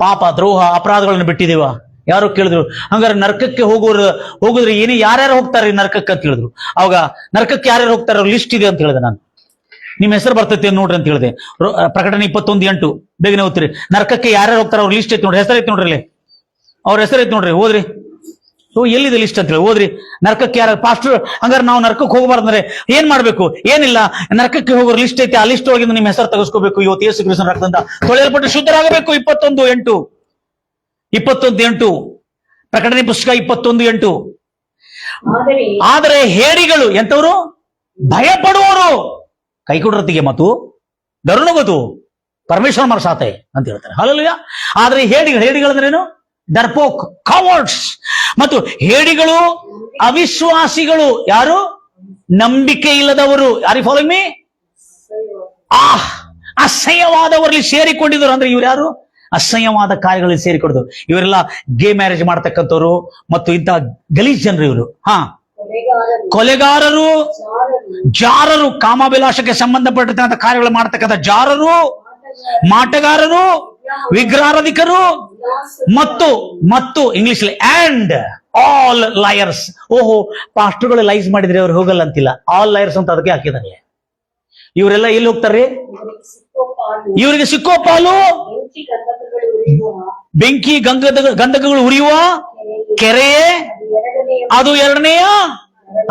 ಪಾಪ, ದ್ರೋಹ, ಅಪರಾಧಗಳನ್ನು ಬಿಟ್ಟಿದೀವ? ಯಾರೋ ಕೇಳಿದ್ರು, ಹಂಗಾರೆ ನರಕಕ್ಕೆ ಹೋಗುದ್ರೆ ಯಾರ್ಯಾರು ಹೋಗ್ತಾರೆ ನರಕಕ್ಕೆ ಅಂತ ಹೇಳಿದ್ರು. ಅವಾಗ ನರಕಕ್ಕೆ ಯಾರ್ಯಾರು ಹೋಗ್ತಾರ ಲಿಸ್ಟ್ ಇದೆ ಅಂತ ಹೇಳಿದೆ ನಾನು. ನಿಮ್ಮ ಹೆಸರು ಬರ್ತೈತೆ ನೋಡ್ರಿ ಅಂತ ಹೇಳಿದೆ. ಪ್ರಕಟಣೆ 21:8 ಬೇಗನೆ ಓದ್ತೀರಿ. ನರಕಕ್ಕೆ ಯಾರ್ಯಾರು ಹೋಗ್ತಾರ ಅವ್ರ ಲಿಸ್ಟ್ ಐತಿ ನೋಡ್ರಿ, ಹೆಸರು ಐತಿ ನೋಡ್ರಿ, ಅಲ್ಲಿ ಅವ್ರ ಹೆಸರು ಐತಿ ನೋಡ್ರಿ, ಓದ್ರಿ. ಎಲ್ಲಿದೆ ಲಿಸ್ಟ್ ಅಂತ ಹೇಳಿ ಓದ್ರಿ. ನರಕಕ್ಕೆ ಯಾರು ಪಾಸ್ಟರ್, ಹಂಗಾರೆ ನಾವು ನರಕಕ್ಕೆ ಹೋಗಬಾರ್ದಂದ್ರೆ ಏನ್ ಮಾಡ್ಬೇಕು? ಏನಿಲ್ಲ, ನರಕಕ್ಕೆ ಹೋಗೋ ಲಿಸ್ಟ್ ಐತಿ, ಆ ಲಿಸ್ಟ್ ಒಳಗಿಂದ ನಿಮ್ಮ ಹೆಸರು ತೆಗೆಸ್ಕೋಬೇಕು. ಇವತ್ತು ಯೇಸು ಕ್ರಿಸ್ತನ ರಕ್ತದಿಂದ ತೊಳೆಯಲ್ಪಟ್ಟು ಶುದ್ಧರಾಗಬೇಕು. 21:8 ಪ್ರಕಟಣೆ ಪುಸ್ತಕ 21:8. ಆದರೆ ಹೇಡಿಗಳು ಎಂತವರು? ಭಯಪಡುವವರು. ಕೈ ಕೊಡ್ರತಿಗೆ ಮತ್ತು ದರುಣಗದು ಪರಮೇಶ್ವರ ಮರಸಾತೆ ಅಂತ ಹೇಳ್ತಾರೆ. ಹಲ್ಲೆಲೂಯಾ. ಆದ್ರೆ ಹೇಡಿಗಳಂದ್ರೇನು? ಡರ್ಪೋಕ್, ಕಾವರ್ಡ್ಸ್. ಮತ್ತು ಹೇಡಿಗಳು ಅವಿಶ್ವಾಸಿಗಳು. ಯಾರು? ನಂಬಿಕೆ ಇಲ್ಲದವರು. ಯಾರು ಫಾಲೋಯಿಂಗ್ ಮೀ? ಅಸಹ್ಯವಾದವರಲ್ಲಿ ಸೇರಿಕೊಂಡಿದ್ರು. ಅಂದ್ರೆ ಇವ್ರು ಯಾರು? ಅಸಹ್ಯವಾದ ಕಾರ್ಯಗಳಲ್ಲಿ ಸೇರಿಕೊಡುದು. ಇವರೆಲ್ಲ ಗೇ ಮ್ಯಾರೇಜ್ ಮಾಡ್ತಕ್ಕಂಥವ್ರು ಮತ್ತು ಇಂಥ ಗಲೀಜ್ ಜನರು ಇವರು. ಕೊಲೆಗಾರರು, ಜಾರರು, ಕಾಮಾಭಿಲಾಷಕ್ಕೆ ಸಂಬಂಧಪಟ್ಟಿರ್ತಕ್ಕಂಥ ಕಾರ್ಯಗಳು ಮಾಡ್ತಕ್ಕಂಥ ಜಾರರು, ಮಾಟಗಾರರು, ವಿಗ್ರಹಾರಾಧಿಕರು ಮತ್ತು ಇಂಗ್ಲಿಷ್ ಅಂಡ್ ಆಲ್ ಲಯರ್ಸ್. ಓಹೋ, ಪಾಸ್ಟರ್ಗಳು ಲೈಸ್ ಮಾಡಿದ್ರೆ ಅವ್ರು ಹೋಗಲ್ಲ ಅಂತಿಲ್ಲ, ಆಲ್ ಲಯರ್ಸ್ ಅಂತ ಅದಕ್ಕೆ ಹಾಕಿದಾರೆ. ಇವರೆಲ್ಲ ಎಲ್ಲಿ ಹೋಗ್ತಾರೆ? ಇವರಿಗೆ ಸಿಕ್ಕೋ ಪಾಲು ಬೆಂಕಿ ಗಂಧಕಗಳು ಉರಿಯುವ ಕೆರೆಯೇ, ಅದು ಎರಡನೆಯ.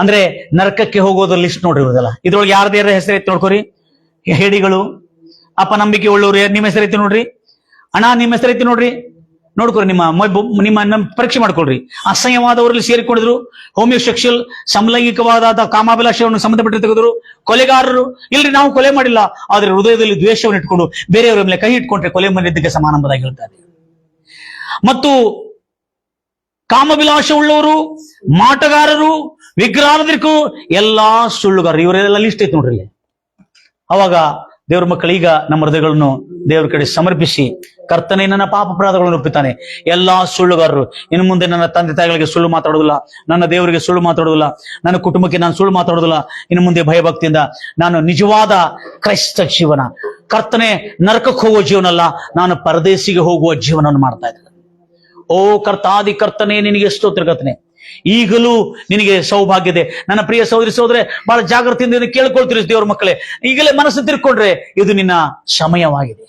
ಅಂದ್ರೆ ನರಕಕ್ಕೆ ಹೋಗೋದ್ರ ಲಿಸ್ಟ್ ನೋಡ್ರಿ ಇವ್ರದಲ್ಲ. ಇದ್ರೊಳಗೆ ಯಾರ್ದೇ ಹೆಸರು ಐತಿ ನೋಡ್ಕೋರಿ. ಹೇಡಿಗಳು, ಅಪನಂಬಿಕೆ ಉಳ್ಳವ್ರು, ನಿಮ್ಮ ಹೆಸರು ಐತಿ ನೋಡ್ರಿ. ಅಣ್ಣ, ನಿಮ್ಮ ಹೆಸರು ಐತಿ ನೋಡ್ರಿ, ನೋಡ್ಕೊರಿ. ನಿಮ್ಮ ಪರೀಕ್ಷೆ ಮಾಡ್ಕೊಳ್ರಿ. ಅಸಹ್ಯವಾದವರಲ್ಲಿ ಸೇರಿಕೊಂಡಿದ್ರು, ಹೋಮಿಯೋಸೆಕ್ಷುವಲ್, ಸಮಲೈಂಗಿಕವಾದ ಕಾಮಾಭಿಲಾಷವನ್ನು ಸಂಬಂಧಪಟ್ಟಿರ್ತಕ್ಕಂಥವ್ರು, ಕೊಲೆಗಾರರು. ಇಲ್ರಿ, ನಾವು ಕೊಲೆ ಮಾಡಿಲ್ಲ, ಆದ್ರೆ ಹೃದಯದಲ್ಲಿ ದ್ವೇಷವನ್ನು ಇಟ್ಕೊಂಡು ಬೇರೆಯವರ ಮೇಲೆ ಕೈ ಇಟ್ಕೊಂಡ್ರೆ ಕೊಲೆ ಮಾಡಿದ್ದಕ್ಕೆ ಸಮಾನ ಎಂಬುದಾಗಿ ಹೇಳ್ತಾರೆ. ಮತ್ತು ಕಾಮಭಿಲಾಷ ಉಳ್ಳವರು, ಮಾಟಗಾರರು, ವಿಗ್ರಹಾರಾಧಿಕರು, ಎಲ್ಲಾ ಸುಳ್ಳುಗಾರರು, ಇವರೆಲ್ಲ ಲಿಸ್ಟ್ ಐತಿ ನೋಡ್ರಿ. ಅವಾಗ ದೇವ್ರ ಮಕ್ಕಳೀಗ ನಮ್ಮ ಹೃದಯಗಳನ್ನು ದೇವರ ಕಡೆ ಸಮರ್ಪಿಸಿ, ಕರ್ತನೇ ನನ್ನ ಪಾಪ ಅಪರಾಧಗಳನ್ನು ಒಪ್ಪುತ್ತಾನೆ. ಎಲ್ಲಾ ಸುಳ್ಳುಗಾರರು ಇನ್ನು ಮುಂದೆ ನನ್ನ ತಂದೆ ತಾಯಿಗಳಿಗೆ ಸುಳ್ಳು ಮಾತಾಡೋದಿಲ್ಲ, ನನ್ನ ದೇವರಿಗೆ ಸುಳ್ಳು ಮಾತಾಡೋದಿಲ್ಲ, ನನ್ನ ಕುಟುಂಬಕ್ಕೆ ನಾನು ಸುಳ್ಳು ಮಾತಾಡೋದಿಲ್ಲ. ಇನ್ನು ಮುಂದೆ ಭಯಭಕ್ತಿಯಿಂದ ನಾನು ನಿಜವಾದ ಕ್ರೈಸ್ತ ಜೀವನ, ಕರ್ತನೇ ನರಕಕ್ಕೆ ಹೋಗುವ ಜೀವನ ಅಲ್ಲ, ನಾನು ಪರದೇಶಿಗೆ ಹೋಗುವ ಜೀವನವನ್ನು ಮಾಡ್ತಾ ಇದ್ದೇನೆ. ಓ ಕರ್ತಾದಿ ಕರ್ತನೇ, ನಿನಗೆ ಸ್ತೋತ್ರ ಕರ್ತನೇ. ಈಗಲೂ ನಿನಗೆ ಸೌಭಾಗ್ಯದೆ. ನನ್ನ ಪ್ರಿಯ ಸಹೋದರಿ ಸಹೋದರೇ, ಬಹಳ ಜಾಗೃತಿಯಿಂದ ಕೇಳ್ಕೊಳ್ತೀರಿ ದೇವ್ರ ಮಕ್ಕಳೇ. ಈಗಲೇ ಮನಸ್ಸು ತಿರ್ಕೊಂಡ್ರೆ ಇದು ನಿನ್ನ ಸಮಯವಾಗಿದೆ.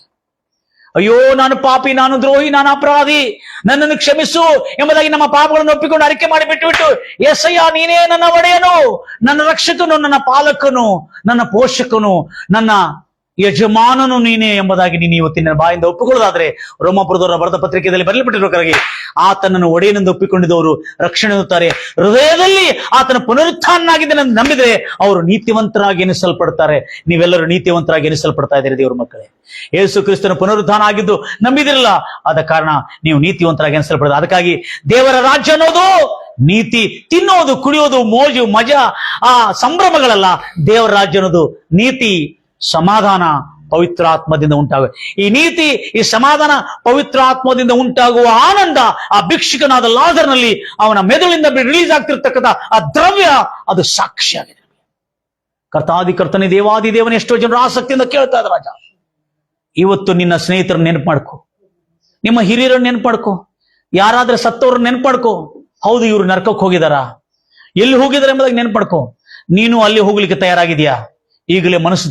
ಅಯ್ಯೋ, ನಾನು ಪಾಪಿ, ನಾನು ದ್ರೋಹಿ, ನಾನು ಅಪರಾಧಿ, ನನ್ನನ್ನು ಕ್ಷಮಿಸು ಎಂಬುದಾಗಿ ನಮ್ಮ ಪಾಪಗಳನ್ನು ಒಪ್ಪಿಕೊಂಡು ಅರಿಕೆ ಮಾಡಿ ಬಿಟ್ಟು ಯೆಸಯ್ಯ, ನೀನೇ ನನ್ನ ಒಡೆಯನು, ನನ್ನ ರಕ್ಷಕನು, ನನ್ನ ಪಾಲಕನು, ನನ್ನ ಪೋಷಕನು, ನನ್ನ ಯಜಮಾನನು ನೀನೇ ಎಂಬುದಾಗಿ ನೀನು ಇವತ್ತಿನ ಬಾಯಿಂದ ಒಪ್ಪಿಕೊಳ್ಳೋದಾದ್ರೆ, ರೋಮಾಪುರದವರ ಬರೆದ ಪತ್ರಿಕೆಯಲ್ಲಿ ಬರೆಯಲ್ಪಟ್ಟಿರುವ ಆತನನ್ನು ಒಡೆಯನೆಂದು ಒಪ್ಪಿಕೊಂಡಿದ್ದವರು ರಕ್ಷಣೆ ಹೊಂದುತ್ತಾರೆ. ಹೃದಯದಲ್ಲಿ ಆತನ ಪುನರುತ್ಥಾನನಾಗಿದ್ದ ನಂಬಿದರೆ ಅವರು ನೀತಿವಂತರಾಗಿ ಎನಿಸಲ್ಪಡ್ತಾರೆ. ನೀವೆಲ್ಲರೂ ನೀತಿವಂತರಾಗಿ ಎನಿಸಲ್ಪಡ್ತಾ ಇದ್ದೀರಿ ದೇವರ ಮಕ್ಕಳೇ. ಯೇಸು ಕ್ರಿಸ್ತನ ಪುನರುತ್ಥಾನ ಆಗಿದ್ದು ನಂಬಿದಿರಲ್ಲ, ಆದ ಕಾರಣ ನೀವು ನೀತಿವಂತರಾಗಿ ಎನಿಸಲ್ಪಡ್ತಾರೆ. ಅದಕ್ಕಾಗಿ ದೇವರ ರಾಜ್ಯ ಅನ್ನೋದು ನೀತಿ, ತಿನ್ನೋದು, ಕುಡಿಯೋದು, ಮೋಜು, ಮಜಾ, ಆ ಸಂಭ್ರಮಗಳಲ್ಲ. ದೇವರ ರಾಜ್ಯ ಅನ್ನೋದು ನೀತಿ, ಸಮಾಧಾನ, ಪವಿತ್ರಾತ್ಮದಿಂದ ಉಂಟಾಗುವ ಈ ನೀತಿ, ಈ ಸಮಾಧಾನ, ಪವಿತ್ರಾತ್ಮದಿಂದ ಉಂಟಾಗುವ ಆನಂದ, ಆ ಭಿಕ್ಷುಕನಾದ ಲಾಜರ್ನಲ್ಲಿ ಅವನ ಮೆದುಳಿಂದ ರಿಲೀಸ್ ಆಗ್ತಿರ್ತಕ್ಕಂಥ ಆ ದ್ರವ್ಯ, ಅದು ಸಾಕ್ಷಿಯಾಗಿದೆ. ಕರ್ತಾದಿ ಕರ್ತನೇ, ದೇವಾದಿ ದೇವನ ಎಷ್ಟೋ ಜನರು ಆಸಕ್ತಿಯಿಂದ ಕೇಳ್ತಾ ಇದ್ದಾರೆ. ರಾಜ, ಇವತ್ತು ನಿನ್ನ ಸ್ನೇಹಿತರನ್ನ ನೆನಪು ಮಾಡ್ಕೊ, ನಿಮ್ಮ ಹಿರಿಯರನ್ನ ನೆನಪು ಮಾಡ್ಕೊ, ಯಾರಾದ್ರೆ ಸತ್ತವ್ರನ್ನ ನೆನಪು ಮಾಡ್ಕೊ. ಹೌದು, ಇವ್ರು ನರಕಕ್ಕೆ ಹೋಗಿದಾರ, ಎಲ್ಲಿ ಹೋಗಿದಾರೆ ಎಂಬುದಾಗಿ ನೆನಪು ಮಾಡ್ಕೊ. ನೀನು ಅಲ್ಲಿ ಹೋಗ್ಲಿಕ್ಕೆ ತಯಾರಾಗಿದ್ಯಾ? ಈಗಲೇ ಮನಸ್ಸು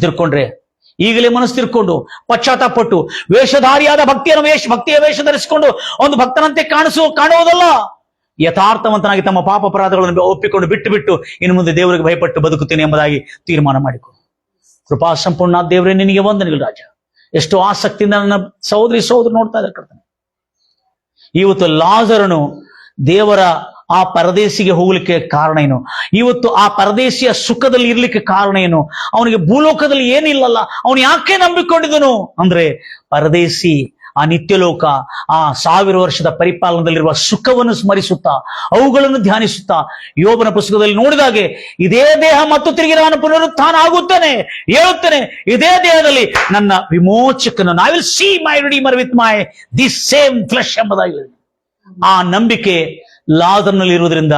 ತಿರ್ಕೊಂಡು ಪಶ್ಚಾತ್ತಾಪಟ್ಟು ವೇಷಧಾರಿಯಾದ ಭಕ್ತಿಯ ವೇಷ ಧರಿಸಿಕೊಂಡು ಒಂದು ಭಕ್ತನಂತೆ ಕಾಣುವುದಲ್ಲ, ಯಥಾರ್ಥವಂತನಾಗಿ ತಮ್ಮ ಪಾಪ ಅಪರಾಧಗಳನ್ನು ಒಪ್ಪಿಕೊಂಡು ಬಿಟ್ಟು ಇನ್ನು ಮುಂದೆ ದೇವರಿಗೆ ಭಯಪಟ್ಟು ಬದುಕುತ್ತೇನೆ ಎಂಬುದಾಗಿ ತೀರ್ಮಾನ ಮಾಡಿಕೊ. ಕೃಪಾ ಸಂಪೂರ್ಣ ದೇವರೇ, ನಿನಗೆ ವಂದನೆಗಳು ರಾಜ. ಎಷ್ಟೋ ಆಸಕ್ತಿಯಿಂದ ನನ್ನ ಸಹೋದರಿ ನೋಡ್ತಾ ಇದ್ದಾರೆ ಕರ್ತನೆ. ಇವತ್ತು ಲಾಜರನು ದೇವರ ಆ ಪರದೇಶಿಗೆ ಹೋಗ್ಲಿಕ್ಕೆ ಕಾರಣ ಏನು? ಇವತ್ತು ಆ ಪರದೇಶಿಯ ಸುಖದಲ್ಲಿ ಇರ್ಲಿಕ್ಕೆ ಕಾರಣ ಏನು? ಅವನಿಗೆ ಭೂಲೋಕದಲ್ಲಿ ಏನಿಲ್ಲಲ್ಲ, ಅವನು ಯಾಕೆ ನಂಬಿಕೊಂಡಿದ್ದನು ಅಂದ್ರೆ, ಪರದೇಶಿ ಆ ನಿತ್ಯಲೋಕ, ಆ 1000 ವರ್ಷದ ಪರಿಪಾಲನದಲ್ಲಿರುವ ಸುಖವನ್ನು ಸ್ಮರಿಸುತ್ತಾ, ಅವುಗಳನ್ನು ಧ್ಯಾನಿಸುತ್ತಾ, ಯೋಬನ ಪುಸ್ತಕದಲ್ಲಿ ನೋಡಿದಾಗೆ, ಇದೇ ದೇಹ ಮತ್ತು ತಿರುಗಿ ನಾನು ಪುನರುತ್ಥಾನ ಆಗುತ್ತೇನೆ, ಹೇಳುತ್ತೇನೆ, ಇದೇ ದೇಹದಲ್ಲಿ ನನ್ನ ವಿಮೋಚಕನನ್ನು, I will see my redeemer with my the same flesh ಎಂಬುದಾಗಿ ಆ ನಂಬಿಕೆ ಲಾಜರನಲ್ಲಿ ಇರುವುದರಿಂದ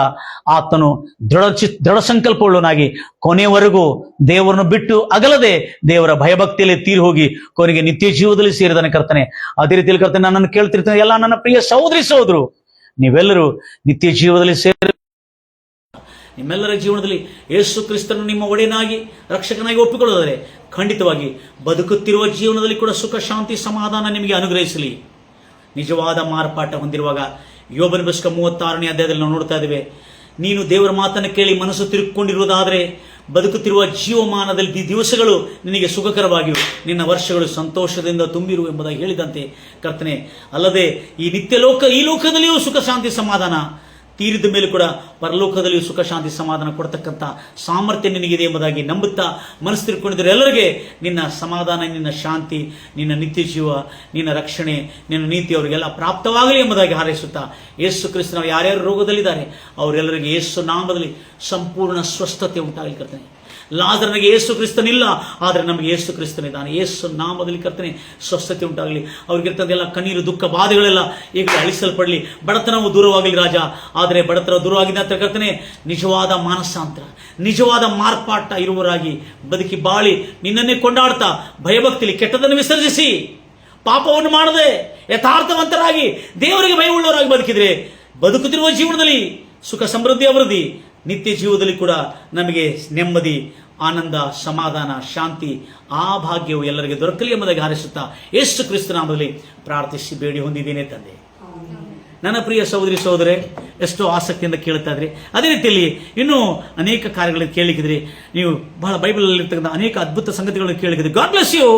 ಆತನು ದೃಢ ಸಂಕಲ್ಪವುಳ್ಳವನಾಗಿ ಕೊನೆಯವರೆಗೂ ದೇವರನ್ನು ಬಿಟ್ಟು ಅಗಲದೆ ದೇವರ ಭಯಭಕ್ತಿಯಲ್ಲಿ ತೀರಿ ಹೋಗಿ ಕೊನೆಗೆ ನಿತ್ಯ ಜೀವದಲ್ಲಿ ಸೇರಿದಾನೆ ಕರ್ತನೆ. ಅದೇ ರೀತಿಯಲ್ಲಿ ಕರ್ತನೆ, ನನ್ನನ್ನು ಕೇಳ್ತಿರ್ತಾನೆ ಎಲ್ಲ ನನ್ನ ಪ್ರಿಯ ಸಹೋದರರು, ನೀವೆಲ್ಲರೂ ನಿತ್ಯ ಜೀವದಲ್ಲಿ ಸೇರಿ ನಿಮ್ಮೆಲ್ಲರ ಜೀವನದಲ್ಲಿ ಯೇಸು ಕ್ರಿಸ್ತನು ನಿಮ್ಮ ಒಡೆಯನಾಗಿ ರಕ್ಷಕನಾಗಿ ಒಪ್ಪಿಕೊಳ್ಳೋದಾದರೆ ಖಂಡಿತವಾಗಿ ಬದುಕುತ್ತಿರುವ ಜೀವನದಲ್ಲಿ ಕೂಡ ಸುಖ, ಶಾಂತಿ, ಸಮಾಧಾನ ನಿಮಗೆ ಅನುಗ್ರಹಿಸಲಿ. ನಿಜವಾದ ಮಾರ್ಪಾಟ ಹೊಂದಿರುವಾಗ ಯೋಬನ ಪುಸ್ತಕ 36ನೇ ಅಧ್ಯಾಯದಲ್ಲಿ ನಾವು ನೋಡ್ತಾ ಇದ್ದೇವೆ. ನೀನು ದೇವರ ಮಾತನ್ನು ಕೇಳಿ ಮನಸ್ಸು ತಿರುಗಿಕೊಂಡಿರುವುದಾದರೆ ಬದುಕುತ್ತಿರುವ ಜೀವಮಾನದಲ್ಲಿ ದಿವಸಗಳು ನಿನಗೆ ಸುಖಕರವಾಗಿಯೂ ನಿನ್ನ ವರ್ಷಗಳು ಸಂತೋಷದಿಂದ ತುಂಬಿರು ಎಂಬುದಾಗಿ ಹೇಳಿದಂತೆ ಕರ್ತನೆ, ಅಲ್ಲದೆ ಈ ಲೋಕದಲ್ಲಿಯೂ ಸುಖ, ಶಾಂತಿ, ಸಮಾಧಾನ ತೀರಿದ ಮೇಲೆ ಕೂಡ ಪರಲೋಕದಲ್ಲಿಯೂ ಸುಖ, ಶಾಂತಿ, ಸಮಾಧಾನ ಕೊಡ್ತಕ್ಕಂಥ ಸಾಮರ್ಥ್ಯ ನಿನಗಿದೆ ಎಂಬುದಾಗಿ ನಂಬುತ್ತಾ ಮನಸ್ಸು ತಿಳ್ಕೊಂಡಿದ್ದರೆ ಎಲ್ಲರಿಗೆ ನಿನ್ನ ಸಮಾಧಾನ, ನಿನ್ನ ಶಾಂತಿ, ನಿನ್ನ ನಿತ್ಯ ಜೀವ, ನಿನ್ನ ರಕ್ಷಣೆ, ನಿನ್ನ ನೀತಿ ಅವರಿಗೆಲ್ಲ ಪ್ರಾಪ್ತವಾಗಲಿ ಎಂಬುದಾಗಿ ಹಾರೈಸುತ್ತಾ, ಯೇಸು ಕ್ರಿಸ್ತನ ಯಾರ್ಯಾರು ರೋಗದಲ್ಲಿದ್ದಾರೆ ಅವರೆಲ್ಲರಿಗೆ ಯೇಸು ನಾಮದಲ್ಲಿ ಸಂಪೂರ್ಣ ಸ್ವಸ್ಥತೆ ಉಂಟಾಗಲಿ ಕರ್ತನೆ. ಲಾಜರನಿಗೆ ಯೇಸು ಕ್ರಿಸ್ತನಿಲ್ಲ, ಆದರೆ ನಮಗೆ ಯೇಸು ಕ್ರಿಸ್ತನಿದ್ದಾನೆ. ಯೇಸು ನಾಮದಲ್ಲಿ ಕರ್ತನೆ ಸ್ವಸ್ಥತೆ ಉಂಟಾಗಲಿ. ಅವ್ರಿಗಿರ್ತದೆಲ್ಲ ಕಣ್ಣೀರು, ದುಃಖ, ಬಾಧೆಗಳೆಲ್ಲ ಈಗ ಅಳಿಸಲ್ಪಡಲಿ. ಬಡತನವು ದೂರವಾಗಲಿ ರಾಜ. ಆದರೆ ಬಡತನ ದೂರವಾಗಿದೆ ಅಂತ ಕರ್ತನೆ, ನಿಜವಾದ ಮಾನಸಾಂತರ, ನಿಜವಾದ ಮಾರ್ಪಾಟ ಇರುವವರಾಗಿ ಬದುಕಿ ಬಾಳಿ ನಿನ್ನನ್ನೇ ಕೊಂಡಾಡ್ತಾ ಭಯಭಕ್ತಿಲಿ ಕೆಟ್ಟದನ್ನು ವಿಸರ್ಜಿಸಿ ಪಾಪವನ್ನು ಮಾಡದೆ ಯಥಾರ್ಥವಂತರಾಗಿ ದೇವರಿಗೆ ಭಯವುಳ್ಳವರಾಗಿ ಬದುಕಿದ್ರೆ ಬದುಕುತ್ತಿರುವ ಜೀವನದಲ್ಲಿ ಸುಖ, ಸಮೃದ್ಧಿ, ಅಭಿವೃದ್ಧಿ, ನಿತ್ಯ ಜೀವದಲ್ಲಿ ಕೂಡ ನಮಗೆ ನೆಮ್ಮದಿ, ಆನಂದ, ಸಮಾಧಾನ, ಶಾಂತಿ, ಆ ಭಾಗ್ಯವು ಎಲ್ಲರಿಗೆ ದೊರಕಲಿ ಎಂಬುದಾಗಿ ಹಾರೈಸುತ್ತಾ ಯೇಸು ಕ್ರಿಸ್ತ ನಾಮದಲ್ಲಿ ಪ್ರಾರ್ಥಿಸಿ ಬೇಡಿ ಹೊಂದಿದ್ದೇನೆ ತಂದೆ. ನನ್ನ ಪ್ರಿಯ ಸಹೋದರಿ ಸಹೋದರೇ, ಎಷ್ಟೋ ಆಸಕ್ತಿಯಿಂದ ಕೇಳ್ತಾ ಇದ್ರಿ. ಅದೇ ರೀತಿಯಲ್ಲಿ ಇನ್ನೂ ಅನೇಕ ಕಾರ್ಯಗಳನ್ನು ಕೇಳಲಿಕ್ಕಿದ್ರಿ. ನೀವು ಬಹಳ ಬೈಬಲ್ ಇರ್ತಕ್ಕಂಥ ಅನೇಕ ಅದ್ಭುತ ಸಂಗತಿಗಳನ್ನು ಕೇಳಲಿಕ್ಕಿದ್ರಿ. God bless you.